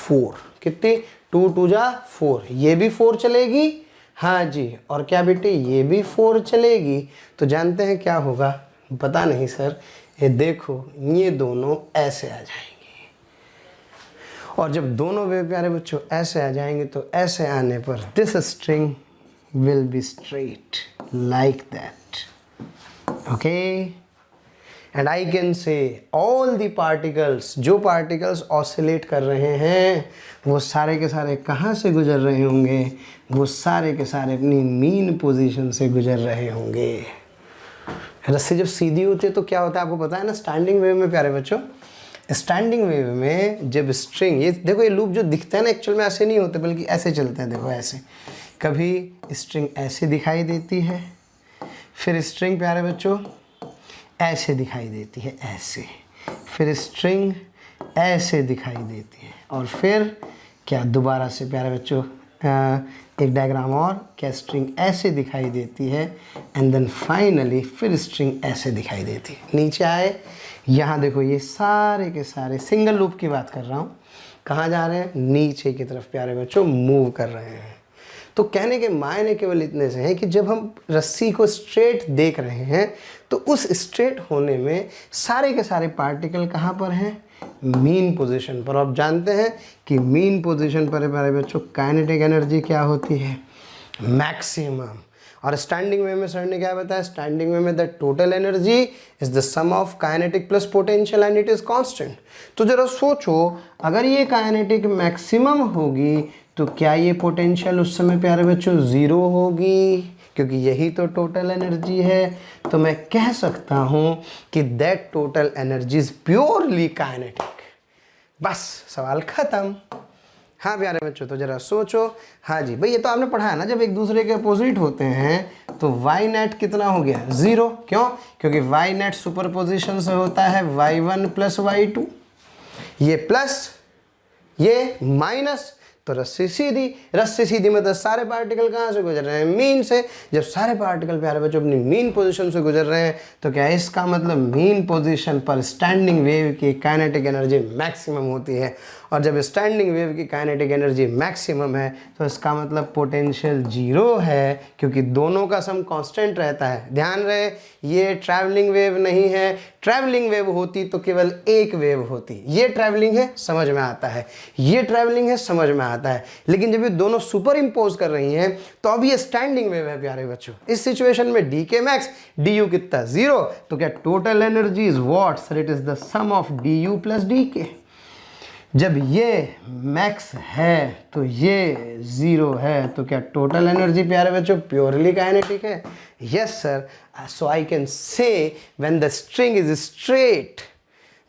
4। कितनी? 2 2 जा 4। ये भी 4 चलेगी, हाँ जी, और क्या बेटे ये भी 4 चलेगी। तो जानते हैं क्या होगा? पता नहीं सर, ये देखो ये दोनों ऐसे आ जाएंगे, और जब दोनों वेव प्यारे बच्चों ऐसे आ जाएंगे तो ऐसे आने पर this string will be straight like that. Okay, and I can से ऑल द पार्टिकल्स, जो पार्टिकल्स ऑसिलेट कर रहे हैं वो सारे के सारे कहाँ से गुजर रहे होंगे? वो सारे के सारे अपनी मीन पोजीशन से गुजर रहे होंगे। रस्सी जब सीधी होती है तो क्या होता है आपको पता है ना? स्टैंडिंग वेव में प्यारे बच्चों, स्टैंडिंग वेव में जब स्ट्रिंग, ये देखो ये लूप जो दिखता है ना एक्चुअल में ऐसे नहीं होते बल्कि ऐसे चलते हैं। देखो ऐसे, कभी स्ट्रिंग ऐसे दिखाई देती है, फिर स्ट्रिंग प्यारे बच्चों ऐसे दिखाई देती है, ऐसे, फिर स्ट्रिंग ऐसे दिखाई देती है, और फिर क्या दोबारा से प्यारे बच्चों एक डायग्राम और, क्या स्ट्रिंग ऐसे दिखाई देती है, एंड देन फाइनली फिर स्ट्रिंग ऐसे दिखाई देती है। नीचे आए, यहाँ देखो ये सारे के सारे सिंगल लूप की बात कर रहा हूँ, कहाँ जा रहे हैं? नीचे की तरफ प्यारे बच्चों मूव कर रहे हैं। तो कहने के मायने केवल इतने से हैं कि जब हम रस्सी को स्ट्रेट देख रहे हैं तो उस स्ट्रेट होने में सारे के सारे पार्टिकल कहाँ पर हैं? मीन पोजीशन पर। आप जानते हैं कि मीन पोजीशन पर प्यारे बच्चों काइनेटिक एनर्जी क्या होती है? मैक्सिमम। और स्टैंडिंग वेव में सर ने क्या बताया? स्टैंडिंग वेव में the total energy is the sum of kinetic plus potential and it is constant. तो जरा सोचो, अगर ये काइनेटिक मैक्सिमम होगी तो क्या ये पोटेंशियल उस समय प्यारे बच्चों 0 होगी? क्योंकि यही तो टोटल एनर्जी है। तो मैं कह सकता हूँ कि that total energy is purely kinetic. बस सवाल खत्म। हाँ प्यारे बच्चों, तो जरा सोचो। हाँ जी भाई, ये तो आपने पढ़ा है ना, जब एक दूसरे के अपोजिट होते हैं तो वाई नेट कितना हो गया? 0। क्यों? क्योंकि वाई नेट सुपरपोजिशन से होता है y1 प्लस y2, ये प्लस ये माइनस, तो रस्सी सीधी। रस्सी सीधी मतलब सारे पार्टिकल कहाँ से गुजर रहे हैं? मीन से। जब सारे पार्टिकल प्यारे बच्चों अपनी मीन पोजीशन से गुजर रहे हैं तो क्या इसका मतलब मीन पोजीशन पर स्टैंडिंग वेव की काइनेटिक एनर्जी मैक्सिमम होती है। और जब स्टैंडिंग वेव की काइनेटिक एनर्जी मैक्सिमम है तो इसका मतलब पोटेंशियल 0 है, क्योंकि दोनों का सम कांस्टेंट रहता है। ध्यान रहे, ये ट्रैवलिंग वेव नहीं है। ट्रैवलिंग वेव होती तो केवल एक वेव होती। ये ट्रैवलिंग है, समझ में आता है, ये ट्रैवलिंग है, समझ में आता है। लेकिन जब ये दोनों सुपर इम्पोज कर रही हैं तो अब ये स्टैंडिंग वेव है प्यारे बच्चों। इस सिचुएशन में डी के मैक्स, डी यू कितना? 0। तो क्या total energy is what? Sir it is the sum of d u plus d k. जब ये मैक्स है तो ये 0 है, तो क्या टोटल एनर्जी प्यारे बच्चों प्योरली काइनेटिक है? Yes sir. So I can से when the string is straight,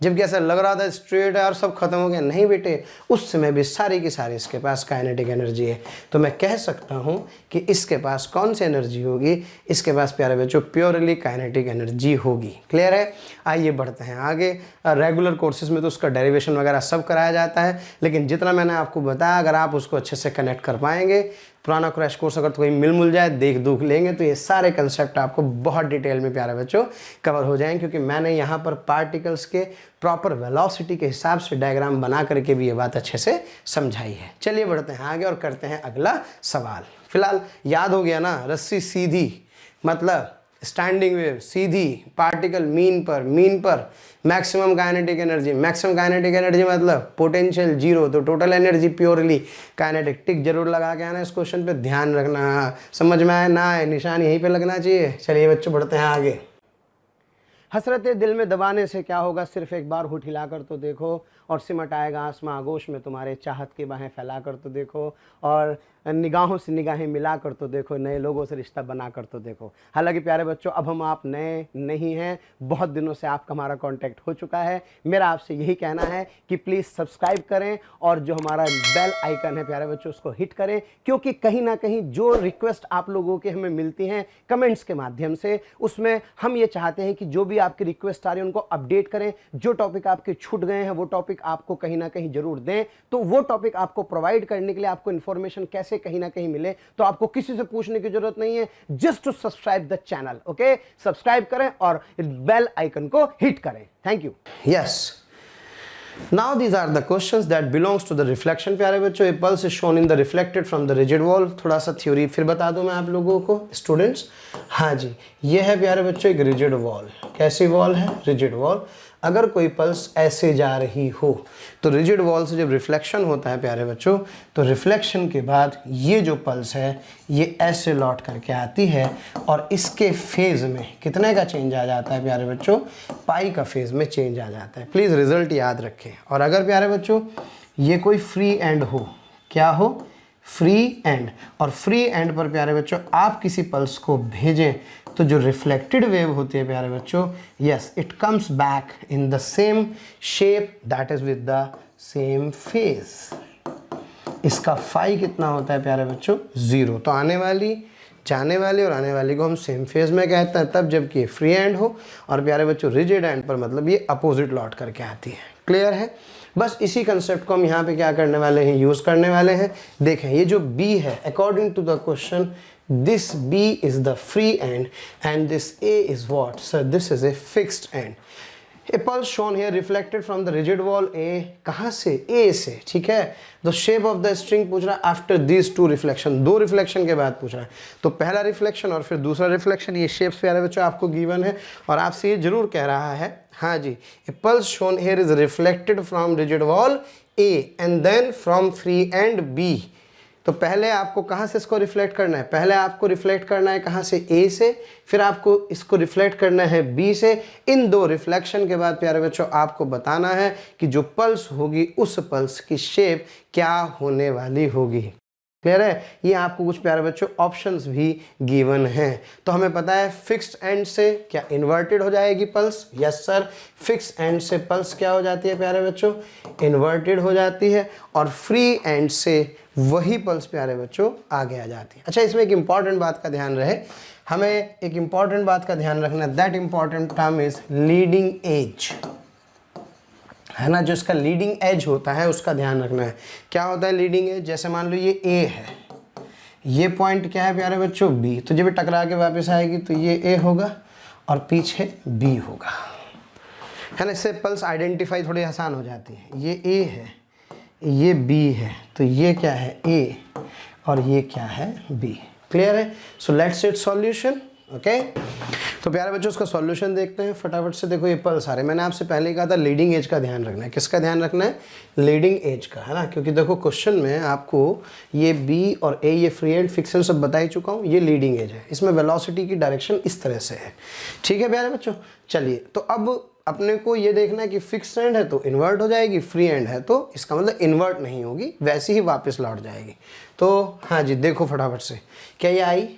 जबकि ऐसा लग रहा था स्ट्रेट है और सब खत्म हो गया, नहीं बेटे, उस समय भी सारी की सारी इसके पास काइनेटिक एनर्जी है। तो मैं कह सकता हूँ कि इसके पास कौन सी एनर्जी होगी? इसके पास प्यारे बच्चों प्योरली काइनेटिक एनर्जी होगी। क्लियर है? आइए बढ़ते हैं आगे। रेगुलर कोर्सेज में तो उसका डेरिवेशन वगैरह सब कराया जाता है, लेकिन जितना मैंने आपको बताया अगर आप उसको अच्छे से कनेक्ट कर पाएंगे पुराना क्रैश कोर्स अगर कोई मिल जाए देख दुख लेंगे तो ये सारे कंसेप्ट आपको बहुत डिटेल में प्यारे बच्चों कवर हो जाएंगे, क्योंकि मैंने यहाँ पर पार्टिकल्स के प्रॉपर वेलोसिटी के हिसाब से डायग्राम बना करके भी ये बात अच्छे से समझाई है। चलिए बढ़ते हैं आगे और करते हैं अगला सवाल। फिलहाल याद हो गया ना, रस्सी सीधी मतलब स्टैंडिंग वेव सीधी, पार्टिकल मीन पर maximum kinetic energy, maximum kinetic energy मतलब पोटेंशियल जीरो, तो टोटल एनर्जी प्योरली काइनेटिक। टिक जरूर लगा के आना इस क्वेश्चन पे, ध्यान रखना, समझ में आए ना आए निशान यहीं पे लगना चाहिए। चलिए बच्चों बढ़ते हैं आगे। हसरते दिल में दबाने से क्या होगा, सिर्फ एक बार होठ हिलाकर तो देखो, और सिमट आएगा आसमां आगोश में तुम्हारे, चाहत की बाहें फैलाकर तो देखो, और निगाहों से निगाहें मिलाकर तो देखो, नए लोगों से रिश्ता बनाकर तो देखो। हालांकि प्यारे बच्चों अब हम आप नए नहीं हैं, बहुत दिनों से आपका हमारा कांटेक्ट हो चुका है। मेरा आपसे यही कहना है कि प्लीज़ सब्सक्राइब करें और जो हमारा बेल आइकन है प्यारे बच्चों उसको हिट करें, क्योंकि कहीं ना कहीं जो रिक्वेस्ट आप लोगों के हमें मिलती हैं कमेंट्स के माध्यम से, उसमें हम ये चाहते हैं कि जो भी आपकी रिक्वेस्ट आ रही है उनको अपडेट करें। जो टॉपिक आपके छूट गए हैं वो टॉपिक आपको कहीं ना कहीं जरूर दें, तो वो टॉपिक आपको प्रोवाइड करने के लिए आपको इन्फॉर्मेशन कैसे कहीं ना कहीं मिले, तो आपको किसी से पूछने की जरूरत नहीं है, just to subscribe the channel. Okay, subscribe करें और बेल आइकन को हिट करें। Thank you. Yes, now these are the questions that belongs to the reflection। प्यारे बच्चों, a pulse is shown in the reflected from the rigid wall। थोड़ा सा theory फिर बता दूं मैं आप लोगों को स्टूडेंट्स। हाँ जी, ये है प्यारे बच्चों एक रिजिड वॉल। कैसी वॉल है? Rigid wall. अगर कोई पल्स ऐसे जा रही हो तो रिजिड वॉल से जब रिफ्लेक्शन होता है प्यारे बच्चों, तो रिफ्लेक्शन के बाद ये जो पल्स है ये ऐसे लौट करके आती है, और इसके फेज में कितने का चेंज आ जाता है प्यारे बच्चों? पाई का फेज में चेंज आ जाता है। प्लीज़ रिजल्ट याद रखें। और अगर प्यारे बच्चों ये कोई फ्री एंड हो, क्या हो? Free and. और फ्री एंड पर प्यारे बच्चों आप किसी पल्स को भेजें तो जो रिफ्लेक्टेड वेव होती है प्यारे बच्चों, yes, it comes back in the same shape that is with the same phase. इसका फाई कितना होता है प्यारे बच्चों? 0। तो आने वाली, जाने वाली और आने वाली को हम सेम फेज में कहते हैं तब जबकि फ्री एंड हो, और प्यारे बच्चों रिजिड एंड पर मतलब ये अपोजिट लौट करके आती है। क्लियर है? बस इसी कंसेप्ट को हम यहाँ पे क्या करने वाले हैं, यूज़ करने वाले हैं। देखें ये जो B है, according to the question this B is the free end and this A is what? So this is a fixed end. A pulse shown here reflected from the rigid wall A, कहाँ से? A से, ठीक है। The shape of the string पूछ रहा है after these two reflection, 2 reflection के बाद पूछ रहा है। तो पहला रिफ्लेक्शन और फिर दूसरा रिफ्लेक्शन, ये शेप्स प्यारे बच्चों आपको गिवन है, और आपसे ये जरूर कह रहा है, हाँ जी, a pulse shown here is reflected from rigid wall A and then from free end B। तो पहले आपको कहाँ से इसको रिफ्लेक्ट करना है? पहले आपको रिफ्लेक्ट करना है कहाँ से? A से, फिर आपको इसको रिफ्लेक्ट करना है B से। इन 2 रिफ्लेक्शन के बाद प्यारे बच्चों आपको बताना है कि जो पल्स होगी उस पल्स की शेप क्या होने वाली होगी। क्लियर है? ये आपको कुछ प्यारे बच्चों ऑप्शंस भी गिवन हैं। तो हमें पता है फिक्स्ड एंड से क्या इन्वर्टेड हो जाएगी pulse? Yes sir, fixed and से पल्स क्या हो जाती है प्यारे बच्चों? इन्वर्टेड हो जाती है। और फ्री एंड से वही पल्स प्यारे बच्चों आगे आ जाती है। अच्छा, इसमें एक इंपॉर्टेंट बात का ध्यान रहे, हमें एक इंपॉर्टेंट बात का ध्यान रखना है। That important term is leading edge, है ना। जो इसका लीडिंग एज होता है उसका ध्यान रखना है। क्या होता है लीडिंग एज? जैसे मान लो ये A है, ये पॉइंट क्या है प्यारे बच्चों? B। तो जब ये टकरा के वापस आएगी तो ये A होगा और पीछे B होगा, है ना। इससे पल्स आइडेंटिफाई थोड़ी आसान हो जाती है। ये A है, ये B है, तो ये क्या है? A, और ये क्या है? B। क्लियर है? So let's it solution. Okay, तो प्यारे बच्चों उसका सॉल्यूशन देखते हैं फटाफट से। देखो ये पल्स आ रहे हैं, मैंने आपसे पहले ही कहा था लीडिंग एज का ध्यान रखना है। किसका ध्यान रखना है? लीडिंग एज का, है ना। क्योंकि देखो क्वेश्चन में आपको ये B और A, ये फ्री एंड फिक्सन सब बता ही चुका हूँ, ये लीडिंग एज है। इसमें वेलोसिटी की डायरेक्शन इस तरह से है, ठीक है प्यारे बच्चों। चलिए, तो अब अपने को ये देखना है कि फिक्स एंड है तो इन्वर्ट हो जाएगी, फ्री एंड है तो इसका मतलब इन्वर्ट नहीं होगी, वैसे ही वापस लौट जाएगी। तो हाँ जी, देखो फटाफट से, क्या ये आई?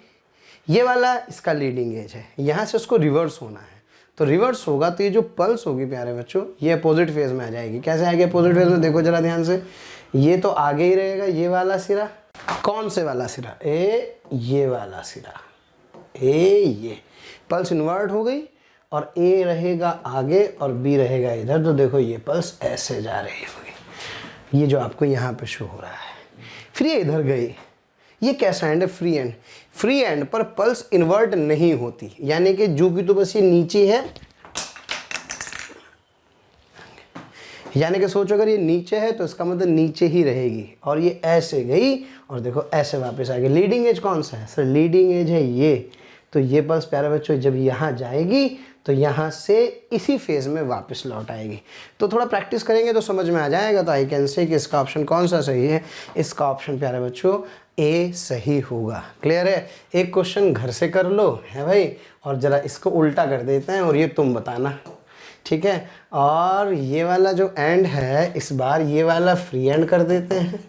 ये वाला इसका लीडिंग एज है, यहाँ से उसको रिवर्स होना है। तो रिवर्स होगा तो ये जो पल्स होगी प्यारे बच्चों ये अपोजिट फेज में आ जाएगी। कैसे आएगी अपोजिट फेज में? देखो जरा ध्यान से, ये तो आगे ही रहेगा, ये वाला सिरा। कौन से वाला सिरा? ये वाला सिरा, ये पल्स इन्वर्ट हो गई और A रहेगा आगे और B रहेगा इधर। तो देखो ये पल्स ऐसे जा रही होगी, ये जो आपको यहाँ पे शो हो रहा है। फिर ये इधर गई, ये कैसा एंड है? Free and. फ्री एंड पर पल्स इन्वर्ट नहीं होती, यानी कि जू की तो बस ये नीचे है, यानी कि सोचो अगर ये नीचे है तो इसका मतलब नीचे ही रहेगी, और ये ऐसे गई और देखो ऐसे वापस आ गई। लीडिंग एज कौन सा है सर? लीडिंग एज है ये। तो ये पल्स प्यारे बच्चों जब यहाँ जाएगी तो यहाँ से इसी फेज में वापस लौट आएगी। तो थोड़ा प्रैक्टिस करेंगे तो समझ में आ जाएगा। तो आई कैन से कि इसका ऑप्शन कौन सा सही है? इसका ऑप्शन प्यारे बच्चों ए सही होगा। क्लियर है? एक क्वेश्चन घर से कर लो है भाई, और ज़रा इसको उल्टा कर देते हैं और ये तुम बताना, ठीक है? और ये वाला जो एंड है इस बार ये वाला फ्री एंड कर देते हैं,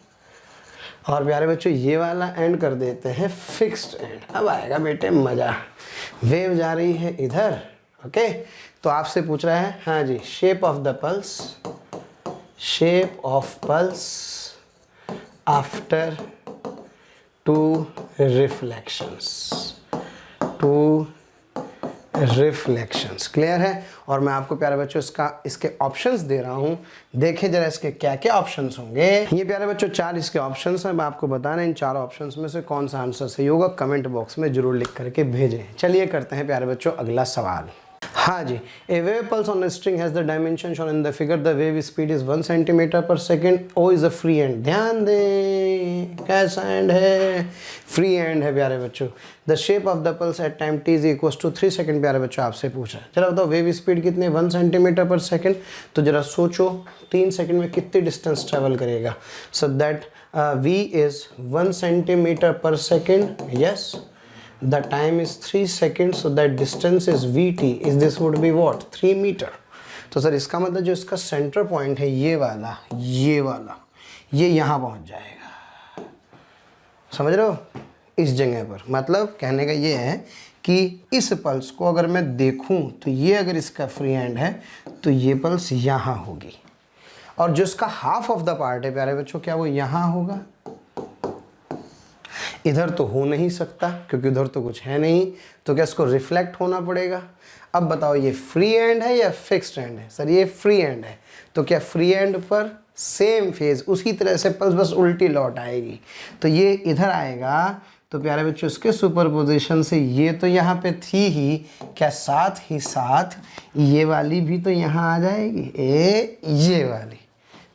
और प्यारे बच्चों ये वाला एंड कर देते हैं फिक्स्ड एंड। अब आएगा बेटे मज़ा। वेव जा रही है इधर, ओके? तो आपसे पूछ रहा है, हाँ जी, shape of the pulse, shape of pulse after two reflections, two reflections. Clear है? और मैं आपको प्यारे बच्चों इसके ऑप्शंस दे रहा हूँ, देखें जरा इसके क्या क्या ऑप्शंस होंगे। ये प्यारे बच्चों 4 इसके ऑप्शंस हैं, मैं आपको बता रहा हूँ इन 4 ऑप्शंस में से कौन सा आंसर सही होगा, कमेंट बॉक्स में जरूर लिख करके भेजें। चलिए करते हैं प्यारे बच्चों अगला सवाल। हाँ जी, a wave pulse on string has the dimension shown in the figure, the wave speed is 1 centimetre per second, O is a free end. ध्यान दें कैसा एंड है? फ्री एंड है प्यारे बच्चों। The shape of the pulse at time t is equal to 3 second. प्यारे बच्चों आपसे पूछा है, जरा बताओ वेव स्पीड कितनी? 1 सेंटीमीटर पर सेकेंड। तो जरा सोचो 3 सेकेंड में कितनी डिस्टेंस ट्रेवल करेगा? So that v is 1 centimetre per second, yes. The time is 3 seconds, so that distance is vt. Is this would be what? 3 meter. तो sir इसका मतलब जो इसका सेंटर पॉइंट है ये वाला, ये यहाँ पहुँच जाएगा। समझ रहे हो? इस जगह पर। मतलब कहने का ये है कि इस पल्स को अगर मैं देखूं तो ये अगर इसका फ्री हैंड है तो ये पल्स यहाँ होगी, और जो इसका हाफ ऑफ द पार्ट है प्यारे बच्चों, क्या वो यहाँ होगा? इधर तो हो नहीं सकता क्योंकि उधर तो कुछ है नहीं, तो क्या इसको रिफ्लेक्ट होना पड़ेगा। अब बताओ ये फ्री एंड है या फिक्स्ड एंड है? सर ये फ्री एंड है, तो क्या फ्री एंड पर सेम फेज उसी तरह से पल्स बस उल्टी लौट आएगी, तो ये इधर आएगा। तो प्यारे बच्चों इसके सुपरपोजिशन से ये तो यहाँ पे थी ही, क्या साथ ही साथ ये वाली भी तो यहाँ आ जाएगी, ये वाली।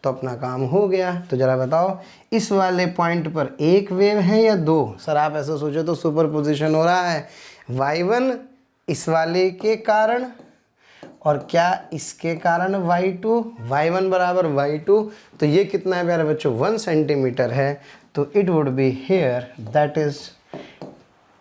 तो अपना काम हो गया। तो जरा बताओ इस वाले पॉइंट पर एक वेव है या 2? सर आप ऐसा सोचो तो सुपरपोजिशन हो रहा है y1 इस वाले के कारण, और क्या इसके कारण y2, y1 बराबर y2। तो ये कितना है प्यारे बच्चों? 1 सेंटीमीटर है, तो it would be here that is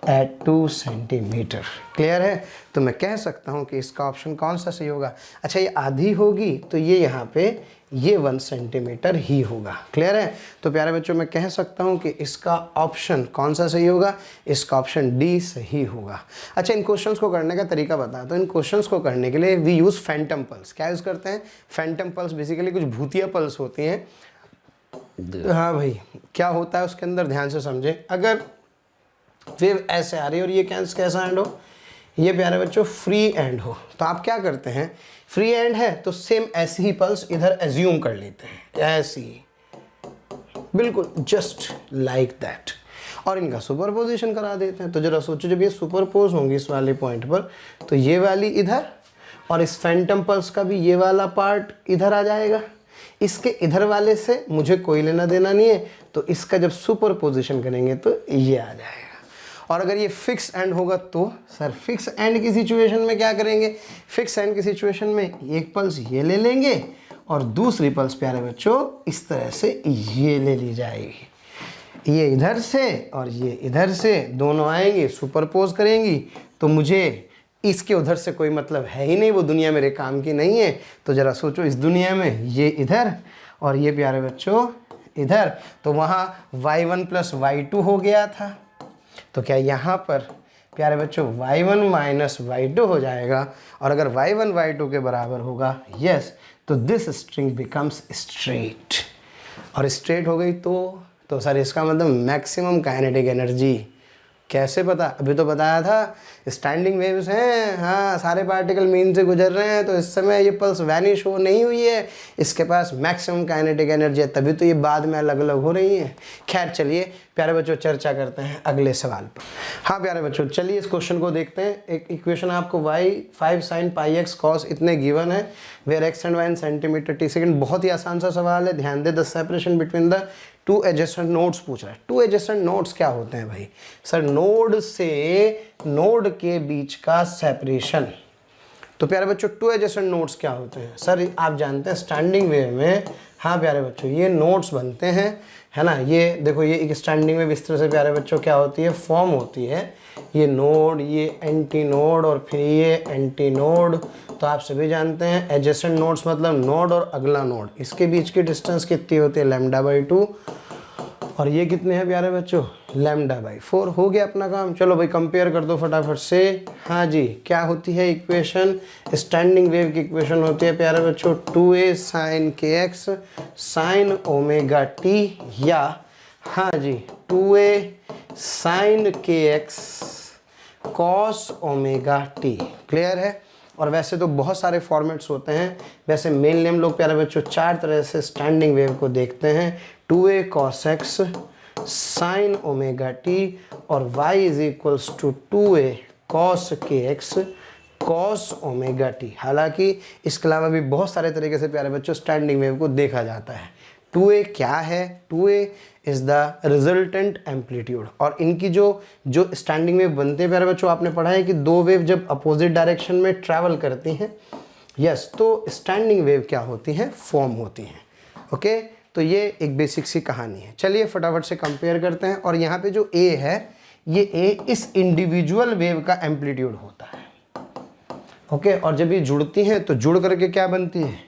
at 2 centimetre. Clear है? तो मैं कह सकता हूँ कि इसका ऑप्शन कौन सा सही होगा? अच्छा ये आधी होगी तो ये यहाँ पे ये 1 सेंटीमीटर ही होगा। क्लियर है? तो प्यारे बच्चों मैं कह सकता हूँ कि इसका ऑप्शन कौन सा सही होगा? इसका ऑप्शन डी सही होगा। अच्छा इन क्वेश्चंस को करने का तरीका बता। तो इन क्वेश्चंस को करने के लिए वी यूज़ फैंटम पल्स। क्या यूज़ करते हैं? फैंटम पल्स बेसिकली कुछ भूतिया पल्स होती हैं। हाँ भाई, क्या होता है उसके अंदर ध्यान से समझे। अगर वेव ऐसे आ रही है और ये कैसा एंड हो, ये प्यारे बच्चों फ्री एंड हो, तो आप क्या करते हैं? फ्री एंड है तो सेम ऐसी ही पल्स इधर एज्यूम कर लेते हैं, ऐसी बिल्कुल जस्ट लाइक दैट, और इनका सुपरपोजिशन करा देते हैं। तो जरा सोचो जब ये सुपरपोज होंगी इस वाले पॉइंट पर, तो ये वाली इधर, और इस फैंटम पल्स का भी ये वाला पार्ट इधर आ जाएगा। इसके इधर वाले से मुझे कोई लेना देना नहीं है, तो इसका जब सुपरपोजिशन करेंगे तो ये आ जाएगा। और अगर ये फिक्स एंड होगा तो सर फिक्स एंड की सिचुएशन में क्या करेंगे? फिक्स एंड की सिचुएशन में एक पल्स ये ले लेंगे और दूसरी पल्स प्यारे बच्चों इस तरह से ये ले ली जाएगी। ये इधर से और ये इधर से दोनों आएंगे, सुपरपोज करेंगी, तो मुझे इसके उधर से कोई मतलब है ही नहीं, वो दुनिया मेरे काम की नहीं है। तो ज़रा सोचो इस दुनिया में ये इधर और ये प्यारे बच्चों इधर, तो वहाँ y1 + y2 हो गया था, तो क्या यहाँ पर प्यारे बच्चों y1 - y2 हो जाएगा। और अगर y1 y2 के बराबर होगा, यस, तो दिस स्ट्रिंग बिकम्स स्ट्रेट, और स्ट्रेट हो गई तो सर इसका मतलब मैक्सिमम काइनेटिक एनर्जी कैसे पता? अभी तो बताया था स्टैंडिंग वेव्स हैं, हाँ सारे पार्टिकल मीन से गुजर रहे हैं, तो इस समय ये पल्स वैनिश हो नहीं हुई है, इसके पास मैक्सिमम काइनेटिक एनर्जी है, तभी तो ये बाद में अलग अलग हो रही हैं। खैर चलिए प्यारे बच्चों चर्चा करते हैं अगले सवाल पर। हाँ प्यारे बच्चों चलिए इस क्वेश्चन को देखते हैं। एक इक्वेशन आपको y 5 sin pi x cos इतने गिवन है, where x and y in centimetre t second. बहुत ही आसान सा सवाल है, ध्यान दे। The separation between the two adjacent nodes पूछ रहा है। टू एडजेसेंट नोड्स क्या होते हैं भाई? सर नोड से नोड के बीच का सेपरेशन। तो प्यारे बच्चों टू एडजेसेंट नोड्स क्या होते हैं? सर आप जानते हैं स्टैंडिंग वेव में, हाँ प्यारे बच्चों ये नोड्स बनते हैं, है ना। ये देखो ये एक स्टैंडिंग वेव इस तरह से प्यारे बच्चों क्या होती है, फॉर्म होती है। ये नोड, ये एंटी नोड और फिर ये एंटी नोड। तो आप सभी जानते हैं एडजेसेंट नोड्स मतलब नोड और अगला नोड, इसके बीच की डिस्टेंस कितनी होती है? λ/2। और ये कितने हैं प्यारे बच्चों? λ/4। हो गया अपना काम। चलो भाई कंपेयर कर दो फटाफट से। हाँ जी क्या होती है इक्वेशन? स्टैंडिंग वेव की इक्वेशन होती है प्यारे बच्चों 2a sin kx sin omega T, या हाँ जी 2a sin kx cos omega T. Clear है? और वैसे तो बहुत सारे फॉर्मेट्स होते हैं, वैसे मेनली हम लोग प्यारे बच्चों 4 तरह से स्टैंडिंग वेव को देखते हैं। 2a cos x sin omega t और y is equals to 2a cos kx cos omega t. हालांकि इसके अलावा भी बहुत सारे तरीके से प्यारे बच्चों स्टैंडिंग वेव को देखा जाता है। 2a क्या है? 2a is the resultant amplitude. और इनकी जो स्टैंडिंग वेव बनते हैं प्यारे बच्चों, आपने पढ़ा है कि दो वेव जब अपोजिट डायरेक्शन में ट्रैवल करती हैं, यस, तो स्टैंडिंग वेव क्या होती हैं? फॉर्म होती हैं। ओके तो ये एक बेसिक सी कहानी है। चलिए फटाफट से कंपेयर करते हैं। और यहाँ पे जो a है, ये a इस इंडिविजुअल वेव का एम्पलीट्यूड होता है। ओके और जब ये जुड़ती हैं तो जुड़ करके क्या बनती है?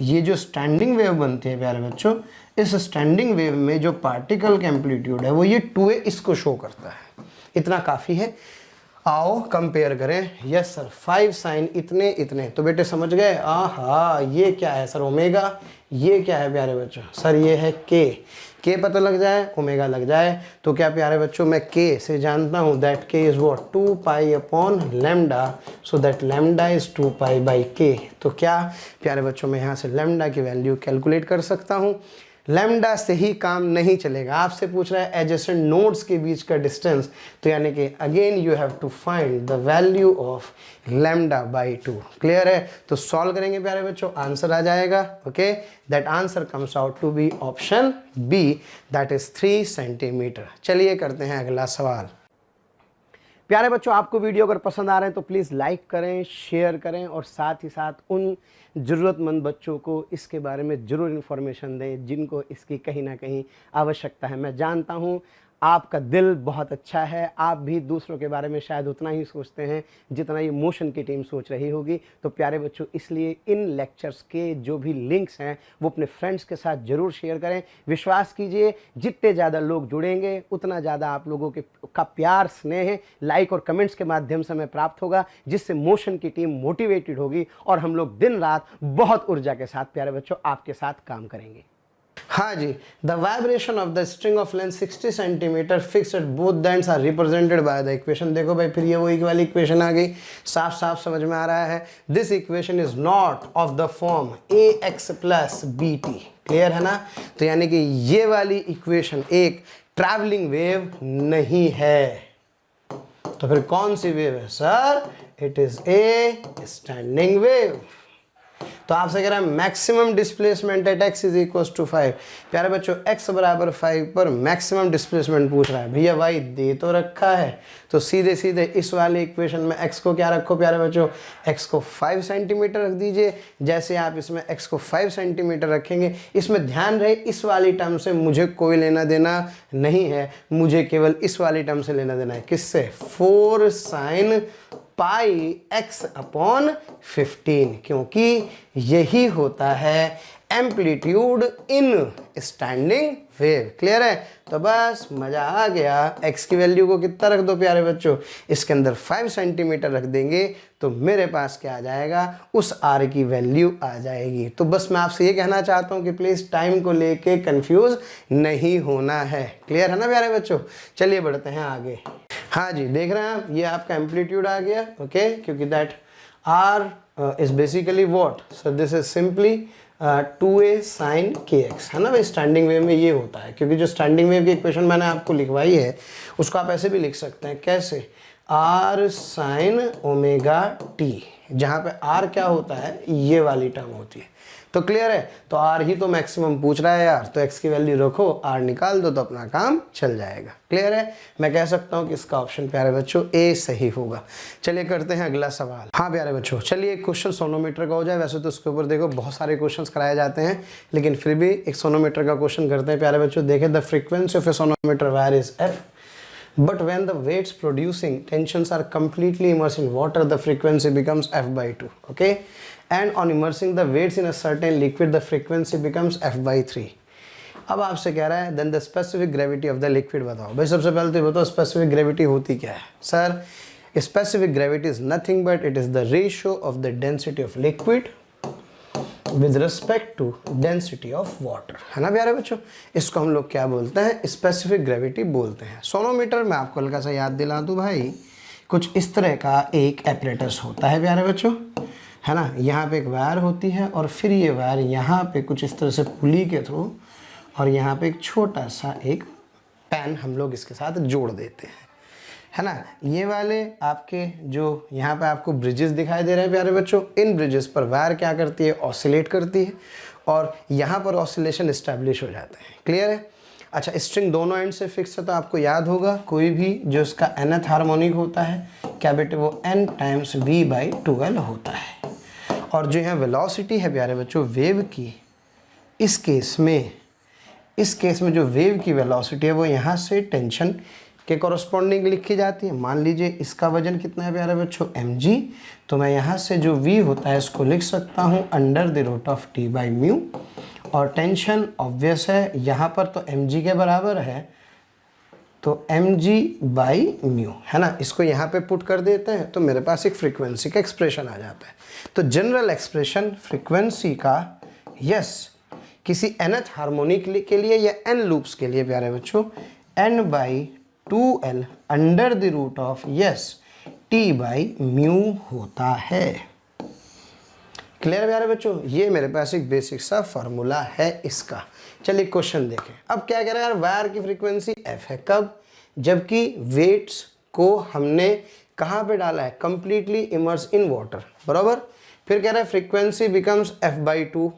ये जो स्टैंडिंग वेव बनती है प्यारे बच्चों, इस स्टैंडिंग वेव में जो पार्टिकल का एम्पलीट्यूड है वो ये 2a इसको शो करता है। इतना काफ़ी है। आओ कंपेयर करें। यस सर 5 sin इतने इतने, तो बेटे समझ गए? आहा ये क्या है सर? ओमेगा। ये क्या है प्यारे बच्चों? सर ये है के पता लग जाए, ओमेगा लग जाए, तो क्या प्यारे बच्चों मैं के से जानता हूँ दैट के is what 2 pi upon lambda, so that lambda is 2 pi by के। तो क्या प्यारे बच्चों मैं यहाँ से लैम्डा की वैल्यू कैलकुलेट कर सकता हूँ। लैम्डा से ही काम नहीं चलेगा, आपसे पूछ रहा है एडजेसेंट नोड्स के बीच का डिस्टेंस, तो यानी कि again you have to find the value of λ/2। Clear है? तो सॉल्व करेंगे प्यारे बच्चों, आंसर आ जाएगा। Okay that answer comes out to be option B, that is 3 centimetre. चलिए करते हैं अगला सवाल। प्यारे बच्चों आपको वीडियो अगर पसंद आ रहे हैं तो प्लीज़ लाइक करें, शेयर करें और साथ ही साथ उन ज़रूरतमंद बच्चों को इसके बारे में ज़रूर इन्फॉर्मेशन दें जिनको इसकी कहीं ना कहीं आवश्यकता है। मैं जानता हूँ आपका दिल बहुत अच्छा है, आप भी दूसरों के बारे में शायद उतना ही सोचते हैं जितना ये मोशन की टीम सोच रही होगी। तो प्यारे बच्चों इसलिए इन लेक्चर्स के जो भी लिंक्स हैं वो अपने फ्रेंड्स के साथ ज़रूर शेयर करें। विश्वास कीजिए जितने ज़्यादा लोग जुड़ेंगे उतना ज़्यादा आप लोगों का प्यार, स्नेह, लाइक और कमेंट्स के माध्यम से हमें प्राप्त होगा, जिससे मोशन की टीम मोटिवेटेड होगी और हम लोग दिन रात बहुत ऊर्जा के साथ प्यारे बच्चों आपके साथ काम करेंगे। हाँ जी, the vibration of the string of length 60 centimetre fixed at both ends are represented by the equation. देखो भाई फिर ये वही वाली इक्वेशन आ गई, साफ साफ समझ में आ रहा है। This equation is not of the form ax plus bt। Clear है ना? तो यानी कि ये वाली इक्वेशन एक ट्रैवलिंग वेव नहीं है। तो फिर कौन सी वेव है sir? It is a standing wave. तो आपसे कह रहा है maximum displacement at x is equal to 5। प्यारे बच्चों x बराबर 5 पर मैक्सिमम डिस्प्लेसमेंट पूछ रहा है। भैया भाई दे तो रखा है, तो सीधे सीधे इस वाले इक्वेशन में x को क्या रखो प्यारे बच्चों? x को 5 सेंटीमीटर रख दीजिए। जैसे आप इसमें x को 5 सेंटीमीटर रखेंगे, इसमें ध्यान रहे इस वाली टर्म से मुझे कोई लेना देना नहीं है, मुझे केवल इस वाली टर्म से लेना देना है। किससे? 4 sin पाई x अपॉन 15, क्योंकि यही होता है एम्पलीट्यूड इन स्टैंडिंग वेव। क्लियर है? तो बस मज़ा आ गया। x की वैल्यू को कितना रख दो प्यारे बच्चों? इसके अंदर 5 सेंटीमीटर रख देंगे तो मेरे पास क्या आ जाएगा? उस r की वैल्यू आ जाएगी। तो बस मैं आपसे ये कहना चाहता हूँ कि प्लीज़ टाइम को लेके कंफ्यूज नहीं होना है। क्लियर है ना प्यारे बच्चों? चलिए बढ़ते हैं आगे। हाँ जी, देख रहे हैं आप, ये आपका एम्पलीट्यूड आ गया, ओके, क्योंकि that R is basically what, so this is simply 2a sin kx, है ना भाई। स्टैंडिंग वेव में ये होता है, क्योंकि जो स्टैंडिंग वेव की इक्वेशन मैंने आपको लिखवाई है उसको आप ऐसे भी लिख सकते हैं, कैसे, r sin ओमेगा t, जहाँ पे r क्या होता है, ये वाली टर्म होती है। तो क्लियर है, तो r ही तो मैक्सिमम पूछ रहा है यार, तो x की वैल्यू रखो, r निकाल दो तो अपना काम चल जाएगा। क्लियर है, मैं कह सकता हूँ कि इसका ऑप्शन प्यारे बच्चों ए सही होगा। चलिए करते हैं अगला सवाल। हाँ प्यारे बच्चों, चलिए एक क्वेश्चन सोनोमीटर का हो जाए। वैसे तो उसके ऊपर देखो बहुत सारे क्वेश्चन कराए जाते हैं, लेकिन फिर भी एक सोनोमीटर का क्वेश्चन करते हैं प्यारे बच्चों। देखें, the frequency of A sonometer wire is f, but when the weights producing tensions are completely immersed in water, the frequency becomes f by 2, okay, and on immersing the weights in a certain liquid, the frequency becomes f by 3. अब आपसे कह रहा है then the specific gravity of the liquid बताओ। भाई सबसे पहले तो बताओ स्पेसिफिक ग्रेविटी होती क्या है। Sir, specific gravity is nothing but it is the ratio of the density of liquid with respect to density of water, है ना प्यारे बच्चों। इसको हम लोग क्या बोलते हैं, स्पेसिफिक ग्रेविटी बोलते हैं। सोनोमीटर में आपको हल्का सा याद दिला दूं भाई, कुछ इस तरह का एक एपरेटस होता है प्यारे बच्चों, है ना। यहाँ पे एक वायर होती है और फिर ये वायर यहाँ पे कुछ इस तरह से पुली के थ्रू, और यहाँ पे एक छोटा सा एक पैन हम लोग इसके साथ जोड़ देते हैं, है ना। ये वाले आपके जो यहाँ पे आपको ब्रिजेस दिखाई दे रहे हैं प्यारे बच्चों, इन ब्रिजेस पर वायर क्या करती है, ऑसिलेट करती है, और यहाँ पर ऑसिलेशन इस्टेब्लिश हो जाते हैं। क्लियर है। अच्छा, स्ट्रिंग दोनों एंड से फिक्स है, तो आपको याद होगा कोई भी जो इसका nth हार्मोनिक होता है क्या बेटे, वो n टाइम्स v/2l होता है। और जो यहाँ वेलोसिटी है प्यारे बच्चों वेव की, इस केस में जो वेव की वेलोसिटी है वो यहाँ से टेंशन के कॉरस्पॉन्डिंग लिखी जाती है। मान लीजिए इसका वजन कितना है प्यारे बच्चों, mg, तो मैं यहाँ से जो v होता है इसको लिख सकता हूँ √T/μ, और टेंशन ऑब्वियस है, यहाँ पर तो mg के बराबर है, तो mg/μ, है ना। इसको यहाँ पे पुट कर देते हैं तो मेरे पास एक फ्रीक्वेंसी का एक्सप्रेशन आ जाता है। तो जनरल एक्सप्रेशन फ्रीक्वेंसी का, यस, किसी nth हार्मोनिक के लिए या n लूप्स के लिए प्यारे बच्चों n/2l √T/μ होता है। क्लियर प्यारे बच्चों, ये मेरे पास एक बेसिक सा फॉर्मूला है इसका। चलिए क्वेश्चन देखें। अब क्या कह रहा है यार, वायर की फ्रीक्वेंसी f है, कब, जबकि वेट्स को हमने कहाँ पे डाला है, कंप्लीटली इमर्स इन वाटर, बराबर। फिर कह रहा है फ्रीक्वेंसी बिकम्स f/2,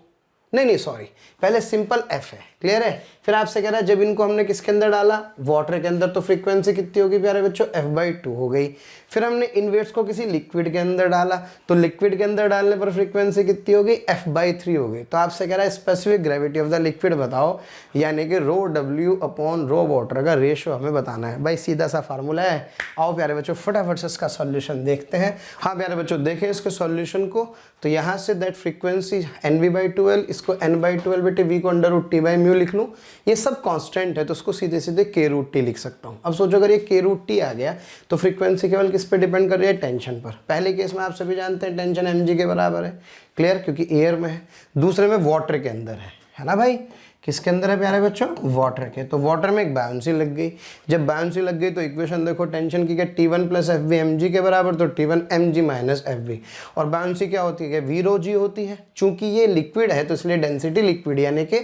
नहीं सॉरी, पहले सिंपल f है। क्लियर है। फिर आपसे कह रहा है जब इनको हमने किसके अंदर डाला, वाटर के अंदर, तो फ्रीक्वेंसी कितनी होगी प्यारे बच्चों, f/2 हो गई। फिर हमने इन वेट्स को किसी लिक्विड के अंदर डाला, तो लिक्विड के अंदर डालने पर फ्रीक्वेंसी कितनी होगी, f/3 हो गई। तो आपसे कह रहा है specific gravity of the liquid बताओ, यानी कि ρW/ρ का रेशियो हमें बताना है। भाई सीधा सा फार्मूला है। आओ प्यारे बच्चों फटाफट से इसका सॉल्यूशन देखते हैं। हाँ प्यारे बच्चों देखें इसके सॉल्यूशन को, तो यहाँ से दैट फ्रीक्वेंसी nv/2l, इसको n/2l बेटे v को √T/μ लिख लूँ। ये सब कांस्टेंट है तो उसको सीधे सीधे k√T लिख सकता हूँ। अब सोचो अगर ये k√T आ गया तो फ्रीक्वेंसी केवल किस पे डिपेंड कर रही है, टेंशन पर। पहले केस में आप सभी जानते हैं टेंशन mg के बराबर है, क्लियर, क्योंकि एयर में है। दूसरे में वाटर के अंदर है ना भाई, किसके अंदर है प्यारे बच्चों, वाटर के। तो वाटर में एक बाउंसी लग गई, जब बाउंसी लग गई तो इक्वेशन देखो टेंशन की क्या, T1 + FV mg के बराबर, तो T1 mg - FV। और बाउंसी क्या होती है, v/ρg होती है। चूंकि ये लिक्विड है तो इसलिए डेंसिटी लिक्विड, यानी कि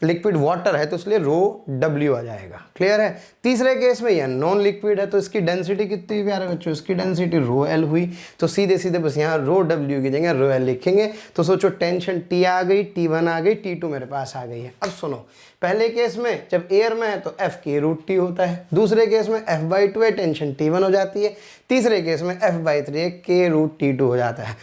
लिक्विड वाटर है तो इसलिए ρW आ जाएगा। क्लियर है। तीसरे केस में यह नॉन लिक्विड है तो इसकी डेंसिटी कितनी हुई प्यारे बच्चों, इसकी डेंसिटी ρL हुई। तो सीधे सीधे बस यहाँ ρW की जगह ρL लिखेंगे। तो सोचो टेंशन T आ गई, T1 आ गई, T2 मेरे पास आ गई है। अब सुनो, पहले केस में जब एयर में है तो f k√T होता है, दूसरे केस में f/2 है, टेंशन T1 हो जाती है, तीसरे केस में f/3 है, k√T2 हो जाता है।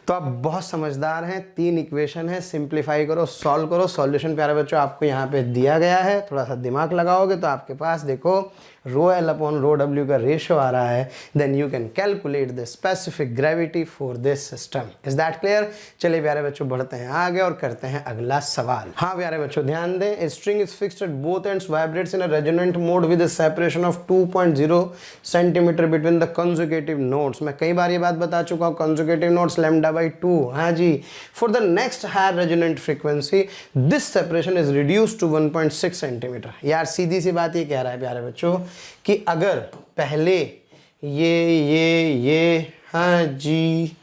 तो आप बहुत समझदार हैं, 3 इक्वेशन है, सिंप्लीफाई करो, सॉल्व करो। सॉल्यूशन प्यारे बच्चों आपको यहाँ पे दिया गया है, थोड़ा सा दिमाग लगाओगे तो आपके पास देखो ρL/ρW का रेशियो आ रहा है। Then you can calculate the specific gravity for this system. Is that clear. चलिए प्यारे बच्चों बढ़ते हैं आगे और करते हैं अगला सवाल। हाँ प्यारे बच्चों ध्यान दें, ए string is fixed at both ends, vibrates in a resonant mode with a separation of 2.0 centimetre between the conjugative notes. मैं कई बार ये बात बता चुका हूँ, कंजुगेटिव नोट्स λ/2। हाँ जी। For the next higher resonant frequency this separation is reduced to 1.6 centimetre. यार सीधी सी बात ये कह रहा है प्यारे बच्चों कि अगर पहले ये हाँ जी,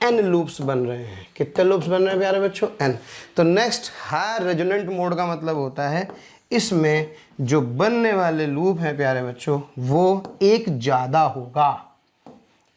n लूप्स बन रहे हैं। कितने लूप्स बन रहे हैं प्यारे बच्चों? n। तो नेक्स्ट हायर रेजोनेंट मोड का मतलब होता है इसमें जो बनने वाले लूप हैं प्यारे बच्चों वो एक ज़्यादा होगा,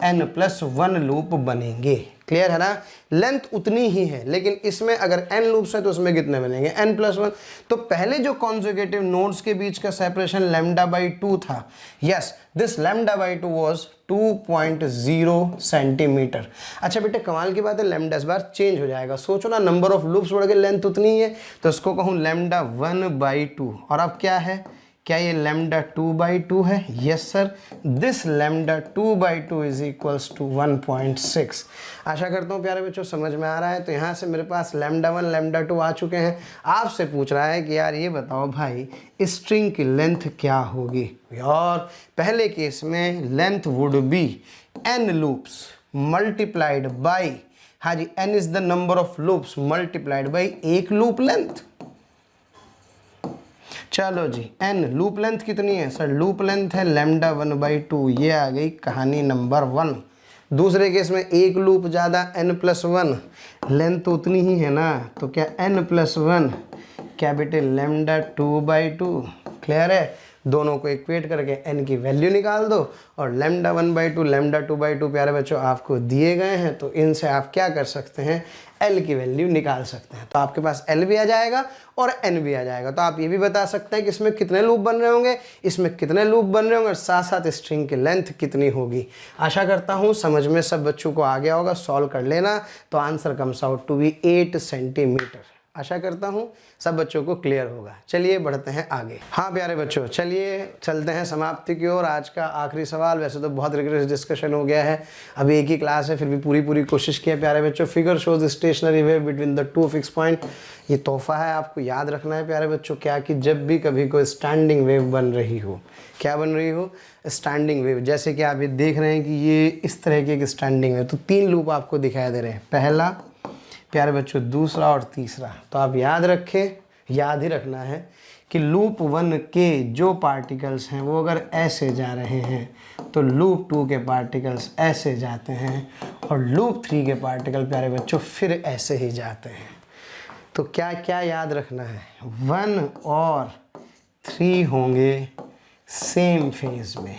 n+1 लूप बनेंगे। क्लियर है ना? लेंथ उतनी ही है, लेकिन इसमें अगर n लूप्स हैं तो उसमें कितने बनेंगे? n+1। तो पहले जो कॉन्जुगेटिव नोड्स के बीच का सेपरेशन λ/2 था, यस दिस λ/2 वाज 2.0 सेंटीमीटर। अच्छा बेटे कमाल की बात है, लैम्डा इस बार चेंज हो जाएगा। सोचो ना, नंबर ऑफ लूप्स बढ़ गए, लेंथ उतनी ही है, तो इसको कहूँ λ1/2। और अब क्या है, क्या ये λ2/2 है? Yes sir, this λ2/2 is equals to 1.6। आशा करता हूँ प्यारे बच्चों समझ में आ रहा है। तो यहाँ से मेरे पास λ1 λ2 आ चुके हैं। आपसे पूछ रहा है कि यार ये बताओ भाई स्ट्रिंग की लेंथ क्या होगी? और पहले केस में length would be n loops multiplied by, हाँ जी n is the number of loops multiplied by एक लूप लेंथ। चलो जी, n लूप लेंथ कितनी है सर? लूप लेंथ है λ1/2। ये आ गई कहानी नंबर 1। दूसरे केस में एक लूप ज़्यादा n+1, लेंथ तो उतनी ही है ना, तो क्या n+1 क्या बेटे λ2/2। क्लियर है? दोनों को इक्वेट करके n की वैल्यू निकाल दो और λ1/2 λ2/2 प्यारे बच्चों आपको दिए गए हैं। तो इनसे आप क्या कर सकते हैं, l की वैल्यू निकाल सकते हैं। तो आपके पास l भी आ जाएगा और n भी आ जाएगा। तो आप ये भी बता सकते हैं कि इसमें कितने लूप बन रहे होंगे, इसमें कितने लूप बन रहे होंगे और साथ साथ स्ट्रिंग की लेंथ कितनी होगी। आशा करता हूँ समझ में सब बच्चों को आ गया होगा। सॉल्व कर लेना, तो answer comes out to be 8 centimetre. आशा करता हूँ सब बच्चों को क्लियर होगा। चलिए बढ़ते हैं आगे। हाँ प्यारे बच्चों, चलिए चलते हैं समाप्ति की ओर। आज का आखिरी सवाल, वैसे तो बहुत रिगरस डिस्कशन हो गया है, अभी एक ही क्लास है, फिर भी पूरी कोशिश की है प्यारे बच्चों। Figure shows stationary wave between the to fix point. ये तोहफा है, आपको याद रखना है प्यारे बच्चों क्या, कि जब भी कभी कोई स्टैंडिंग वेव बन रही हो, क्या बन रही हो? Standing wave. जैसे कि आप ये देख रहे हैं कि ये इस तरह की एक स्टैंडिंग वेव, तो 3 लूप आपको दिखाई दे रहे हैं, पहला प्यारे बच्चों, दूसरा और तीसरा। तो आप याद रखें, याद ही रखना है कि लूप 1 के जो पार्टिकल्स हैं वो अगर ऐसे जा रहे हैं तो लूप 2 के पार्टिकल्स ऐसे जाते हैं और लूप 3 के पार्टिकल प्यारे बच्चों फिर ऐसे ही जाते हैं। तो क्या क्या याद रखना है? 1 और 3 होंगे सेम फेज में।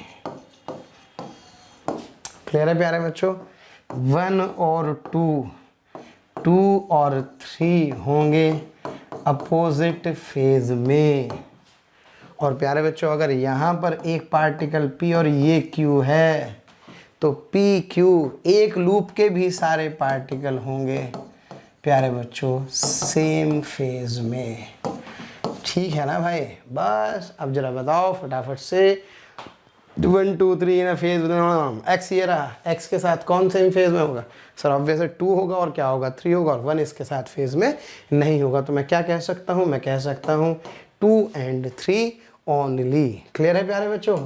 क्लियर है प्यारे बच्चों? 1 और 2 और 3 होंगे अपोजिट फेज में। और प्यारे बच्चों अगर यहाँ पर एक पार्टिकल P और ये Q है तो PQ एक लूप के भी सारे पार्टिकल होंगे प्यारे बच्चों सेम फेज में। ठीक है ना भाई? बस अब जरा बताओ फटाफट से, 1 2 3 इन फेज x, ये रहा, x के साथ कौन सेम फेज में होगा? सर ऑब्वियसली 2 होगा और क्या होगा? 3 होगा, और 1 इसके साथ फेज में नहीं होगा। तो मैं क्या कह सकता हूँ? मैं कह सकता हूँ 2 and 3 ओनली। क्लियर है प्यारे बच्चों?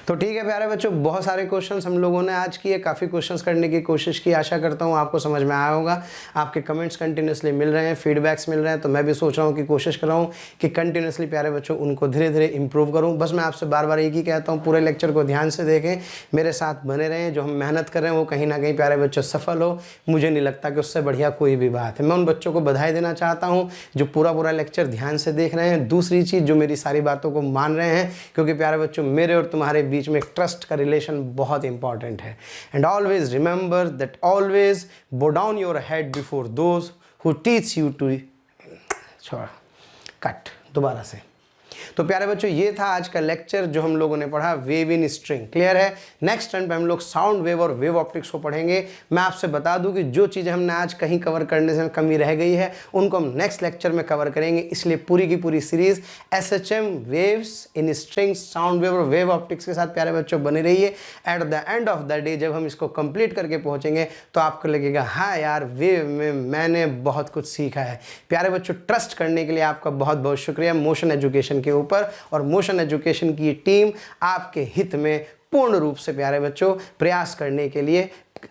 तो ठीक है प्यारे बच्चों, बहुत सारे क्वेश्चंस हम लोगों ने आज किए, काफ़ी क्वेश्चंस करने की कोशिश की। आशा करता हूँ आपको समझ में आया होगा। आपके कमेंट्स कंटिन्यूसली मिल रहे हैं, फीडबैक्स मिल रहे हैं, तो मैं भी सोच रहा हूँ कि कोशिश कर रहा हूँ कि कंटिन्यूसली प्यारे बच्चों उनको धीरे धीरे इंप्रूव करूँ। बस मैं आपसे बार बार एक ही कहता हूँ, पूरे लेक्चर को ध्यान से देखें, मेरे साथ बने रहें। जो हम मेहनत कर रहे हैं वो कहीं ना कहीं प्यारे बच्चों सफल हो, मुझे नहीं लगता कि उससे बढ़िया कोई भी बात है। मैं उन बच्चों को बधाई देना चाहता हूँ जो पूरा लेक्चर ध्यान से देख रहे हैं। दूसरी चीज़, जो मेरी सारी बातों को मान रहे हैं, क्योंकि प्यारे बच्चों मेरे और तुम्हारे बीच में एक ट्रस्ट का रिलेशन बहुत इंपॉर्टेंट है। And always remember that always bow down your head before those who teach you टू छोड़ा कट दोबारा से। तो प्यारे बच्चों ये था आज का लेक्चर जो हम लोगों ने पढ़ा वेव इन स्ट्रिंग। क्लियर है? नेक्स्ट टाइम पे हम लोग साउंड वेव और वेव ऑप्टिक्स को पढ़ेंगे। मैं आपसे बता दूं कि जो चीज़ें हमने आज कहीं कवर करने से कमी रह गई है उनको हम नेक्स्ट लेक्चर में कवर करेंगे। इसलिए पूरी की पूरी series SHM waves in string, sound wave और वेव ऑप्टिक्स के साथ प्यारे बच्चों बने रहिए। At the end of the day जब हम इसको कंप्लीट करके पहुंचेंगे तो आपको लगेगा हाँ यार वेव में मैंने बहुत कुछ सीखा है। प्यारे बच्चों ट्रस्ट करने के लिए आपका बहुत बहुत शुक्रिया मोशन एजुकेशन के ऊपर। और मोशन एजुकेशन की टीम आपके हित में पूर्ण रूप से प्यारे बच्चों प्रयास करने के लिए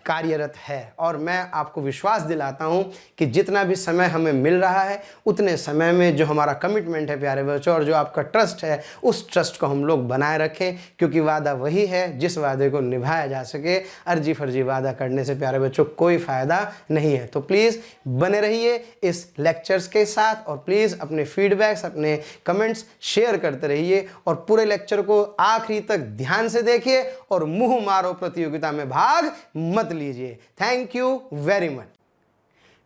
कार्यरत है। और मैं आपको विश्वास दिलाता हूं कि जितना भी समय हमें मिल रहा है उतने समय में जो हमारा कमिटमेंट है प्यारे बच्चों, और जो आपका ट्रस्ट है, उस ट्रस्ट को हम लोग बनाए रखें, क्योंकि वादा वही है जिस वादे को निभाया जा सके। अर्जी फर्जी वादा करने से प्यारे बच्चों कोई फ़ायदा नहीं है। तो प्लीज़ बने रहिए इस लेक्चर्स के साथ, और प्लीज़ अपने फीडबैक्स, अपने कमेंट्स शेयर करते रहिए, और पूरे लेक्चर को आखिरी तक ध्यान से देखिए और मुंह मारो प्रतियोगिता में भाग मत लीजिए। Thank you very much.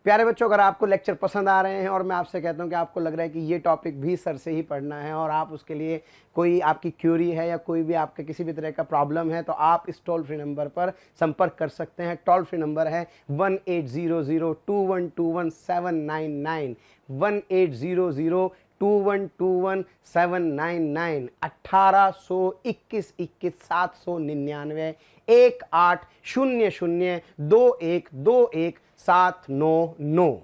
प्यारे बच्चों, अगर आपको लेक्चर पसंद आ रहे हैं और मैं आपसे कहता हूं कि आपको लग रहा है कि ये टॉपिक भी सर से ही पढ़ना है, और आप उसके लिए कोई आपकी क्यूरी है या कोई भी आपके किसी भी तरह का प्रॉब्लम है, तो आप इस टोल फ्री नंबर पर संपर्क कर सकते हैं। टोल फ्री नंबर है 18002121 180021 799 1821 799 18002121 799।